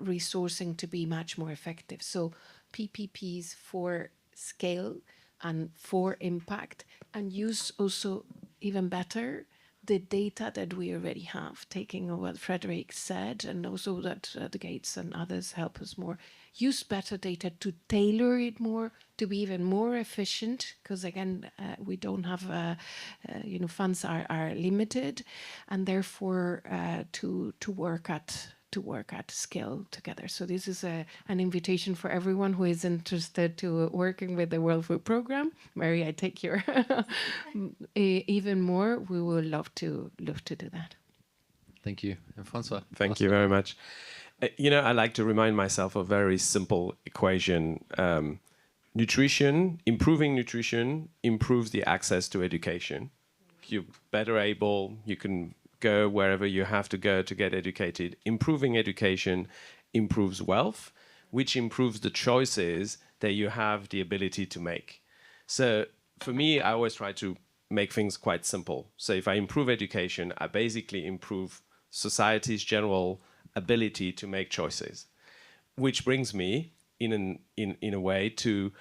resourcing to be much more effective. So PPPs for scale and for impact, and use also even better the data that we already have, taking on what Frederick said, and also that the Gates and others help us more, use better data to tailor it more, to be even more efficient, because again, we don't have, funds are limited, and therefore to work at scale together. So this is an invitation for everyone who is interested to working with the World Food Programme. Mary, I take your even more. We would love to do that. Thank you. And Francois. Thank you very much. I like to remind myself of a very simple equation. Improving nutrition improves the access to education. If you're better able, you can go wherever you have to go to get educated. Improving education improves wealth, which improves the choices that you have the ability to make. So for me, I always try to make things quite simple. So if I improve education, I basically improve society's general ability to make choices, which brings me in a way to,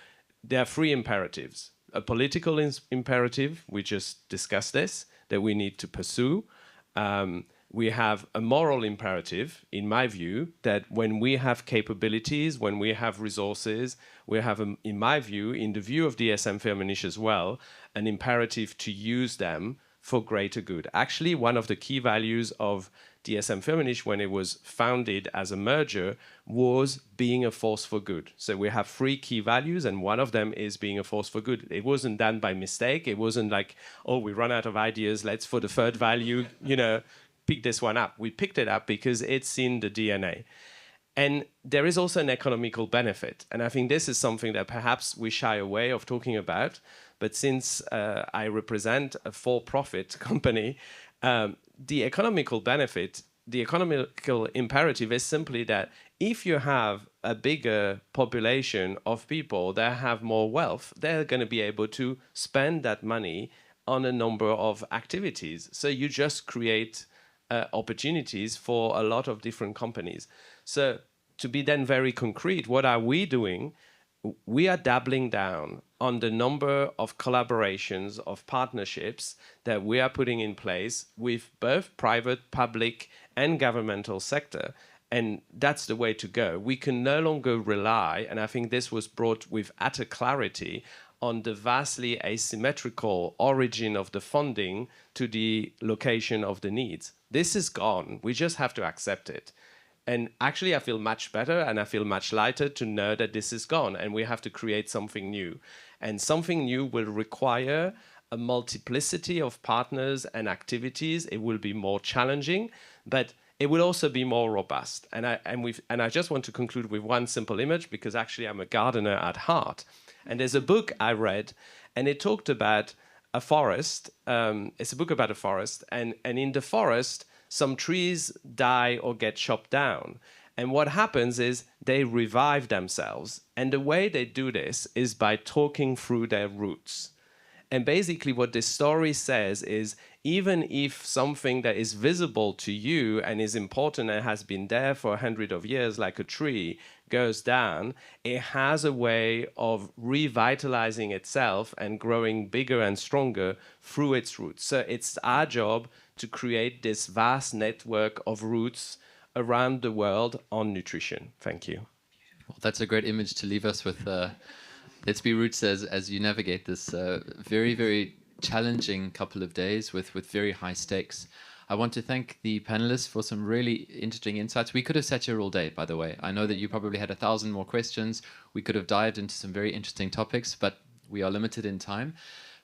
there are three imperatives. A political imperative, we just discussed this, that we need to pursue. We have a moral imperative, in my view, that when we have capabilities, when we have resources, we have, in my view, in the view of dsm-firmenich as well, an imperative to use them for greater good. Actually, one of the key values of dsm-firmenich when it was founded as a merger was being a force for good. So we have three key values, and one of them is being a force for good. It wasn't done by mistake. It wasn't like, oh, we run out of ideas, let's for the third value, pick this one up. We picked it up because it's in the DNA. And there is also an economical benefit. And I think this is something that perhaps we shy away of talking about. But since I represent a for-profit company, the economical benefit, the economical imperative is simply that if you have a bigger population of people that have more wealth, they're going to be able to spend that money on a number of activities. So you just create opportunities for a lot of different companies. So to be then very concrete, what are we doing? We are doubling down on the number of collaborations, of partnerships that we are putting in place with both private, public, and governmental sector. And that's the way to go. We can no longer rely, and I think this was brought with utter clarity, on the vastly asymmetrical origin of the funding to the location of the needs. This is gone. We just have to accept it. And actually, I feel much better and I feel much lighter to know that this is gone and we have to create something new. And something new will require a multiplicity of partners and activities. It will be more challenging, but it will also be more robust. And I just want to conclude with one simple image, because actually I'm a gardener at heart. And there's a book I read, and it talked about a forest. It's a book about a forest, and in the forest, some trees die or get chopped down. And what happens is they revive themselves. And the way they do this is by talking through their roots. And basically what this story says is, even if something that is visible to you and is important and has been there for 100 of years, like a tree, goes down, it has a way of revitalizing itself and growing bigger and stronger through its roots. So it's our job to create this vast network of roots around the world on nutrition. Thank you. Well, that's a great image to leave us with. Let's be roots as you navigate this very, very challenging couple of days with very high stakes. I want to thank the panelists for some really interesting insights. We could have sat here all day, by the way. I know that you probably had 1,000 more questions. We could have dived into some very interesting topics, but we are limited in time.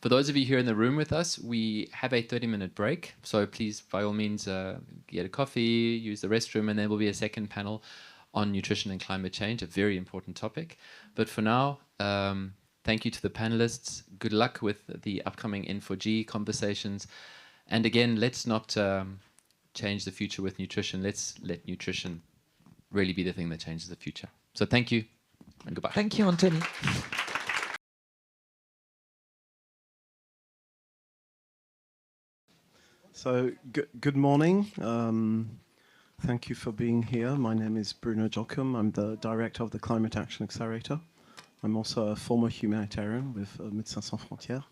For those of you here in the room with us, we have a 30-minute break. So please, by all means, get a coffee, use the restroom, and there will be a second panel on nutrition and climate change, a very important topic. But for now, thank you to the panelists. Good luck with the upcoming N4G conversations. And again, let's not change the future with nutrition. Let's let nutrition really be the thing that changes the future. So thank you and goodbye. Thank you, Anthony. So good morning. Thank you for being here. My name is Bruno Jockum. I'm the director of the Climate Action Accelerator. I'm also a former humanitarian with Médecins Sans Frontières.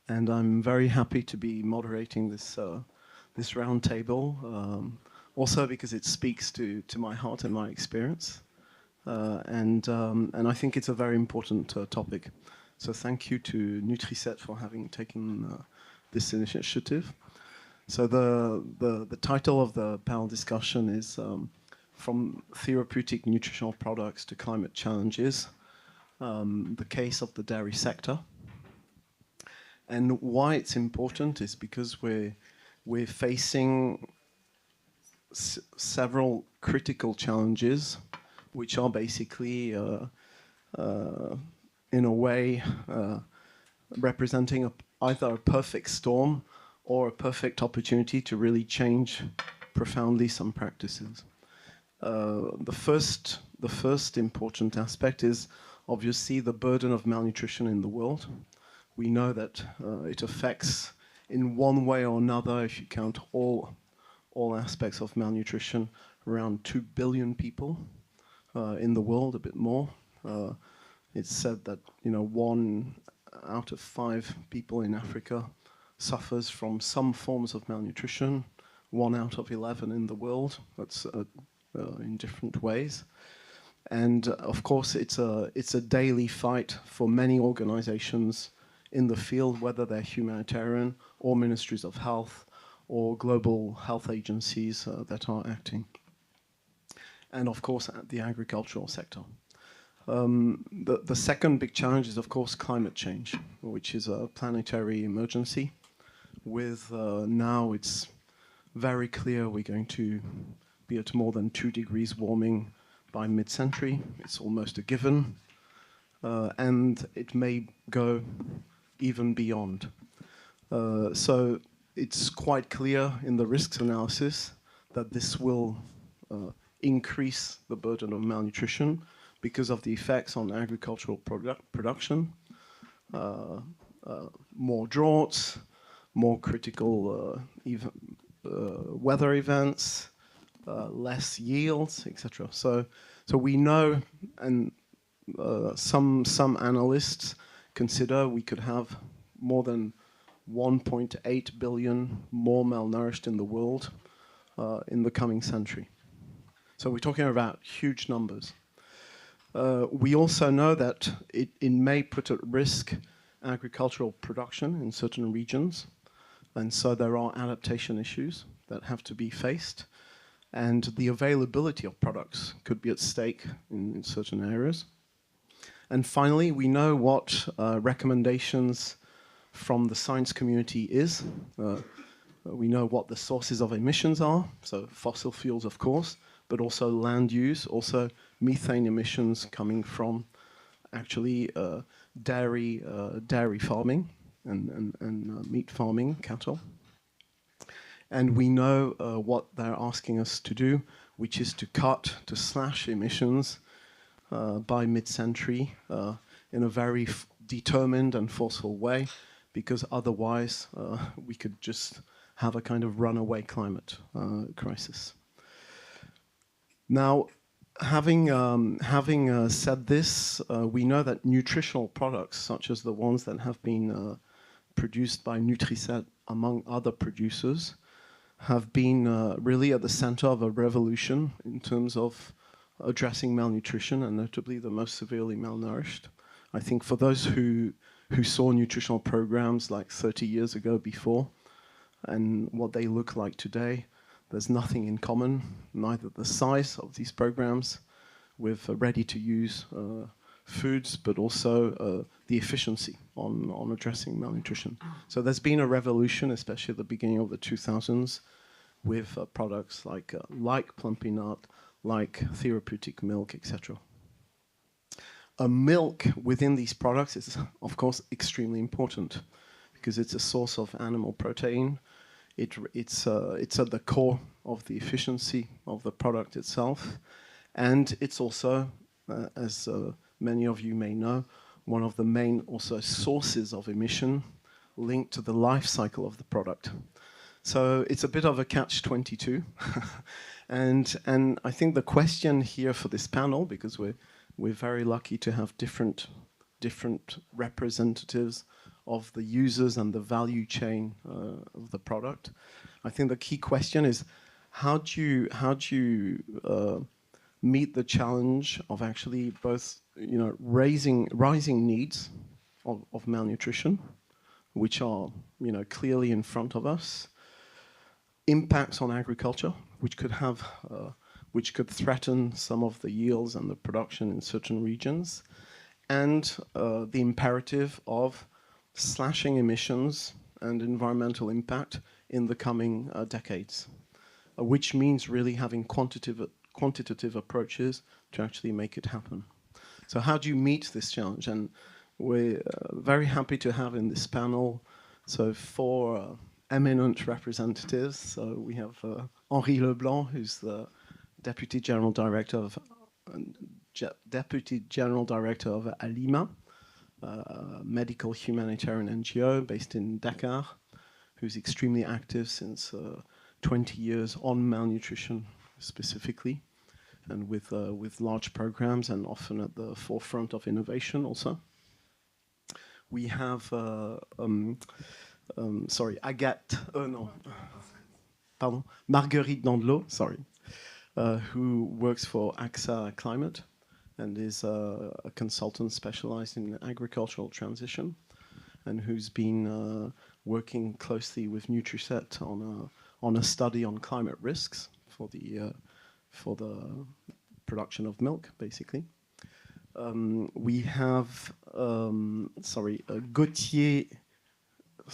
And I'm very happy to be moderating this this roundtable, also because it speaks to my heart and my experience, and I think it's a very important topic. So thank you to Nutriset for having taken this initiative. So the title of the panel discussion is From Therapeutic Nutritional Products to Climate Challenges, the case of the dairy sector. And why it's important is because we're facing several critical challenges, which are basically, in a way, representing either a perfect storm or a perfect opportunity to really change profoundly some practices. The first important aspect is obviously the burden of malnutrition in the world. We know that it affects, in one way or another, if you count all aspects of malnutrition, around 2 billion people in the world, a bit more. It's said that 1 out of 5 people in Africa suffers from some forms of malnutrition. 1 out of 11 in the world. That's in different ways. And of course, it's a daily fight for many organizations in the field, whether they're humanitarian or ministries of health or global health agencies that are acting. And of course, the agricultural sector. The second big challenge is, of course, climate change, which is a planetary emergency. With now it's very clear we're going to be at more than 2 degrees warming by mid-century. It's almost a given. And it may go even beyond. So it's quite clear in the risks analysis that this will increase the burden of malnutrition because of the effects on agricultural production, more droughts, more critical weather events, less yields, etc. So we know, and some analysts consider we could have more than 1.8 billion more malnourished in the world in the coming century. So we're talking about huge numbers. We also know that it may put at risk agricultural production in certain regions, and so there are adaptation issues that have to be faced, and the availability of products could be at stake in certain areas. And finally, we know what recommendations from the science community is. We know what the sources of emissions are, so fossil fuels, of course, but also land use, also methane emissions coming from actually dairy farming and meat farming, cattle. And we know what they're asking us to do, which is to slash emissions by mid-century in a very determined and forceful way, because otherwise we could just have a kind of runaway climate crisis. Now, having said this, we know that nutritional products, such as the ones that have been produced by Nutriset, among other producers, have been really at the center of a revolution in terms of addressing malnutrition, and notably the most severely malnourished. I think for those who saw nutritional programs like 30 years ago before, and what they look like today, there's nothing in common, neither the size of these programs with ready-to-use foods, but also the efficiency on addressing malnutrition. So there's been a revolution, especially at the beginning of the 2000s, with products like Plumpy Nut, like therapeutic milk, etc. Milk within these products is, of course, extremely important because it's a source of animal protein. It's at the core of the efficiency of the product itself. And it's also, as many of you may know, one of the main also sources of emission linked to the life cycle of the product. So it's a bit of a catch-22. and I think the question here for this panel, because we're very lucky to have different representatives of the users and the value chain of the product. I think the key question is how do you meet the challenge of actually both rising needs of malnutrition, which are clearly in front of us, impacts on agriculture, which could threaten some of the yields and the production in certain regions, and the imperative of slashing emissions and environmental impact in the coming decades, which means really having quantitative approaches to actually make it happen. So how do you meet this challenge? And we're very happy to have in this panel 4 eminent representatives. So we have Henri Leblanc, who's the Deputy General Director of ALIMA, a medical humanitarian NGO based in Dakar, who's extremely active since 20 years on malnutrition specifically, and with large programs and often at the forefront of innovation also. We have, Marguerite Dandelot, who works for AXA Climate and is a consultant specialized in agricultural transition, and who's been working closely with Nutriset on a study on climate risks for the production of milk, basically. We have Gauthier.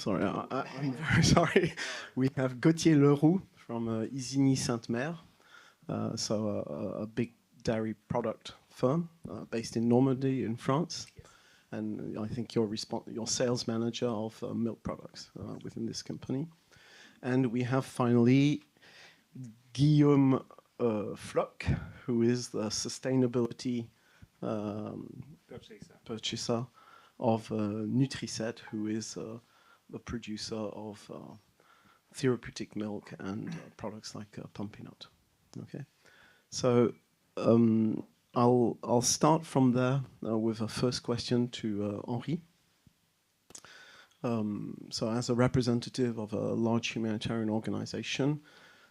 I'm very sorry. We have Gauthier Leroux from Isigny-Sainte-Mère, a big dairy product firm based in Normandy in France, and I think you're sales manager of milk products within this company. And we have finally Guillaume Floch, who is the sustainability purchaser of Nutriset, who is the producer of therapeutic milk and products like Plumpy Nut. Okay, so I'll start from there with a first question to Henri. So as a representative of a large humanitarian organization,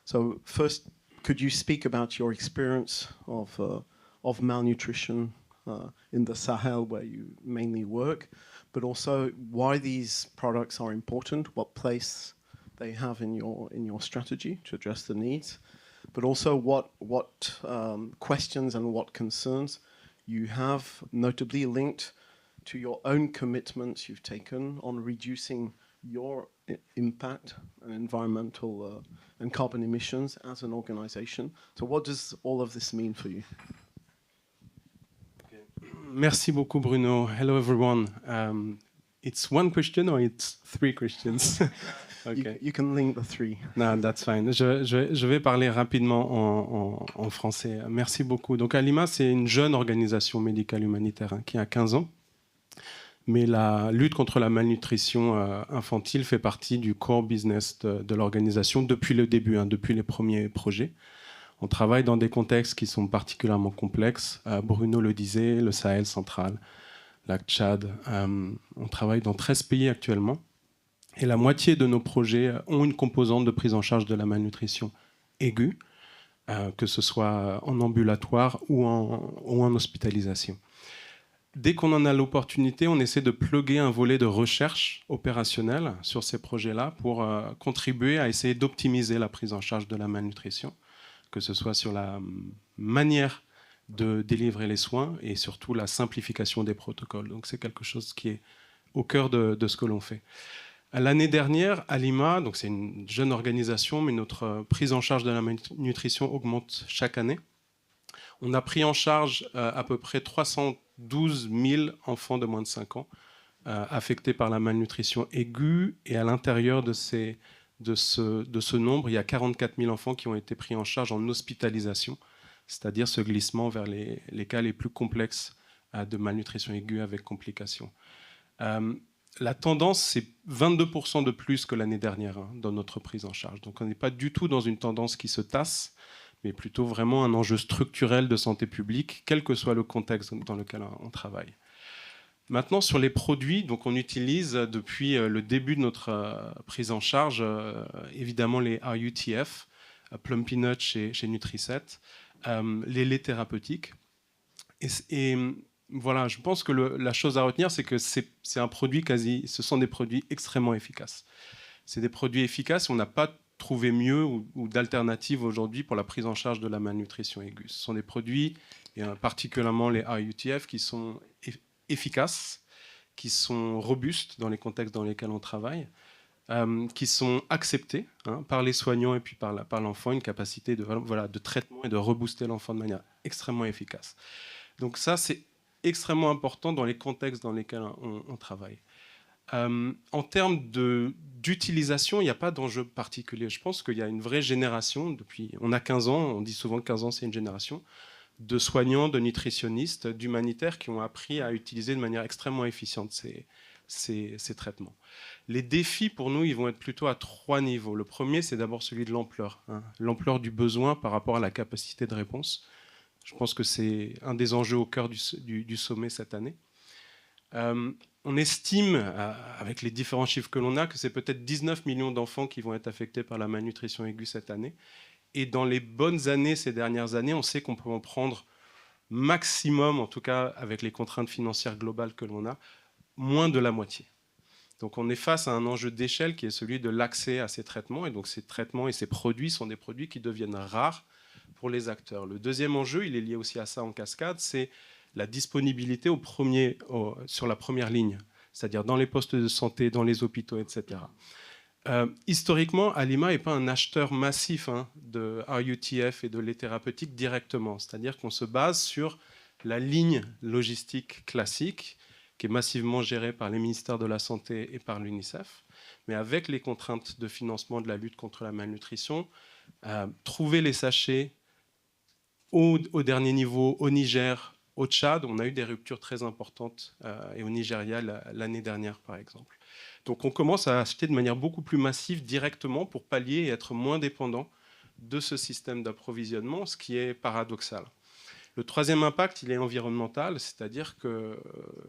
so first, could you speak about your experience of malnutrition in the Sahel, where you mainly work, but also why these products are important, what place they have in your strategy to address the needs, but also what questions and what concerns you have, notably linked to your own commitments you've taken on reducing your impact and environmental and carbon emissions as an organization. So what does all of this mean for you? Merci beaucoup, Bruno. Hello, everyone. It's one question or it's 3 questions? Okay. You can link the 3. No, that's fine. Je vais parler rapidement en français. Merci beaucoup. Donc, ALIMA, c'est une jeune organisation médicale humanitaire qui a 15 ans. mais la lutte contre la malnutrition infantile fait partie du core business de l'organisation depuis le début, depuis les premiers projets. On travaille dans des contextes qui sont particulièrement complexes. Bruno le disait, le Sahel central, la Tchad. On travaille dans 13 pays actuellement. Et la moitié de nos projets ont une composante de prise en charge de la malnutrition aiguë, que ce soit en ambulatoire ou en hospitalisation. Dès qu'on en a l'opportunité, on essaie de plugger un volet de recherche opérationnelle sur ces projets-là pour contribuer à essayer d'optimiser la prise en charge de la malnutrition, que ce soit sur la manière de délivrer les soins et surtout la simplification des protocoles. Donc c'est quelque chose qui est au cœur de ce que l'on fait. L'année dernière, à Lima, donc c'est une jeune organisation, mais notre prise en charge de la malnutrition augmente chaque année. On a pris en charge à peu près 312 000 enfants de moins de 5 ans affectés par la malnutrition aiguë. Et à l'intérieur de ce nombre, il y a 44 000 enfants qui ont été pris en charge en hospitalisation, c'est-à-dire ce glissement vers les cas les plus complexes de malnutrition aiguë avec complications. La tendance, c'est 22% de plus que l'année dernière dans notre prise en charge. Donc on n'est pas du tout dans une tendance qui se tasse, mais plutôt vraiment un enjeu structurel de santé publique, quel que soit le contexte dans lequel on travaille. Maintenant, sur les produits, donc on utilise depuis le début de notre prise en charge, évidemment les RUTF, Plum Peanut chez Nutriset, les laits thérapeutiques. Et voilà, je pense que la chose à retenir, c'est que ce sont des produits extrêmement efficaces. C'est des produits efficaces, on n'a pas trouvé mieux ou d'alternatives aujourd'hui pour la prise en charge de la malnutrition aiguë. Ce sont des produits, et particulièrement les RUTF, qui sont efficaces, qui sont robustes dans les contextes dans lesquels on travaille, qui sont acceptés par les soignants et puis par l'enfant, une capacité de traitement et de rebooster l'enfant de manière extrêmement efficace. Donc ça, c'est extrêmement important dans les contextes dans lesquels on travaille. En termes d'utilisation, il n'y a pas d'enjeu particulier. Je pense qu'il y a une vraie génération, on a 15 ans, on dit souvent que 15 ans c'est une génération, de soignants, de nutritionnistes, d'humanitaires qui ont appris à utiliser de manière extrêmement efficiente ces traitements. Les défis pour nous, ils vont être plutôt à 3 niveaux. Le premier, c'est d'abord celui de l'ampleur, l'ampleur du besoin par rapport à la capacité de réponse. Je pense que c'est un des enjeux au cœur du sommet cette année. On estime, avec les différents chiffres que l'on a, que c'est peut-être 19 millions d'enfants qui vont être affectés par la malnutrition aiguë cette année. Et dans les bonnes années, ces dernières années, on sait qu'on peut en prendre maximum, en tout cas avec les contraintes financières globales que l'on a, moins de la moitié. Donc on est face à un enjeu d'échelle qui est celui de l'accès à ces traitements. Et donc ces traitements et ces produits sont des produits qui deviennent rares pour les acteurs. Le deuxième enjeu, il est lié aussi à ça en cascade, c'est la disponibilité sur la première ligne, c'est-à-dire dans les postes de santé, dans les hôpitaux, etc. Historiquement, Alima n'est pas un acheteur massif de RUTF et de lait thérapeutique directement, c'est-à-dire qu'on se base sur la ligne logistique classique qui est massivement gérée par les ministères de la Santé et par l'UNICEF, mais avec les contraintes de financement de la lutte contre la malnutrition, trouver les sachets au dernier niveau, au Niger, au Tchad, on a eu des ruptures très importantes, et au Nigeria l'année dernière, par exemple. Donc on commence à acheter de manière beaucoup plus massive directement pour pallier et être moins dépendant de ce système d'approvisionnement, ce qui est paradoxal. Le troisième impact, il est environnemental, c'est-à-dire que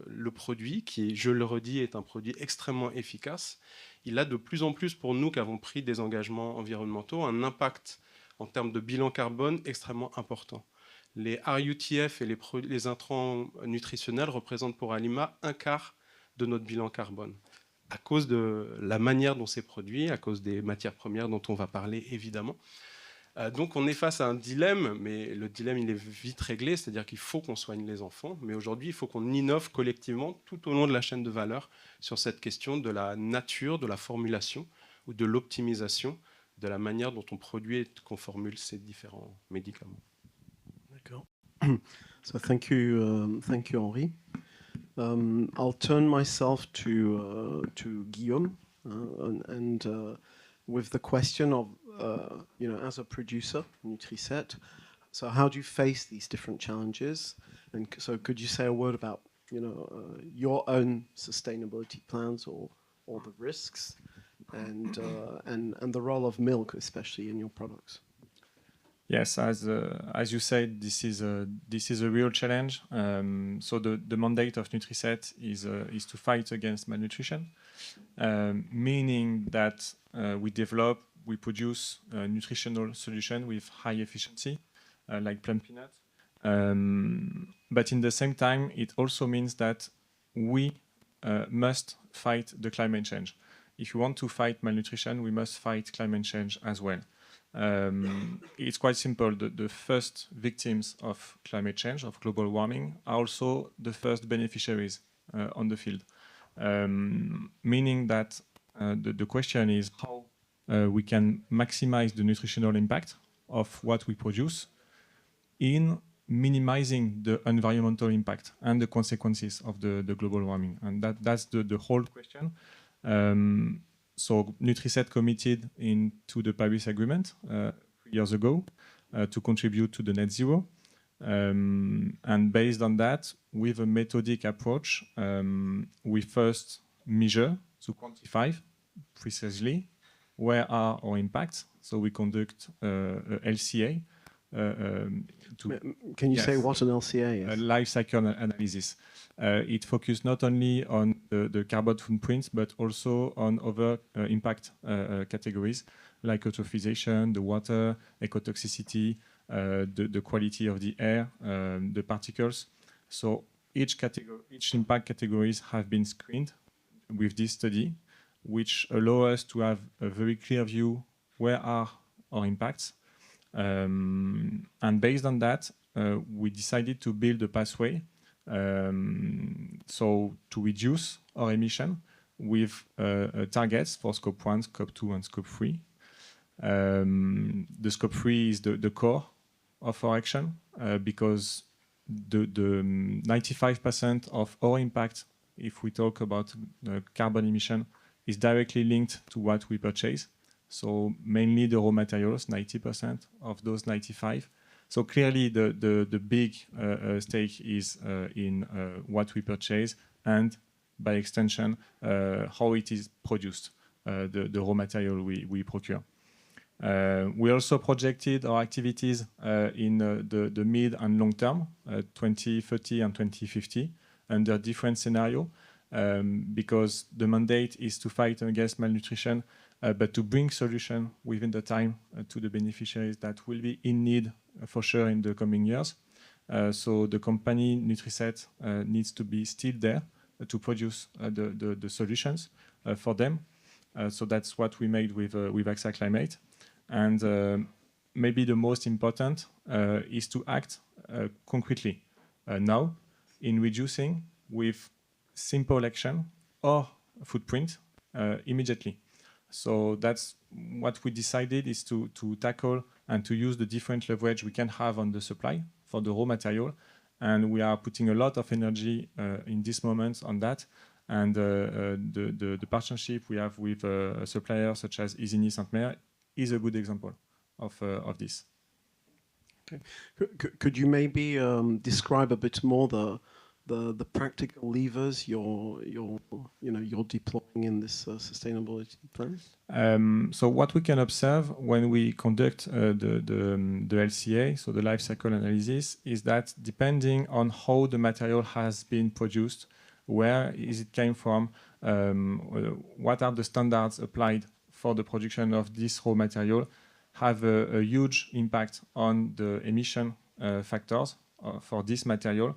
le produit, qui, je le redis, est un produit extrêmement efficace, il a de plus en plus, pour nous qui avons pris des engagements environnementaux, un impact en termes de bilan carbone extrêmement important. Les RUTF et les intrants nutritionnels représentent pour Alima 1/4 de notre bilan carbone, à cause de la manière dont c'est produit, à cause des matières premières dont on va parler évidemment. Donc on est face à un dilemme, mais le dilemme il est vite réglé, c'est-à-dire qu'il faut qu'on soigne les enfants, mais aujourd'hui il faut qu'on innove collectivement tout au long de la chaîne de valeur sur cette question de la nature, de la formulation ou de l'optimisation de la manière dont on produit et qu'on formule ces différents médicaments. D'accord. So thank you Henri. I'll turn myself to Guillaume and with the question of as a producer, Nutriset, so how do you face these different challenges? And so could you say a word about your own sustainability plans or the risks, and the role of milk, especially in your products? Yes, as you said, this is a real challenge. So the mandate of Nutriset is to fight against malnutrition, meaning that we produce a nutritional solution with high efficiency, like plum peanut. But in the same time, it also means that we must fight the climate change. If you want to fight malnutrition, we must fight climate change as well. It's quite simple. The first victims of climate change, of global warming, are also the first beneficiaries on the field. Meaning that the question is how we can maximize the nutritional impact of what we produce in minimizing the environmental impact and the consequences of the global warming. And that's the whole question. So Nutriset committed into the Paris Agreement 3 years ago to contribute to the net zero. And based on that, with a methodic approach, we first measure to quantify precisely where are our impacts. So we conduct a LCA. Can you say what an LCA is? A life cycle analysis. It focused not only on the carbon footprint, but also on other impact categories like eutrophisation, the water, ecotoxicity, the quality of the air, the particles. So each impact categories have been screened with this study, which allow us to have a very clear view where are our impacts. And based on that, we decided to build a pathway so to reduce our emission with targets for Scope 1, Scope 2, and Scope 3. The Scope 3 is the core of our action because the 95% of our impact, if we talk about carbon emission, is directly linked to what we purchase. So mainly the raw materials, 90% of those 95. So clearly the big stake is in what we purchase and by extension how it is produced, the raw material we procure. We also projected our activities in the mid and long term, 2030 and 2050, under different scenarios, because the mandate is to fight against malnutrition, but to bring solution within the time to the beneficiaries that will be in need for sure in the coming years. So the company Nutriset needs to be still there to produce the solutions for them. So that's what we made with AXA Climate. And maybe the most important is to act concretely now in reducing with simple action or footprint immediately. So that's what we decided is to tackle and to use the different leverage we can have on the supply for the raw material. And we are putting a lot of energy in this moment on that. And the partnership we have with suppliers such as 𝙤𝙤𝙤𝙤𝙤𝙤𝙤 is a good example of this. Okay. Could you maybe describe a bit more the practical levers you're deploying in this sustainability plan? So what we can observe when we conduct the LCA, so the life cycle analysis, is that depending on how the material has been produced, where is it came from, what are the standards applied for the production of this raw material, have a huge impact on the emission factors for this material.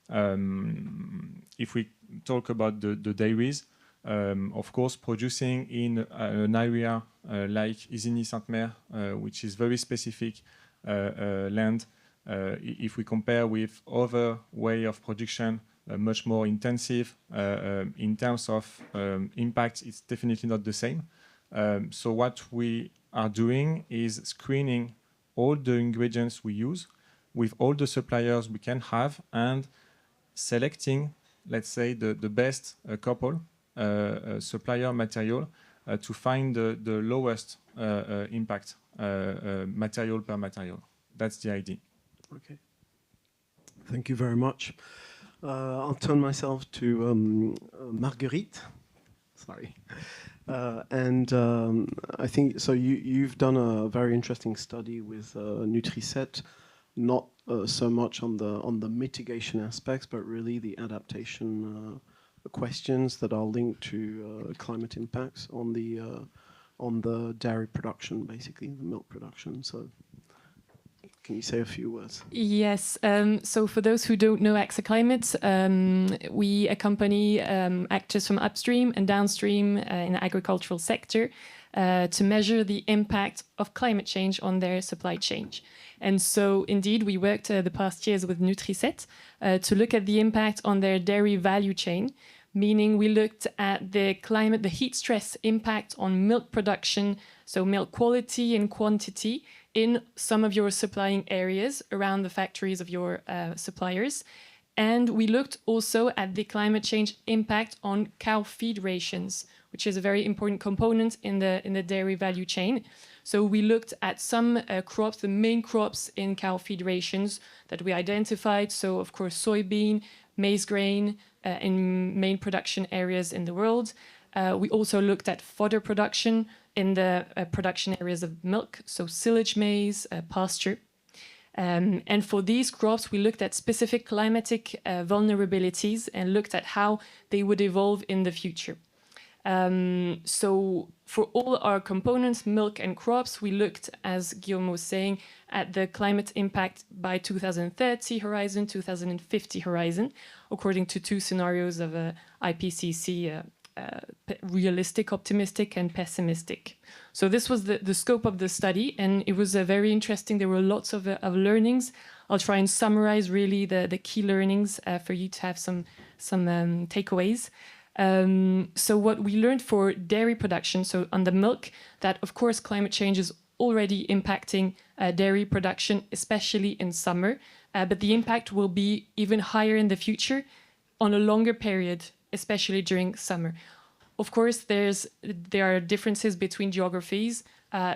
If we talk about the dairies, of course, producing in an area like 𝙤𝙤𝙤𝙤𝙤𝙤, which is very specific land, if we compare with other way of production, much more intensive in terms of impact, it's definitely not the same. So what we are doing is screening all the ingredients we use with all the suppliers we can have and selecting, let's say, the best couple supplier material to find the lowest impact material per material. That's the idea. Okay. Thank you very much. I'll turn myself to Marguerite. Sorry. I think, so you've done a very interesting study with Nutriset, not so much on the mitigation aspects, but really the adaptation questions that are linked to climate impacts on the dairy production, basically, the milk production. So can you say a few words? Yes. So for those who don't know AXA Climate, we accompany actors from upstream and downstream in the agricultural sector to measure the impact of climate change on their supply chain. And so indeed, we worked the past years with Nutriset to look at the impact on their dairy value chain, meaning we looked at the climate, the heat stress impact on milk production, so milk quality and quantity in some of your supplying areas around the factories of your suppliers. And we looked also at the climate change impact on cow feed rations, which is a very important component in the dairy value chain. So we looked at some crops, the main crops in cow feed rations that we identified. So of course, soybean, maize grain in main production areas in the world. We also looked at fodder production in the production areas of milk, so silage maize, pasture. And for these crops, we looked at specific climatic vulnerabilities and looked at how they would evolve in the future. So for all our components, milk and crops, we looked, as Guillaume was saying, at the climate impact by 2030 horizon, 2050 horizon, according to two scenarios of IPCC, realistic, optimistic, and pessimistic. So this was the scope of the study, and it was very interesting. There were lots of learnings. I'll try and summarize really the key learnings for you to have some takeaways. So what we learned for dairy production, so on the milk, that of course climate change is already impacting dairy production, especially in summer, but the impact will be even higher in the future on a longer period, especially during summer. Of course, there are differences between geographies.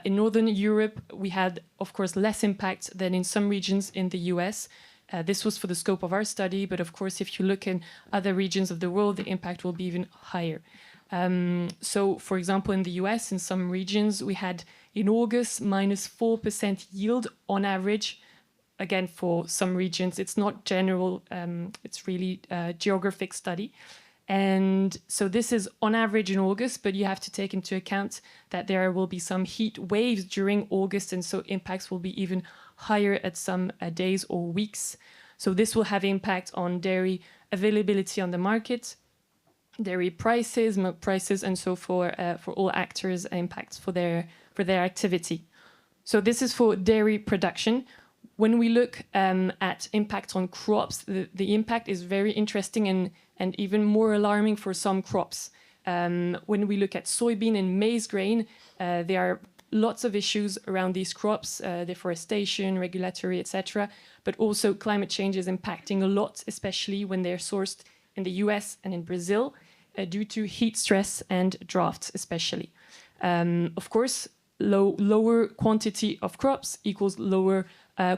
In Northern Europe, we had, of course, less impact than in some regions in the US. This was for the scope of our study, but of course, if you look in other regions of the world, the impact will be even higher. So, for example, in the US, in some regions, we had in August -4% yield on average. Again, for some regions, it's not general, it's really a geographic study. And so this is on average in August, but you have to take into account that there will be some heat waves during August, and so impacts will be even higher at some days or weeks. So this will have impact on dairy availability on the market, dairy prices, milk prices, and so for all actors, impacts for their activity. So this is for dairy production. When we look at impact on crops, the impact is very interesting and even more alarming for some crops. When we look at soybean and maize grain, there are lots of issues around these crops, deforestation, regulatory, etc. But also climate change is impacting a lot, especially when they're sourced in the US and in Brazil, due to heat stress and droughts, especially. Of course, lower quantity of crops equals lower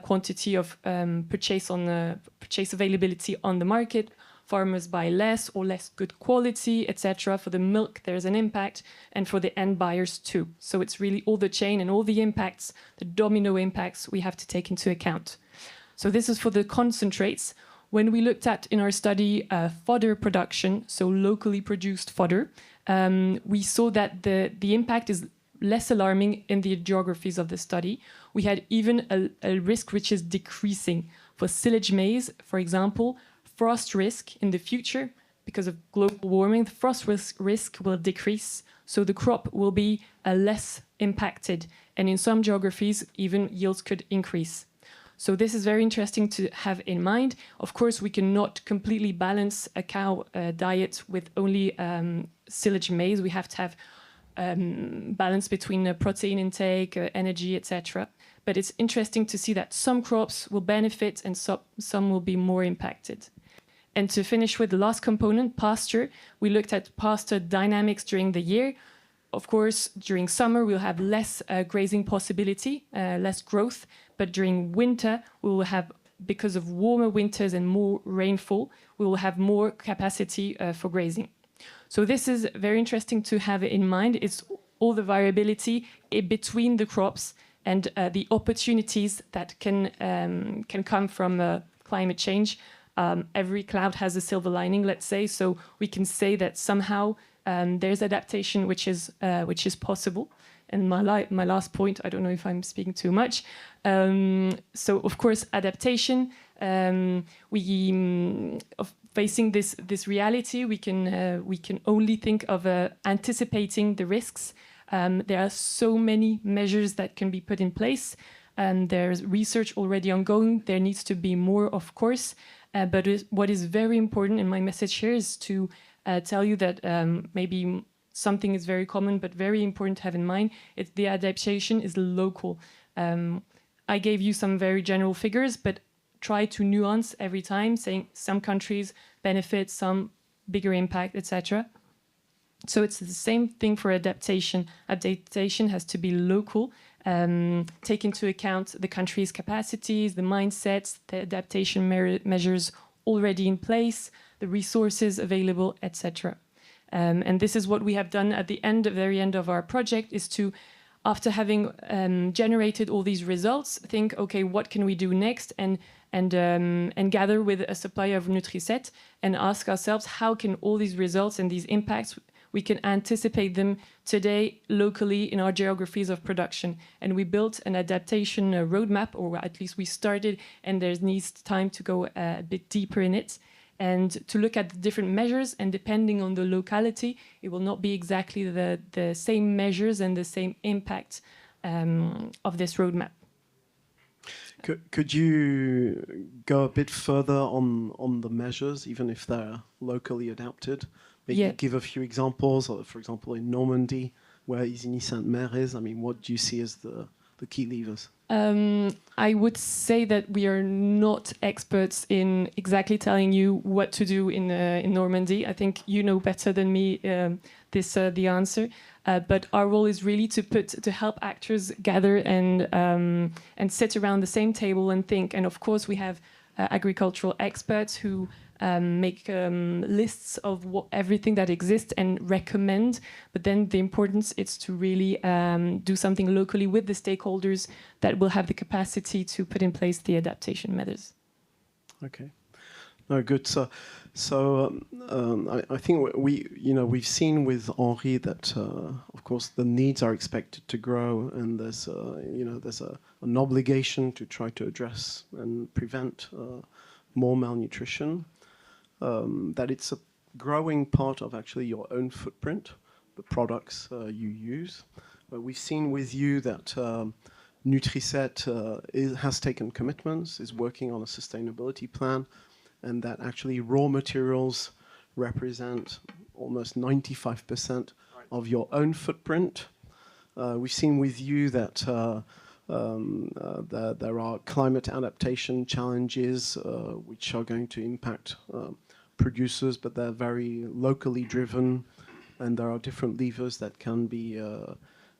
quantity of purchase availability on the market. Farmers buy less or less good quality, etc. For the milk, there's an impact, and for the end buyers too. So it's really all the chain and all the impacts, the domino impacts we have to take into account. So this is for the concentrates. When we looked at in our study fodder production, so locally produced fodder, we saw that the impact is less alarming in the geographies of the study. We had even a risk which is decreasing. For silage maize, for example, frost risk in the future, because of global warming, the frost risk will decrease, so the crop will be less impacted. And in some geographies, even yields could increase. So this is very interesting to have in mind. Of course, we cannot completely balance a cow diet with only silage maize. We have to have balance between protein intake, energy, etc. But it's interesting to see that some crops will benefit and some will be more impacted. And to finish with the last component, pasture, we looked at pasture dynamics during the year. Of course, during summer, we'll have less grazing possibility, less growth, but during winter, we will have because of warmer winters and more rainfall, we will have more capacity for grazing. So this is very interesting to have in mind. It's all the variability between the crops and the opportunities that can come from climate change. Every cloud has a silver lining, let's say. So we can say that somehow there's adaptation which is possible. And my last point, I don't know if I'm speaking too much. So of course, adaptation. Facing this reality, we can only think of anticipating the risks. There are so many measures that can be put in place. There's research already ongoing. There needs to be more, of course. But what is very important, and my message here is to tell you that maybe something is very common, but very important to have in mind. It's the adaptation is local. I gave you some very general figures, but try to nuance every time, saying some countries benefit, some bigger impact, etc. So it's the same thing for adaptation. Adaptation has to be local, take into account the country's capacities, the mindsets, the adaptation measures already in place, the resources available, etc. And this is what we have done at the very end of our project, is to, after having generated all these results, think, okay, what can we do next? And gather with a supplier of Nutriset and ask ourselves, how can all these results and these impacts, we can anticipate them today locally in our geographies of production. And we built an adaptation roadmap, or at least we started, and there needs time to go a bit deeper in it and to look at the different measures. And depending on the locality, it will not be exactly the same measures and the same impact of this roadmap. Could you go a bit further on the measures, even if they're locally adapted? Maybe give a few examples, for example, in Normandy, where 𝙤𝙤𝙤𝙤 is. I mean, what do you see as the key levers? I would say that we are not experts in exactly telling you what to do in Normandy. I think you know better than me the answer. But our role is really to help actors gather and sit around the same table and think. And of course, we have agricultural experts who make lists of everything that exists and recommend. But then the importance is to really do something locally with the stakeholders that will have the capacity to put in place the adaptation methods. Okay. No, good. So I think we've seen with Henri that of course the needs are expected to grow, and there's an obligation to try to address and prevent more malnutrition. That it's a growing part of actually your own footprint, the products you use. We've seen with you that Nutriset has taken commitments, is working on a sustainability plan, and that actually raw materials represent almost 95% of your own footprint. We've seen with you that there are climate adaptation challenges which are going to impact producers, but they're very locally driven, and there are different levers that can be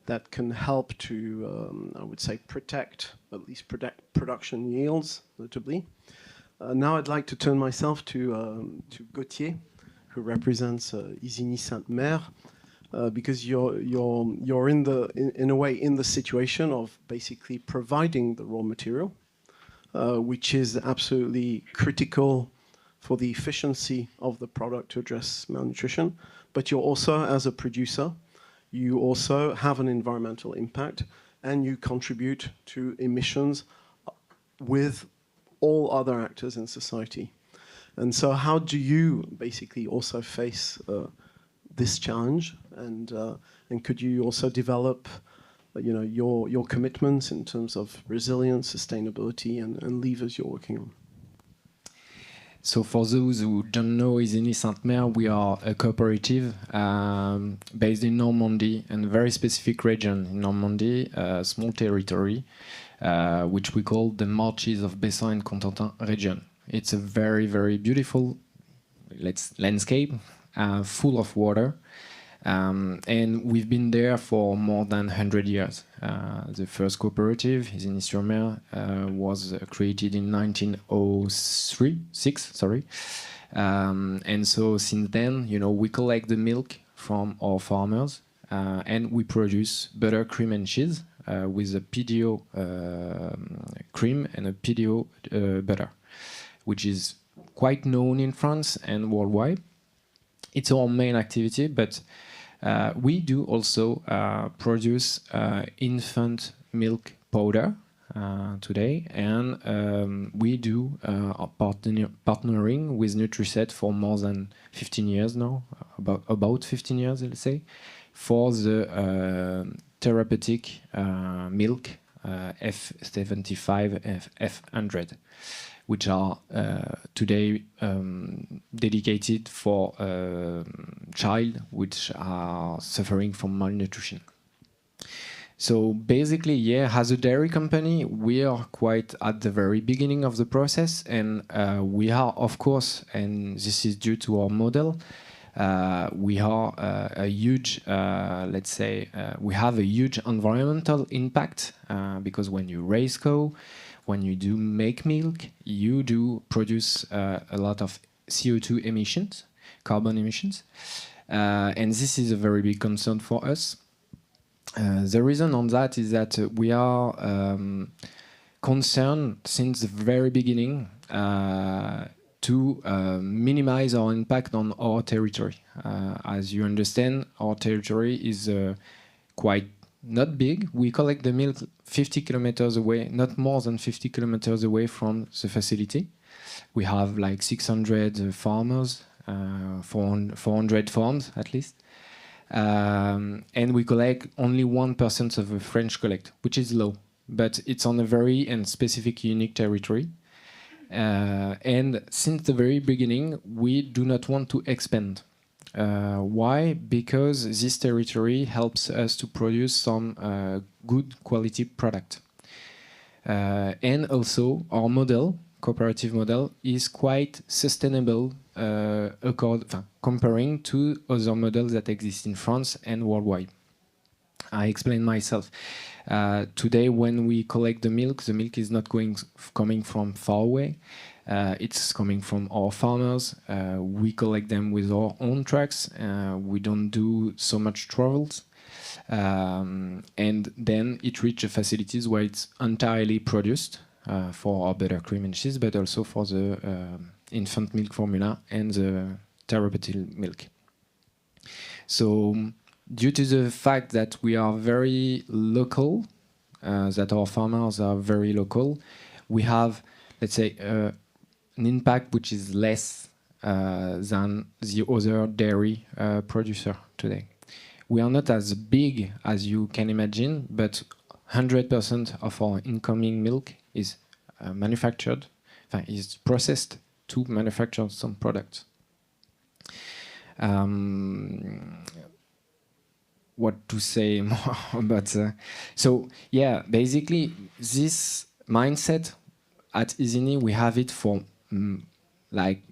that can help to, I would say, protect production yields, notably. Now I'd like to turn myself to Gauthier, who represents 𝙤𝙤𝙤𝙤𝙤𝙤, because you're in a way in the situation of basically providing the raw material, which is absolutely critical for the efficiency of the product to address malnutrition. But you're also, as a producer, you also have an environmental impact, and you contribute to emissions with all other actors in society. And so how do you basically also face this challenge, and could you also develop your commitments in terms of resilience, sustainability, and levers you're working on? So for those who don't know 𝙤𝙤𝙤𝙤𝙤, we are a cooperative based in Normandy, and a very specific region in Normandy, a small territory, which we call the Marches of Bessin and Cotentin region. It's a very, very beautiful landscape, full of water. And we've been there for more than 100 years. The first cooperative is in Istres-sur-Mer, was created in 1906, sorry. And so since then, you know, we collect the milk from our farmers, and we produce butter, cream, and cheese with a PDO cream and a PDO butter, which is quite known in France and worldwide. It's our main activity, but we do also produce infant milk powder today, and we do partnering with Nutriset for more than 15 years now, about 15 years, let's say, for the therapeutic milk F75, F100, which are today dedicated for child which are suffering from malnutrition. So basically, yeah, as a dairy company, we are quite at the very beginning of the process, and we are, of course, and this is due to our model, we are a huge, let's say, we have a huge environmental impact because when you raise cow, when you do make milk, you do produce a lot of CO2 emissions, carbon emissions, and this is a very big concern for us. The reason on that is that we are concerned since the very beginning to minimize our impact on our territory. As you understand, our territory is quite not big. We collect the milk 50 kilometers away, not more than 50 kilometers away from the facility. We have like 600 farmers, 400 farms at least. And we collect only 1% of the French collect, which is low, but it's on a very and specific unique territory. And since the very beginning, we do not want to expand. Why? Because this territory helps us to produce some good quality product. And also our model, cooperative model, is quite sustainable comparing to other models that exist in France and worldwide. I explain myself. Today, when we collect the milk is not coming from far away. It's coming from our farmers. We collect them with our own trucks. We don't do so much travels. And then it reaches facilities where it's entirely produced for our butter, cream, and cheese, but also for the infant milk formula and the therapeutic milk. So, due to the fact that we are very local, that our farmers are very local, we have, let's say, an impact which is less than the other dairy producer today. We are not as big as you can imagine, but 100% of our incoming milk is manufactured, is processed to manufacture some products. What to say more about so yeah, basically this mindset at 𝙤𝙤𝙪 we have it for like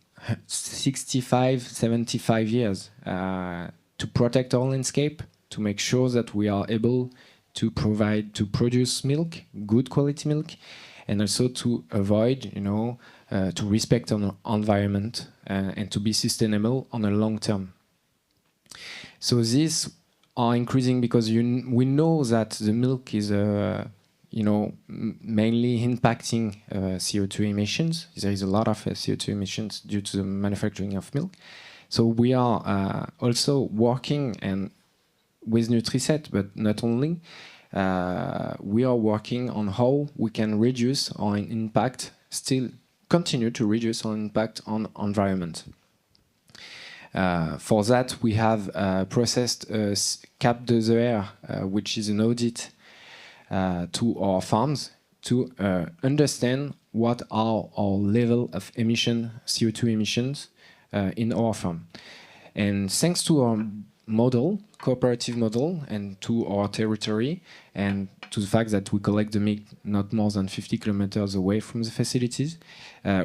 65-75 years to protect our landscape, to make sure that we are able to produce milk, good quality milk, and also to avoid, you know, to respect our environment and to be sustainable on a long term. So these are increasing because we know that the milk is, you know, mainly impacting CO2 emissions. There is a lot of CO2 emissions due to the manufacturing of milk. So we are also working and with Nutriset, but not only. We are working on how we can reduce our impact, still continue to reduce our impact on environment. For that, we have processed 𝙘𝙗𝙯𝙤𝙤, which is an audit to our farms to understand what are our level of CO2 emissions in our farm. And thanks to our model, cooperative model, and to our territory, and to the fact that we collect the milk not more than 50 kilometers away from the facilities,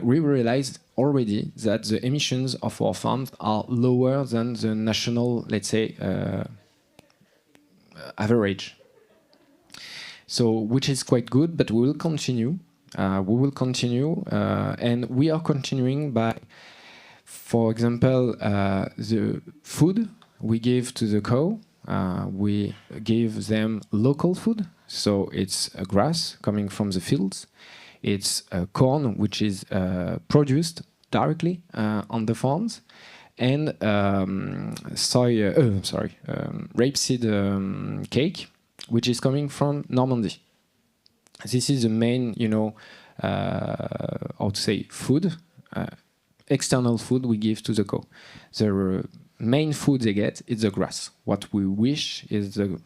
we realized already that the emissions of our farms are lower than the national, let's say, average. So, which is quite good, but we will continue. And we are continuing by, for example, the food we give to the cow. We give them local food, so it's grass coming from the fields. It's corn, which is produced directly on the farms, and rapeseed cake, which is coming from Normandy. This is the main, how to say, food, external food we give to the cow. The main food they get is the grass. What we wish is the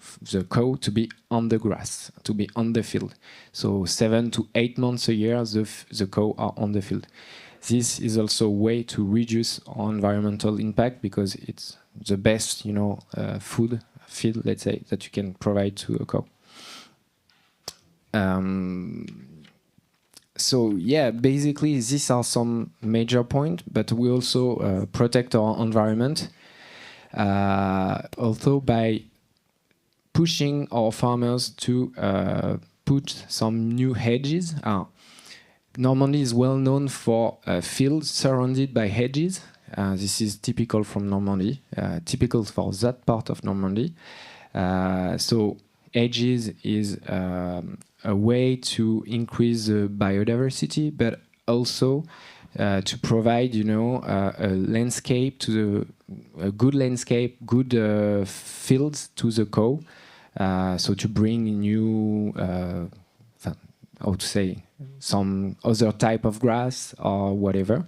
cow to be on the grass, to be on the field. So 7 to 8 months a year, the cow are on the field. This is also a way to reduce our environmental impact because it's the best, food feed, let's say, that you can provide to a cow. So yeah, basically these are some major points, but we also protect our environment, although by pushing our farmers to put some new hedges. Normandy is well known for fields surrounded by hedges. This is typical from Normandy, typical for that part of Normandy. So hedges is a way to increase the biodiversity, but also to provide, a landscape a good landscape, good fields to the cow. So to bring new, how to say, some other type of grass or whatever.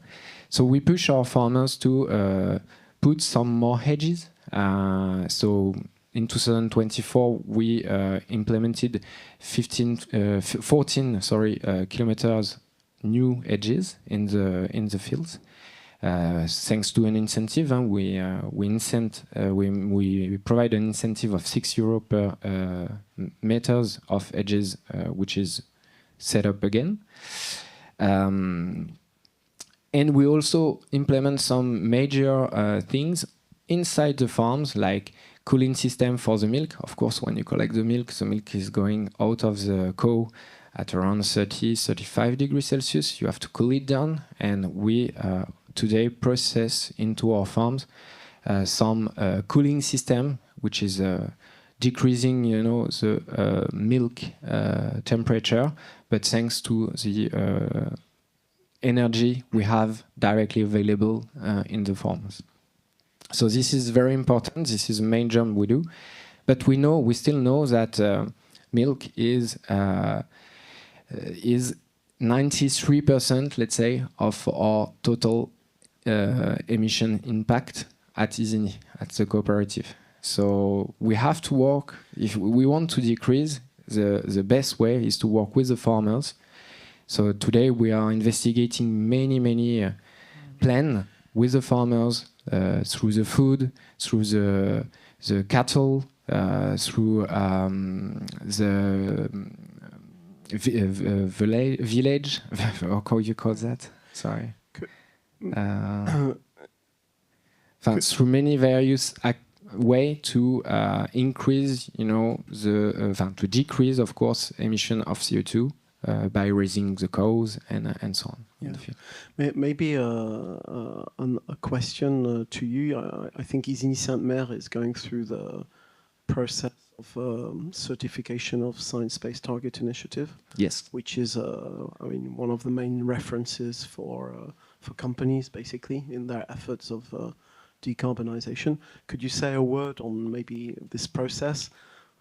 So we push our farmers to put some more hedges. So in 2024, we implemented 14 kilometers new hedges in the fields. Thanks to an incentive, we provide an incentive of €6 per meters of hedges, which is set up again. And we also implement some major things inside the farms, like cooling system for the milk. Of course, when you collect the milk is going out of the cow at around 30-35 degrees Celsius. You have to cool it down, and we today process into our farms some cooling system, which is decreasing, the milk temperature, but thanks to the energy we have directly available in the farms. So this is very important. This is the main job we do, but we still know that milk is 93%, let's say, of our total emission impact at Isigny, at the cooperative. So we have to work. If we want to decrease, the best way is to work with the farmers. So today we are investigating many plans with the farmers, through the food, through the cattle, through the village. How you call that? Sorry. Through many various way to increase, to decrease, of course, emission of CO2 by raising the cows and so on. Yeah. Maybe a question to you. I think Isigny-Sainte-Mère is going through the process of certification of Science-Based Target Initiative. Yes. Which is, one of the main references for companies, basically, in their efforts of decarbonization. Could you say a word on maybe this process?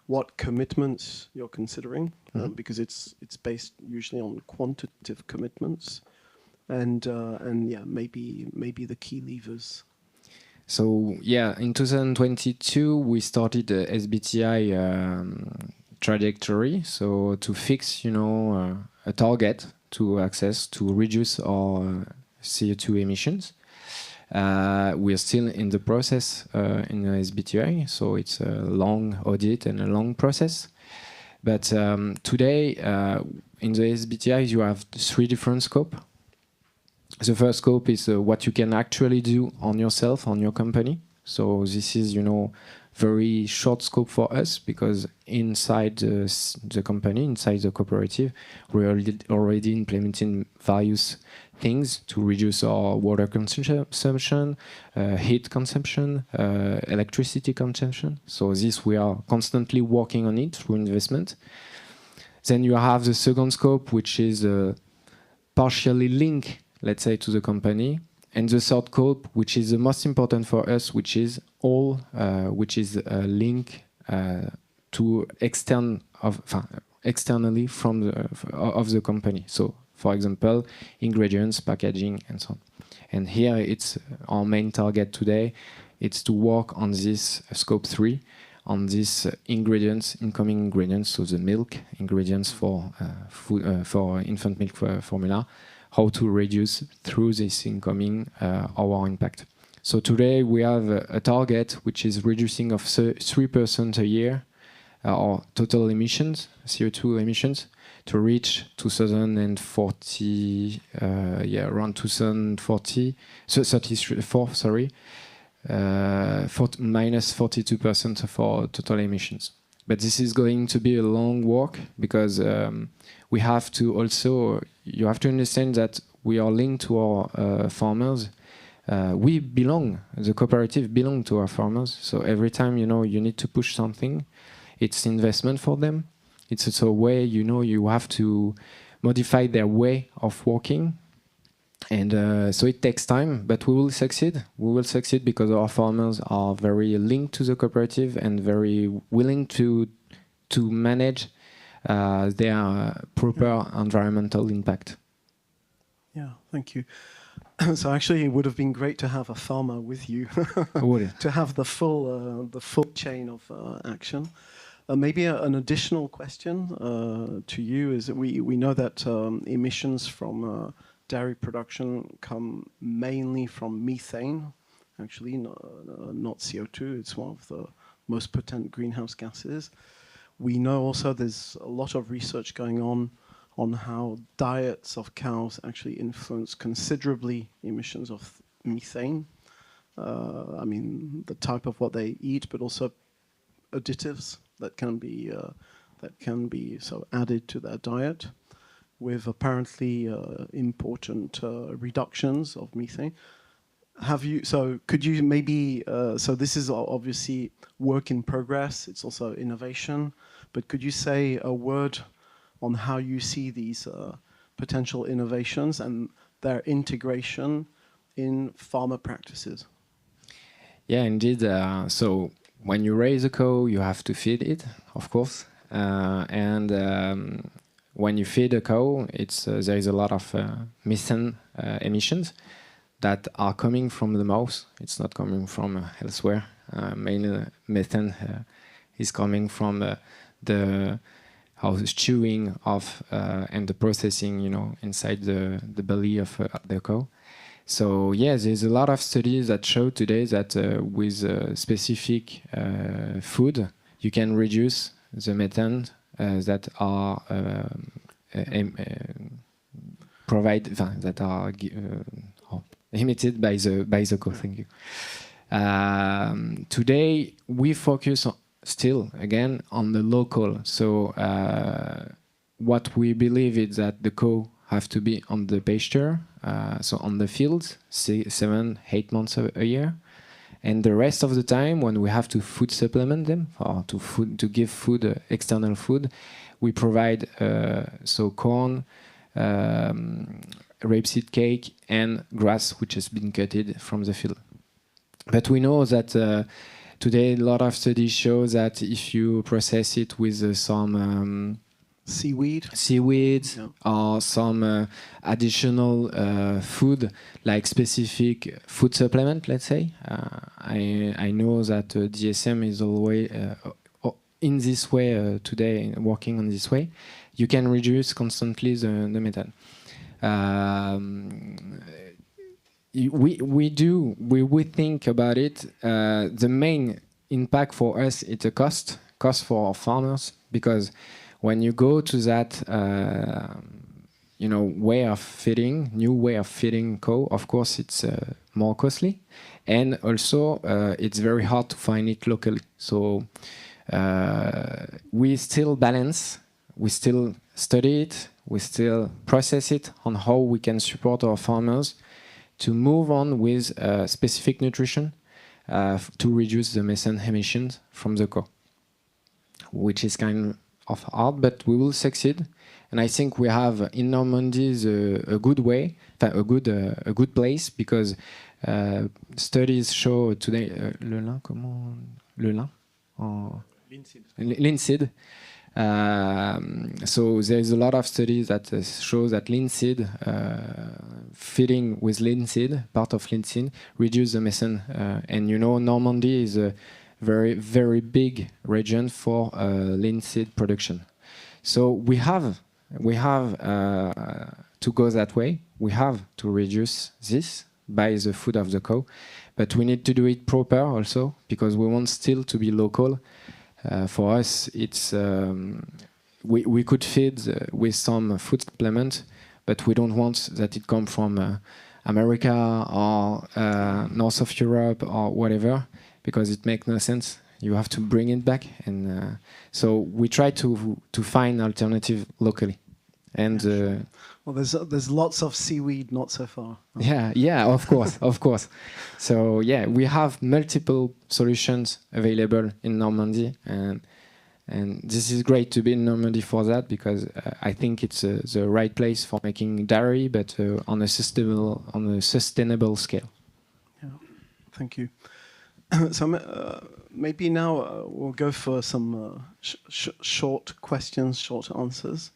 What commitments you're considering? Because it's based usually on quantitative commitments. And maybe the key levers. So yeah, in 2022 we started the SBTi trajectory. So to fix, a target to reduce our CO2 emissions. We are still in the process in the SBTi, so it's a long audit and a long process. But today, in the SBTIs, you have 3 different scopes. The first scope is what you can actually do on yourself, on your company. So this is, very short scope for us, because inside the company, inside the cooperative, we're already implementing various things to reduce our water consumption, heat consumption, electricity consumption. So this, we are constantly working on it through investment. Then you have the second scope, which is partially linked, let's say, to the company. And the third scope, which is the most important for us, which is all, which is a link to externally from the company. So, for example, ingredients, packaging, and so on. And here, it's our main target today. It's to work on this scope 3, on these ingredients, incoming ingredients, so the milk ingredients for food, for infant milk formula. How to reduce through this incoming our impact. So today we have a target which is reducing of 3% a year our total emissions, CO2 emissions, to reach 2040, around 2040, so 34, sorry, minus 42% of our total emissions. But this is going to be a long work, because we have to also, you have to understand that we are linked to our farmers. We belong, the cooperative belong to our farmers. So every time, you need to push something, it's investment for them. It's also a way, you have to modify their way of working. And so it takes time, but we will succeed. We will succeed because our farmers are very linked to the cooperative and very willing to manage their proper environmental impact. Yeah, thank you. So actually, it would have been great to have a farmer with you, to have the full chain of action. Maybe an additional question to you is that we know that emissions from dairy production come mainly from methane, actually, not CO2. It's one of the most potent greenhouse gases. We know also there's a lot of research going on how diets of cows actually influence considerably emissions of methane. I mean, the type of what they eat, but also additives that can be so added to their diet, with apparently important reductions of methane. Could you maybe, so this is obviously work in progress, it's also innovation, but could you say a word on how you see these potential innovations and their integration in farmer practices? Yeah, indeed. So when you raise a cow, you have to feed it, of course. When you feed a cow, there is a lot of methane emissions that are coming from the mouth. It's not coming from elsewhere. Mainly methane is coming from the chewing of and the processing, inside the belly of the cow. So yes, there's a lot of studies that show today that with specific food, you can reduce the methane that are emitted by the cow. Thank you. Today we focus still again on the local. So what we believe is that the cow have to be on the pasture, so on the fields, 7-8 months a year, and the rest of the time when we have to food supplement them or to give food, external food, we provide so corn, rapeseed cake, and grass which has been cutted from the field. But we know that today a lot of studies show that if you process it with some seaweeds, yeah, or some additional food, like specific food supplement, let's say. I know that DSM is always in this way today, working on this way. You can reduce constantly the methane. We think about it. The main impact for us is the cost for our farmers, because when you go to that way of feeding, new way of feeding cow, of course it's more costly, and also it's very hard to find it locally. So we still balance, we still study it, we still process it on how we can support our farmers to move on with specific nutrition to reduce the methane emissions from the cow, which is kind of hard, but we will succeed. And I think we have in Normandy a good way, a good place, because studies show today linseed. So there is a lot of studies that show that linseed, feeding with linseed, part of linseed, reduce the methane. And Normandy is a very, very big region for linseed production. So we have to go that way. We have to reduce this by the food of the cow, but we need to do it proper also, because we want still to be local. For us, it's we could feed with some food supplement, but we don't want that it come from America or north of Europe or whatever, because it makes no sense. You have to bring it back, and so we try to find alternative locally. And well, there's lots of seaweed not so far. Yeah, of course, of course. So yeah, we have multiple solutions available in Normandy, and this is great to be in Normandy for that, because I think it's the right place for making dairy, but on a sustainable scale. Yeah, thank you. So maybe now we'll go for some short questions, short answers.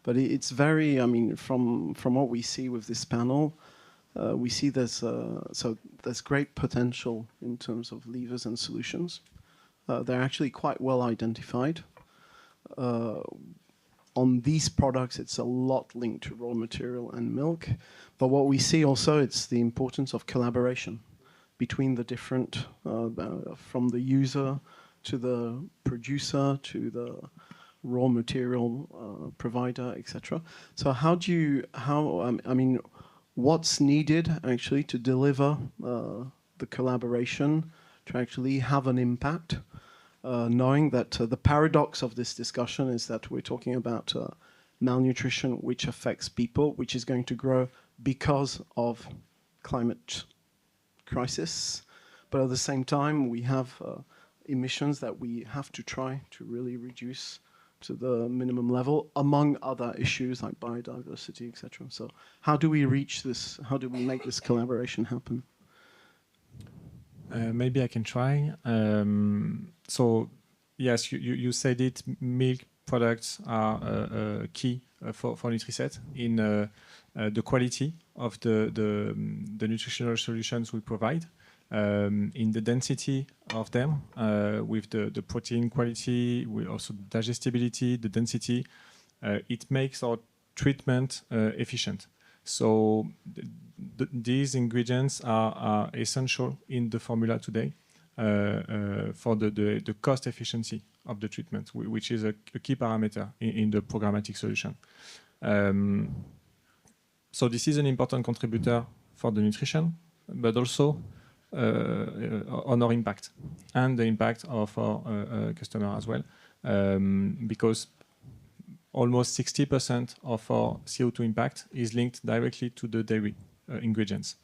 But it's very, from what we see with this panel, we see there's great potential in terms of levers and solutions. They're actually quite well identified. On these products, it's a lot linked to raw material and milk. But what we see also, it's the importance of collaboration between the different, from the user to the producer to the raw material provider, etc. So what's needed actually to deliver the collaboration to actually have an impact, knowing that the paradox of this discussion is that we're talking about malnutrition which affects people, which is going to grow because of climate crisis, but at the same time we have emissions that we have to try to really reduce to the minimum level, among other issues like biodiversity, etc. So how do we reach this? How do we make this collaboration happen? Maybe I can try. So yes, you said it, milk products are key for Nutriset in the quality of the nutritional solutions we provide. In the density of them, with the protein quality, with also digestibility, the density, it makes our treatment efficient. So these ingredients are essential in the formula today for the cost efficiency of the treatment, which is a key parameter in the programmatic solution. So this is an important contributor for the nutrition, but also on our impact and the impact of our customer as well, because almost 60% of our CO2 impact is linked directly to the dairy ingredients.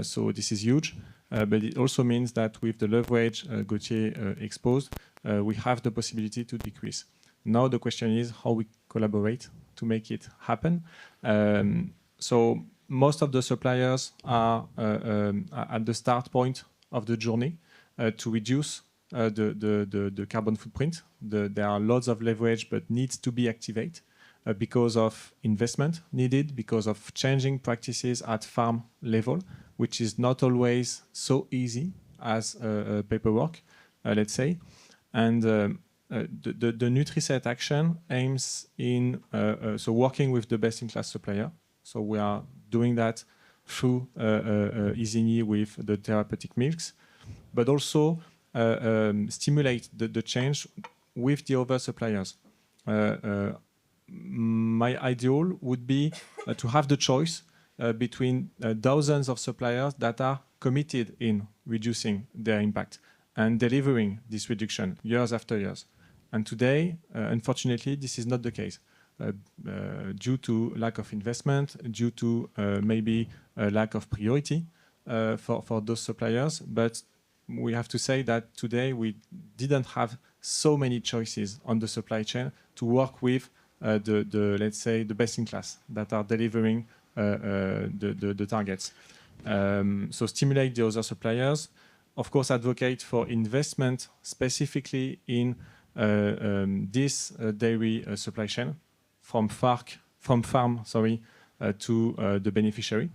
So this is huge, but it also means that with the leverage Gauthier exposed, we have the possibility to decrease. Now the question is how we collaborate to make it happen. So most of the suppliers are at the start point of the journey to reduce the carbon footprint. There are lots of leverage, but needs to be activated because of investment needed, because of changing practices at farm level, which is not always so easy as paperwork, let's say. And the Nutriset action aims in so working with the best-in-class supplier. So we are doing that through Isigny with the therapeutic milks, but also stimulate the change with the other suppliers. my ideal would be to have the choice between dozens of suppliers that are committed in reducing their impact and delivering this reduction years after years. And today, unfortunately, this is not the case due to lack of investment, due to maybe a lack of priority for those suppliers. But we have to say that today we didn't have so many choices on the supply chain to work with let's say, the best in class that are delivering the targets. So stimulate the other suppliers. Of course, advocate for investment specifically in this dairy supply chain from farm to the beneficiary,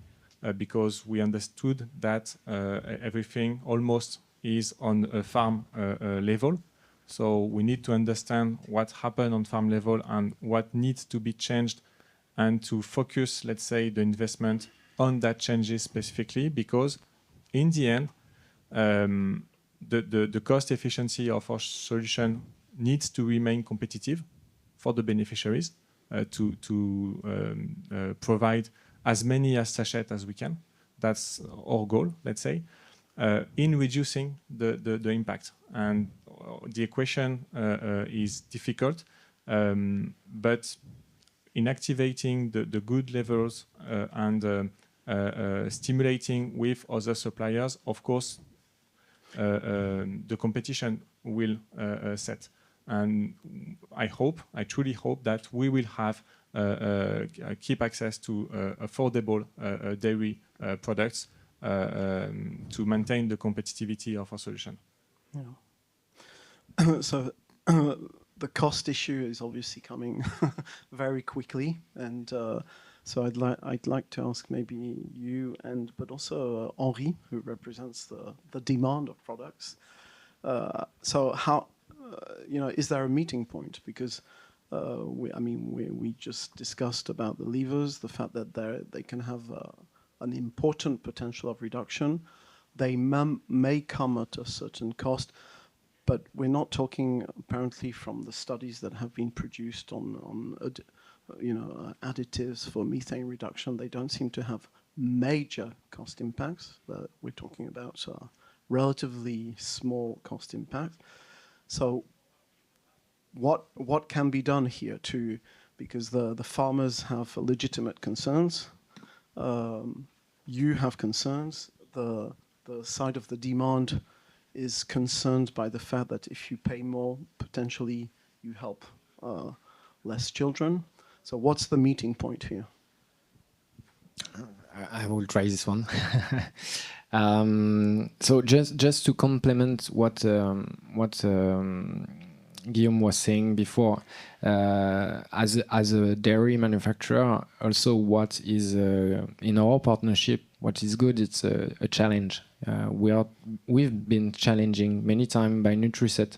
because we understood that everything almost is on a farm level. So we need to understand what happened on farm level and what needs to be changed, and to focus, let's say, the investment on that changes specifically, because in the end, the cost efficiency of our solution needs to remain competitive for the beneficiaries to provide as many as sachets as we can. That's our goal, let's say, in reducing the impact. And the equation is difficult, but in activating the good levels and stimulating with other suppliers, of course, the competition will set. And I truly hope that we will have keep access to affordable dairy products to maintain the competitivity of our solution. Yeah. So the cost issue is obviously coming very quickly, and so I'd like to ask maybe you but also Henri, who represents the demand of products. So how is there a meeting point? Because we just discussed about the levers, the fact that they can have an important potential of reduction. They may come at a certain cost, but we're not talking, apparently, from the studies that have been produced on additives for methane reduction. They don't seem to have major cost impacts. We're talking about relatively small cost impact. So what can be done here because the farmers have legitimate concerns, you have concerns, the side of the demand is concerned by the fact that if you pay more, potentially you help less children. So what's the meeting point here? I will try this one. So just to complement what Guillaume was saying before, as a dairy manufacturer, also what is in our partnership, what is good, it's a challenge. We've been challenging many times by Nutriset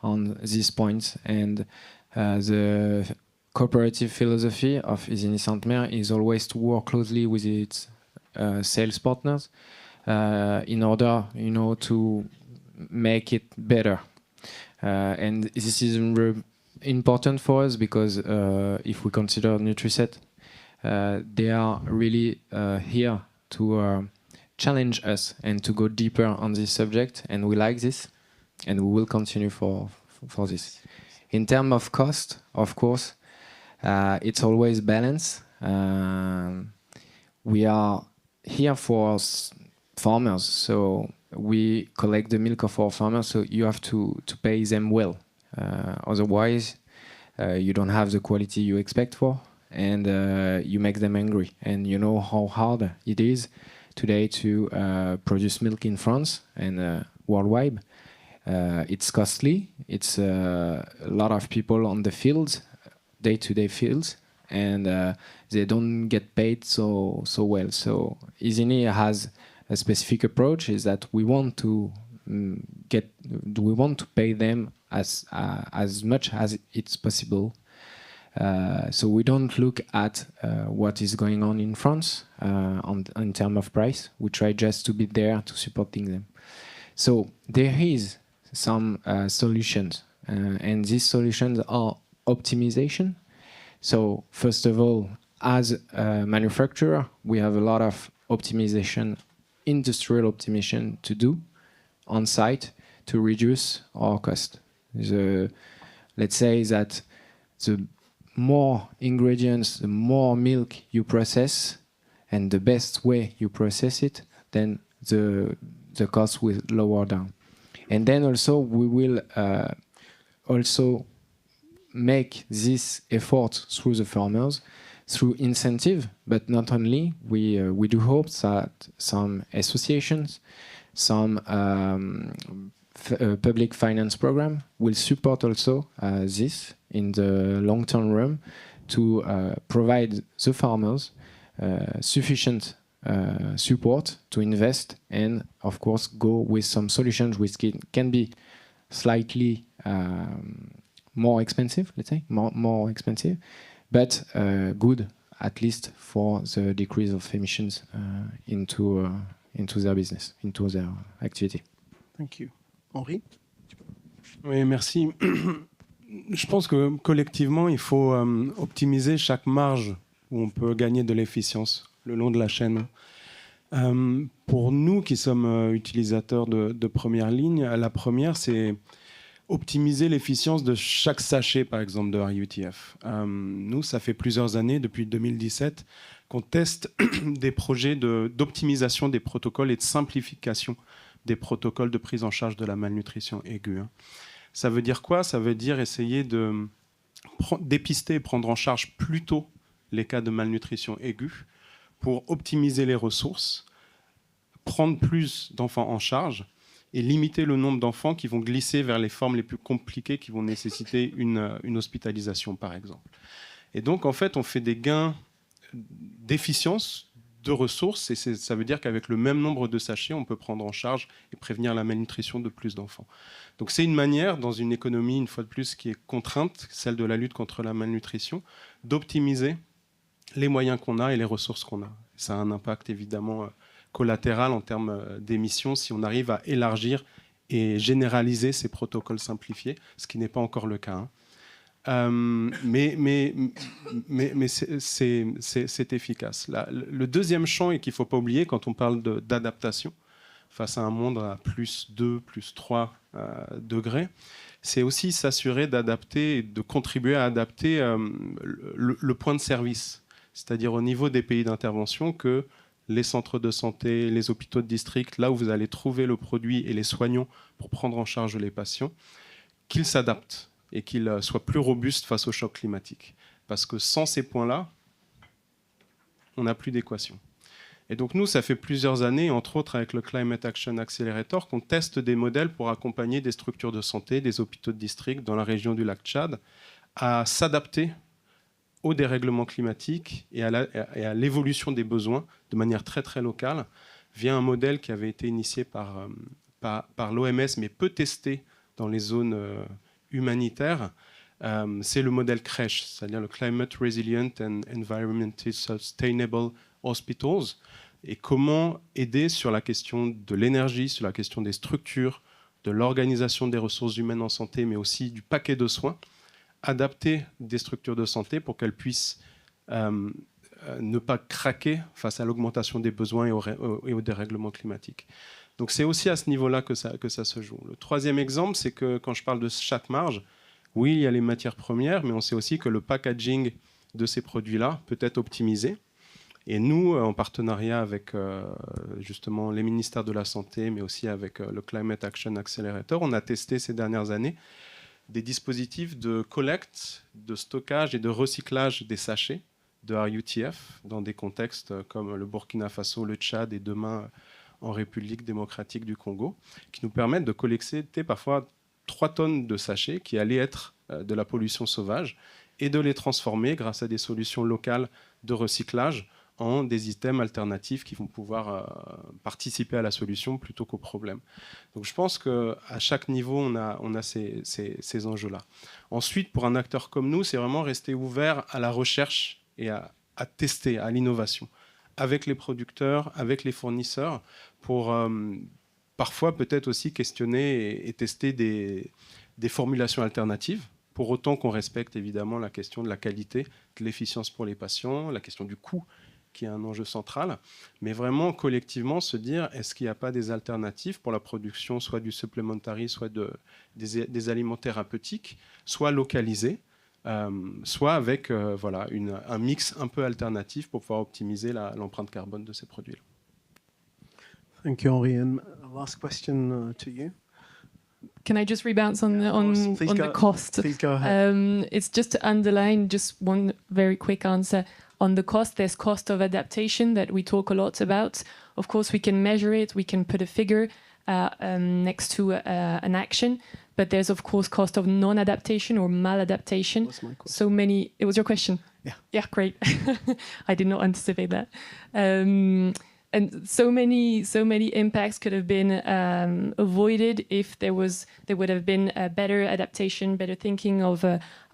on this point, and the cooperative philosophy of 𝙤𝙤𝙤𝙤𝙤 is always to work closely with its sales partners in order, to make it better. And this is important for us because if we consider Nutriset, they are really here to challenge us and to go deeper on this subject, and we like this, and we will continue for this. In terms of cost, of course, it's always balance. We are here for farmers, so we collect the milk of our farmers, so you have to pay them well. Otherwise, you don't have the quality you expect for, and you make them angry. And you know how hard it is today to produce milk in France and worldwide. It's costly. It's a lot of people on the fields, day-to-day fields, and they don't get paid so well. So 𝙤𝙤𝙤𝙤 has a specific approach, is that we want to pay them as much as it's possible. So we don't look at what is going on in France in terms of price. We try just to be there to supporting them. So there is some solutions, and these solutions are optimization. So first of all, as a manufacturer, we have a lot of optimization, industrial optimization to do on site to reduce our cost. Let's say that the more ingredients, the more milk you process, and the best way you process it, then the cost will lower down. And then also we will also make this effort through the farmers through incentive, but not only. We do hope that some associations, some public finance program will support also this in the long-term run to provide the farmers sufficient support to invest and, of course, go with some solutions which can be slightly more expensive, let's say, more expensive, but good at least for the decrease of emissions into their business, into their activity. Thank you. Henri? Oui, merci. Je pense que collectivement, il faut optimiser chaque marge où on peut gagner de l'efficience le long de la chaîne. Pour nous qui sommes utilisateurs de première ligne, la première, c'est optimiser l'efficience de chaque sachet, par exemple, de RUTF. Nous, ça fait plusieurs années, depuis 2017, qu'on teste des projets d'optimisation des protocoles et de simplification des protocoles de prise en charge de la malnutrition aiguë. Ça veut dire quoi? Ça veut dire essayer de dépister et prendre en charge plus tôt les cas de malnutrition aiguë pour optimiser les ressources, prendre plus d'enfants en charge et limiter le nombre d'enfants qui vont glisser vers les formes les plus compliquées qui vont nécessiter une hospitalisation, par exemple. Et donc, en fait, on fait des gains d'efficience, de ressources, et ça veut dire qu'avec le même nombre de sachets, on peut prendre en charge et prévenir la malnutrition de plus d'enfants. Donc c'est une manière, dans une économie, une fois de plus, qui est contrainte, celle de la lutte contre la malnutrition, d'optimiser les moyens qu'on a et les ressources qu'on a. Ça a un impact évidemment collatéral en termes d'émissions si on arrive à élargir et généraliser ces protocoles simplifiés, ce qui n'est pas encore le cas. Mais c'est efficace. Le deuxième champ, et qu'il ne faut pas oublier quand on parle d'adaptation face à un monde à plus 2, plus 3 degrés, c'est aussi s'assurer d'adapter et de contribuer à adapter le point de service, c'est-à-dire au niveau des pays d'intervention, que les centres de santé, les hôpitaux de district, là où vous allez trouver le produit et les soignants pour prendre en charge les patients, qu'ils s'adaptent et qu'ils soient plus robustes face au choc climatique. Parce que sans ces points-là, on n'a plus d'équation. Et donc nous, ça fait plusieurs années, entre autres avec le Climate Action Accelerator, qu'on teste des modèles pour accompagner des structures de santé, des hôpitaux de district dans la région du lac Tchad, à s'adapter au dérèglement climatique et à l'évolution des besoins de manière très très locale, via un modèle qui avait été initié par l'OMS, mais peu testé dans les zones humanitaire, c'est le modèle CRESH, c'est-à-dire le Climate Resilient and Environmentally Sustainable Hospitals, et comment aider sur la question de l'énergie, sur la question des structures, de l'organisation des ressources humaines en santé, mais aussi du paquet de soins, adapter des structures de santé pour qu'elles puissent ne pas craquer face à l'augmentation des besoins et au dérèglement climatique. Donc c'est aussi à ce niveau-là que ça se joue. Le troisième exemple, c'est que quand je parle de chaque marge, oui, il y a les matières premières, mais on sait aussi que le packaging de ces produits-là peut être optimisé. Et nous, en partenariat avec justement les ministères de la Santé, mais aussi avec le Climate Action Accelerator, on a testé ces dernières années des dispositifs de collecte, de stockage et de recyclage des sachets de RUTF dans des contextes comme le Burkina Faso, le Tchad et demain en République démocratique du Congo, qui nous permettent de collecter parfois 3 tonnes de sachets qui allaient être de la pollution sauvage et de les transformer grâce à des solutions locales de recyclage en des items alternatifs qui vont pouvoir participer à la solution plutôt qu'au problème. Donc je pense qu'à chaque niveau, on a ces enjeux-là. Ensuite, pour un acteur comme nous, c'est vraiment rester ouvert à la recherche et à tester, à l'innovation, avec les producteurs, avec les fournisseurs, pour parfois peut-être aussi questionner et tester des formulations alternatives pour autant qu'on respecte évidemment la question de la qualité, de l'efficience pour les patients, la question du coût, qui est un enjeu central, mais vraiment collectivement se dire, est-ce qu'il n'y a pas des alternatives pour la production, soit du supplementary, soit des aliments thérapeutiques, soit localisés, soit avec voilà, un mix un peu alternatif pour pouvoir optimiser l'empreinte carbone de ces produits-là. Thank you, Henri. And last question to you. Can I just rebound on the cost? Please go ahead. It's just to underline just one very quick answer. On the cost, there's cost of adaptation that we talk a lot about. Of course, we can measure it. We can put a figure next to an action. But there's, of course, cost of non-adaptation or maladaptation. That's my question. So many... It was your question? Yeah. Yeah, great. I did not anticipate that. And so many impacts could have been avoided if there would have been a better adaptation, better thinking of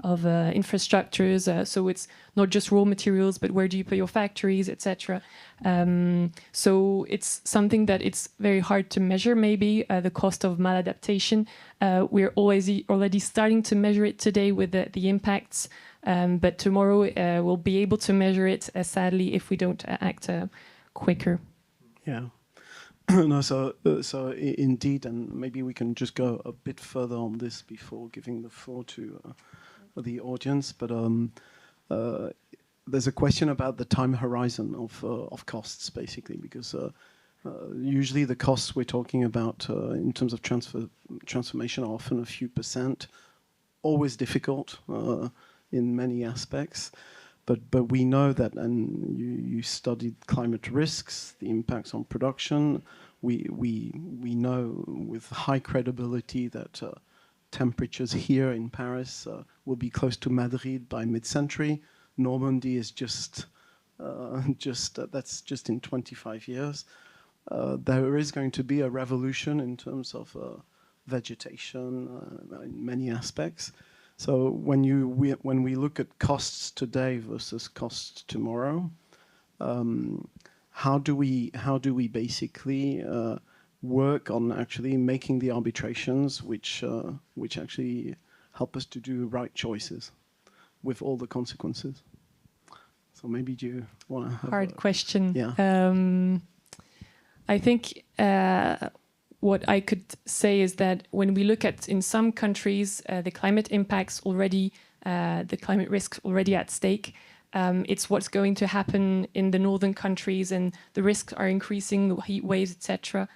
infrastructures. So it's not just raw materials, but where do you put your factories, etc. So it's something that it's very hard to measure. Maybe the cost of maladaptation. We're already starting to measure it today with the impacts, but tomorrow we'll be able to measure it. Sadly, if we don't act quicker. Yeah. No, so indeed, and maybe we can just go a bit further on this before giving the floor to the audience. But there's a question about the time horizon of costs, basically, because usually the costs we're talking about in terms of transformation are often a few %, always difficult in many aspects. But we know that, and you studied climate risks, the impacts on production. We know with high credibility that temperatures here in Paris will be close to Madrid by mid-century. Normandy is that's just in 25 years. There is going to be a revolution in terms of vegetation in many aspects. So when we look at costs today versus costs tomorrow, how do we basically work on actually making the arbitrations which actually help us to do right choices with all the consequences? So maybe do you want to have hard question? Yeah. I think what I could say is that when we look at, in some countries, the climate impacts already, the climate risks already at stake, it's what's going to happen in the northern countries, and the risks are increasing, the heat waves, etc.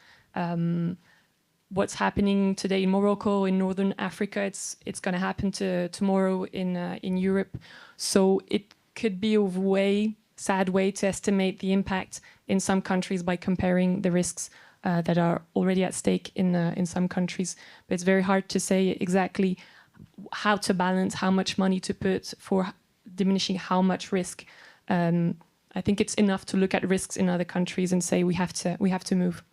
What's happening today in Morocco, in northern Africa, it's going to happen tomorrow in Europe. So it could be a sad way to estimate the impact in some countries by comparing the risks that are already at stake in some countries. But it's very hard to say exactly how to balance, how much money to put for diminishing how much risk. I think it's enough to look at risks in other countries and say we have to move.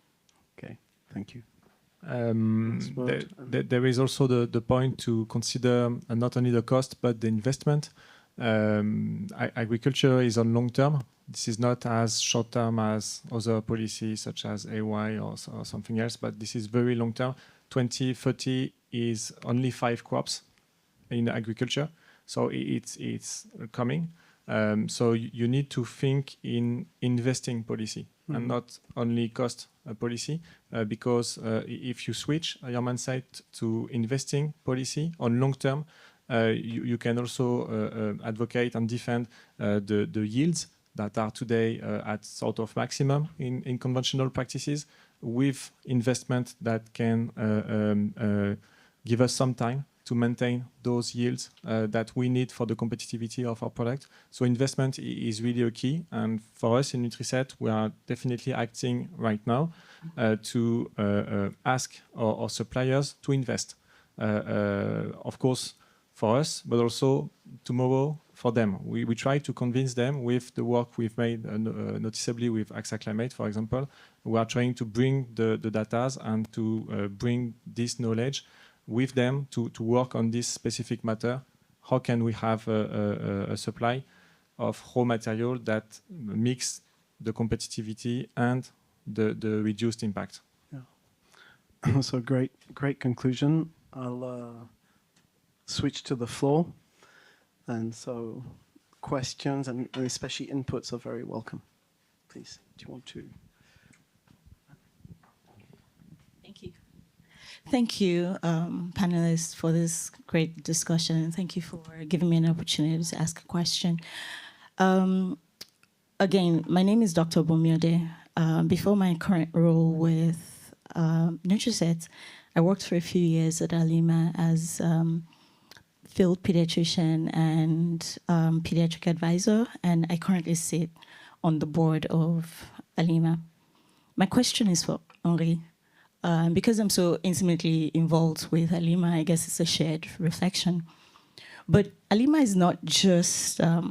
Okay, thank you. There is also the point to consider not only the cost but the investment. Agriculture is on long term. This is not as short term as other policies such as AY or something else, but this is very long term. 2030 is only 5 crops in agriculture, so it's coming. So you need to think in investing policy and not only cost policy, because if you switch your mindset to investing policy on long term, you can also advocate and defend the yields that are today at sort of maximum in conventional practices, with investment that can give us some time to maintain those yields that we need for the competitivity of our product. So investment is really a key, and for us in Nutriset, we are definitely acting right now to ask our suppliers to invest. Of course, for us, but also tomorrow for them. We try to convince them with the work we've made noticeably with AXA Climate, for example. We are trying to bring the data and to bring this knowledge with them to work on this specific matter. How can we have a supply of raw material that mix the competitivity and the reduced impact? Yeah. So great conclusion. switch to the floor. And so questions and especially inputs are very welcome. Please, do you want to? Thank you. Thank you, panelists, for this great discussion, and thank you for giving me an opportunity to ask a question. Again, my name is Dr. Bomiode. Before my current role with Nutriset, I worked for a few years at Alima as field pediatrician and pediatric advisor, and I currently sit on the board of Alima. My question is for Henri. Because I'm so intimately involved with Alima, I guess it's a shared reflection. But Alima is not just a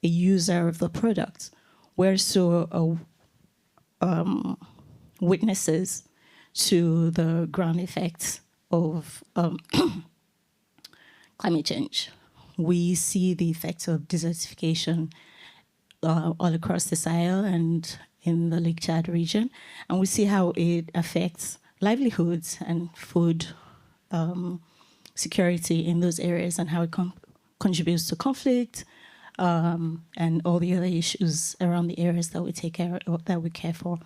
user of the product. We're so witnesses to the ground effects of climate change. We see the effects of desertification all across the Sahel and in the Lake Chad region, and we see how it affects livelihoods and food security in those areas, and how it contributes to conflict and all the other issues around the areas that we take care of, that we care for.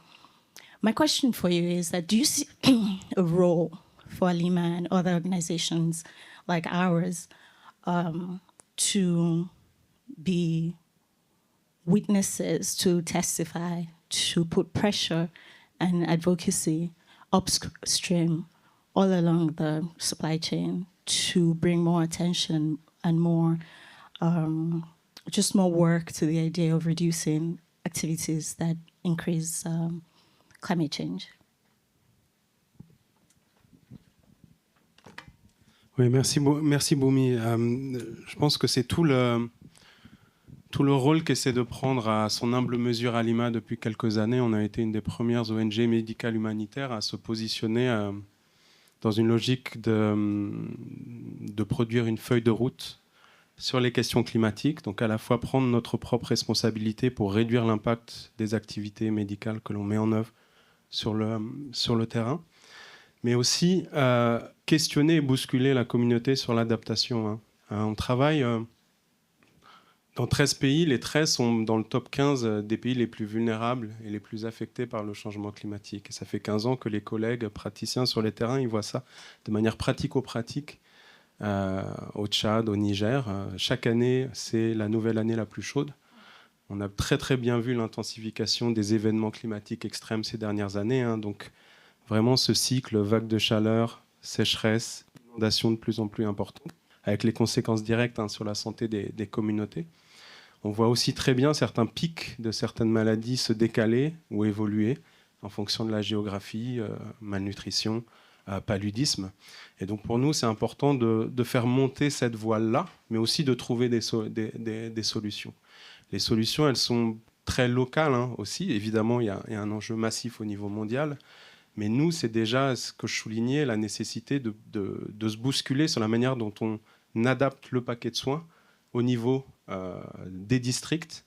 My question for you is that, do you see a role for Alima and other organizations like ours to be witnesses, to testify, to put pressure and advocacy upstream all along the supply chain to bring more attention and more, just more work to the idea of reducing activities that increase climate change? Oui, merci Boumi. Je pense que c'est tout le rôle qu'essaie de prendre à son humble mesure Alima depuis quelques années. On a été une des premières ONG médicales humanitaires à se positionner dans une logique de produire une feuille de route sur les questions climatiques, donc à la fois prendre notre propre responsabilité pour réduire l'impact des activités médicales que l'on met en œuvre sur le terrain, mais aussi questionner et bousculer la communauté sur l'adaptation. On travaille dans 13 pays, les 13 sont dans le top 15 des pays les plus vulnérables et les plus affectés par le changement climatique. Et ça fait 15 ans que les collègues praticiens sur les terrains, ils voient ça de manière pratico-pratique au Tchad, au Niger. Chaque année, c'est la nouvelle année la plus chaude. On a très très bien vu l'intensification des événements climatiques extrêmes ces dernières années. Donc vraiment ce cycle, vague de chaleur, sécheresse, inondations de plus en plus importantes, avec les conséquences directes sur la santé des communautés. On voit aussi très bien certains pics de certaines maladies se décaler ou évoluer en fonction de la géographie, malnutrition, paludisme. Et donc pour nous, c'est important de faire monter cette voile-là, mais aussi de trouver des solutions. Les solutions, elles sont très locales aussi. Évidemment, il y a un enjeu massif au niveau mondial. Mais nous, c'est déjà ce que je soulignais, la nécessité de se bousculer sur la manière dont on adapte le paquet de soins au niveau des districts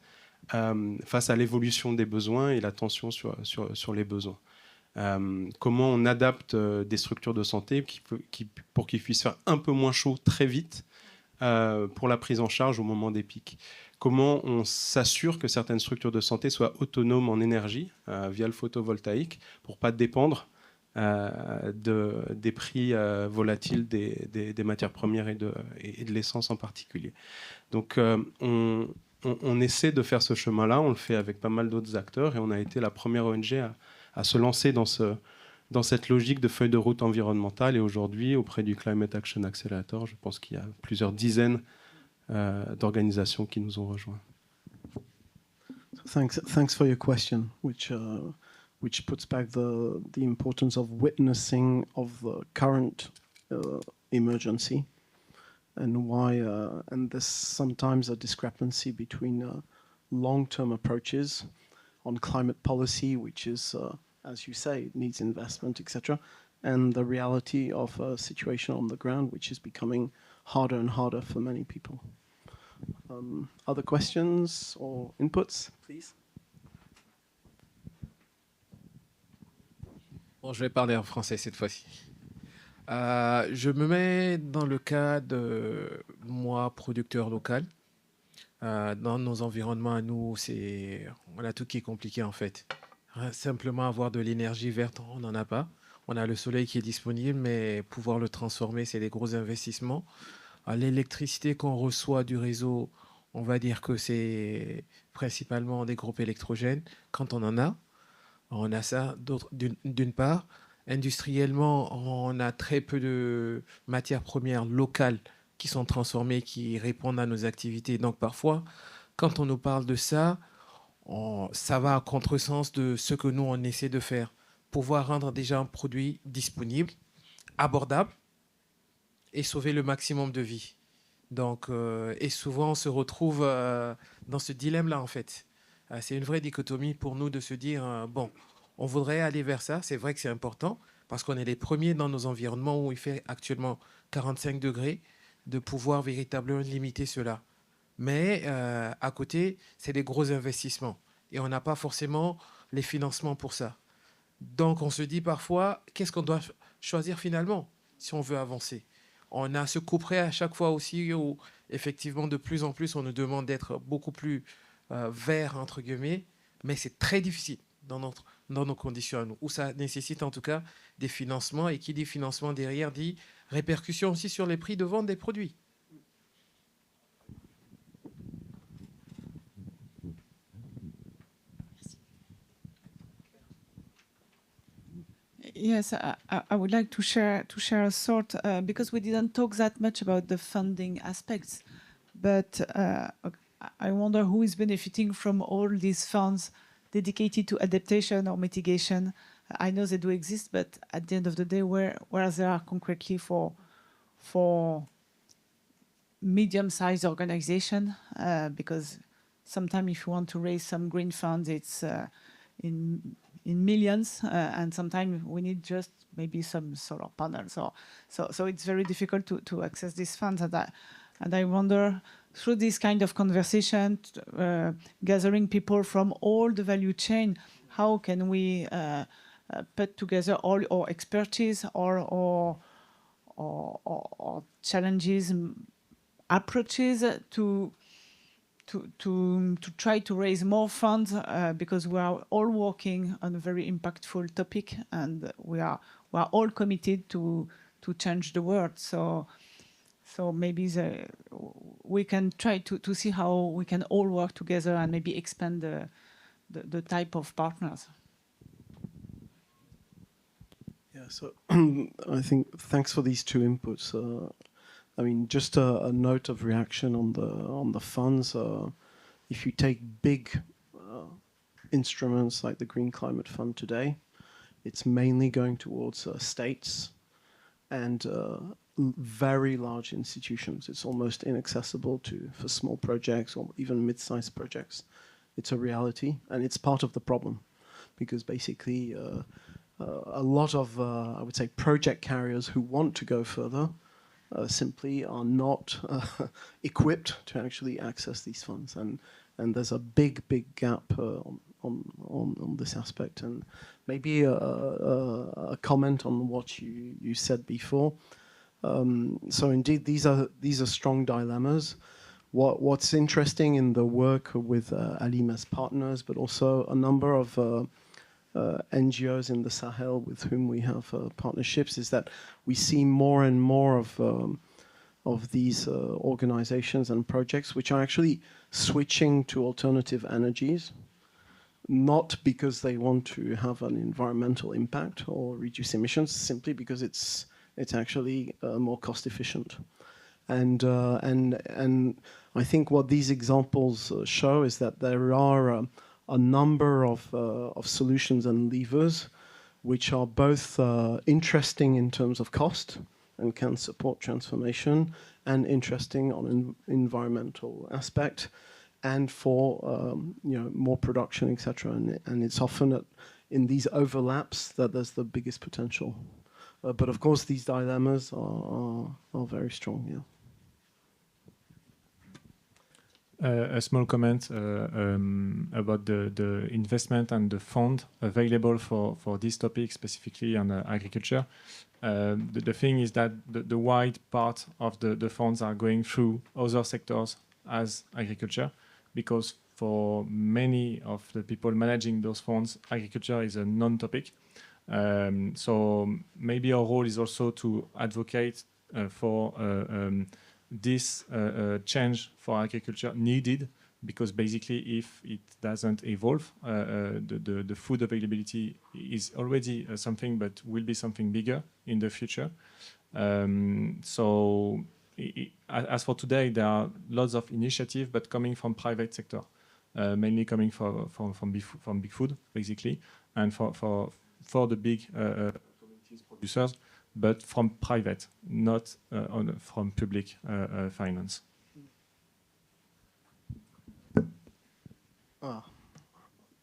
face à l'évolution des besoins et la tension sur les besoins. Comment on adapte des structures de santé pour qu'ils puissent faire un peu moins chaud très vite pour la prise en charge au moment des pics. Comment on s'assure que certaines structures de santé soient autonomes en énergie via le photovoltaïque pour ne pas dépendre des prix volatiles des matières premières et de l'essence en particulier. Donc on essaie de faire ce chemin-là, on le fait avec pas mal d'autres acteurs et on a été la première ONG à se lancer dans cette logique de feuille de route environnementale. Et aujourd'hui, auprès du Climate Action Accelerator, je pense qu'il y a plusieurs dizaines d'organisations qui nous ont rejoints. Thanks for your question, which puts back the importance of witnessing of the current emergency and why and there's sometimes a discrepancy between long-term approaches on climate policy, which is, as you say, it needs investment, etc., and the reality of a situation on the ground, which is becoming harder and harder for many people. Other questions or inputs, please? Bon, je vais parler en français cette fois-ci. Je me mets dans le cas de moi, producteur local. Dans nos environnements à nous, on a tout qui est compliqué en fait. Simplement avoir de l'énergie verte, on n'en a pas. On a le soleil qui est disponible, mais pouvoir le transformer, c'est des gros investissements. L'électricité qu'on reçoit du réseau, on va dire que c'est principalement des groupes électrogènes, quand on en a. On a ça d'une part. Industriellement, on a très peu de matières premières locales qui sont transformées, qui répondent à nos activités. Donc parfois, quand on nous parle de ça, ça va à contresens de ce que nous, on essaie de faire. Pouvoir rendre déjà un produit disponible, abordable et sauver le maximum de vies. Donc, et souvent, on se retrouve dans ce dilemme-là, en fait. C'est une vraie dichotomie pour nous de se dire, bon, on voudrait aller vers ça. C'est vrai que c'est important parce qu'on est les premiers dans nos environnements où il fait actuellement 45 degrés de pouvoir véritablement limiter cela. Mais à côté, c'est des gros investissements et on n'a pas forcément les financements pour ça. Donc, on se dit parfois, qu'est-ce qu'on doit choisir finalement si on veut avancer? On a ce coup près à chaque fois aussi où, effectivement, de plus en plus, on nous demande d'être beaucoup plus vert, entre guillemets, mais c'est très difficile dans nos conditions à nous, où ça nécessite en tout cas des financements, et qui dit financement derrière dit répercussion aussi sur les prix de vente des produits. Yes, I would like to share a thought because we didn't talk that much about the funding aspects, but I wonder who is benefiting from all these funds dedicated to adaptation or mitigation. I know they do exist, but at the end of the day, where they are concretely for medium-sized organization, because sometimes if you want to raise some green funds, it's in millions, and sometimes we need just maybe some solar panels. So it's very difficult to access these funds. And I wonder, through this kind of conversation, gathering people from all the value chain, how can we put together all our expertise or challenges, approaches to try to raise more funds, because we are all working on a very impactful topic, and we are all committed to change the world. So maybe we can try to see how we can all work together and maybe expand the type of partners. Yeah, so I think thanks for these two inputs. I mean, just a note of reaction on the funds. If you take big instruments like the Green Climate Fund today, it's mainly going towards states and very large institutions. It's almost inaccessible for small projects or even mid-sized projects. It's a reality, and it's part of the problem, because basically a lot of, I would say, project carriers who want to go further simply are not equipped to actually access these funds, and there's a big gap on this aspect. And maybe a comment on what you said before. So indeed, these are strong dilemmas. What's interesting in the work with Alima's partners, but also a number of NGOs in the Sahel with whom we have partnerships, is that we see more and more of these organizations and projects which are actually switching to alternative energies, not because they want to have an environmental impact or reduce emissions, simply because it's actually more cost efficient. And I think what these examples show is that there are a number of solutions and levers which are both interesting in terms of cost and can support transformation, and interesting on an environmental aspect, and for more production, etc. And it's often in these overlaps that there's the biggest potential. But of course, these dilemmas are very strong. Yeah. A small comment about the investment and the fund available for this topic, specifically on agriculture. The thing is that the wide part of the funds are going through other sectors as agriculture, because for many of the people managing those funds, agriculture is a non-topic. So maybe our role is also to advocate for this change for agriculture needed, because basically if it doesn't evolve, the food availability is already something, but will be something bigger in the future. So as for today, there are lots of initiatives, but coming from private sector, mainly coming from big food, basically, and for the big producers, but from private, not from public finance.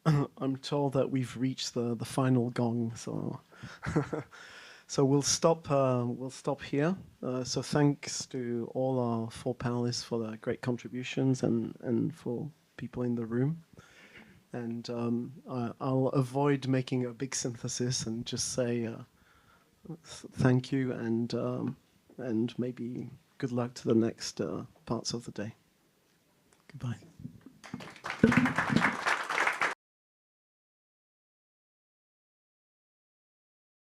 I'm told that we've reached the final gong, so so we'll stop here. So thanks to all our 4 panelists for their great contributions and for people in the room. And I'll avoid making a big synthesis and just say thank you and maybe good luck to the next parts of the day. Goodbye.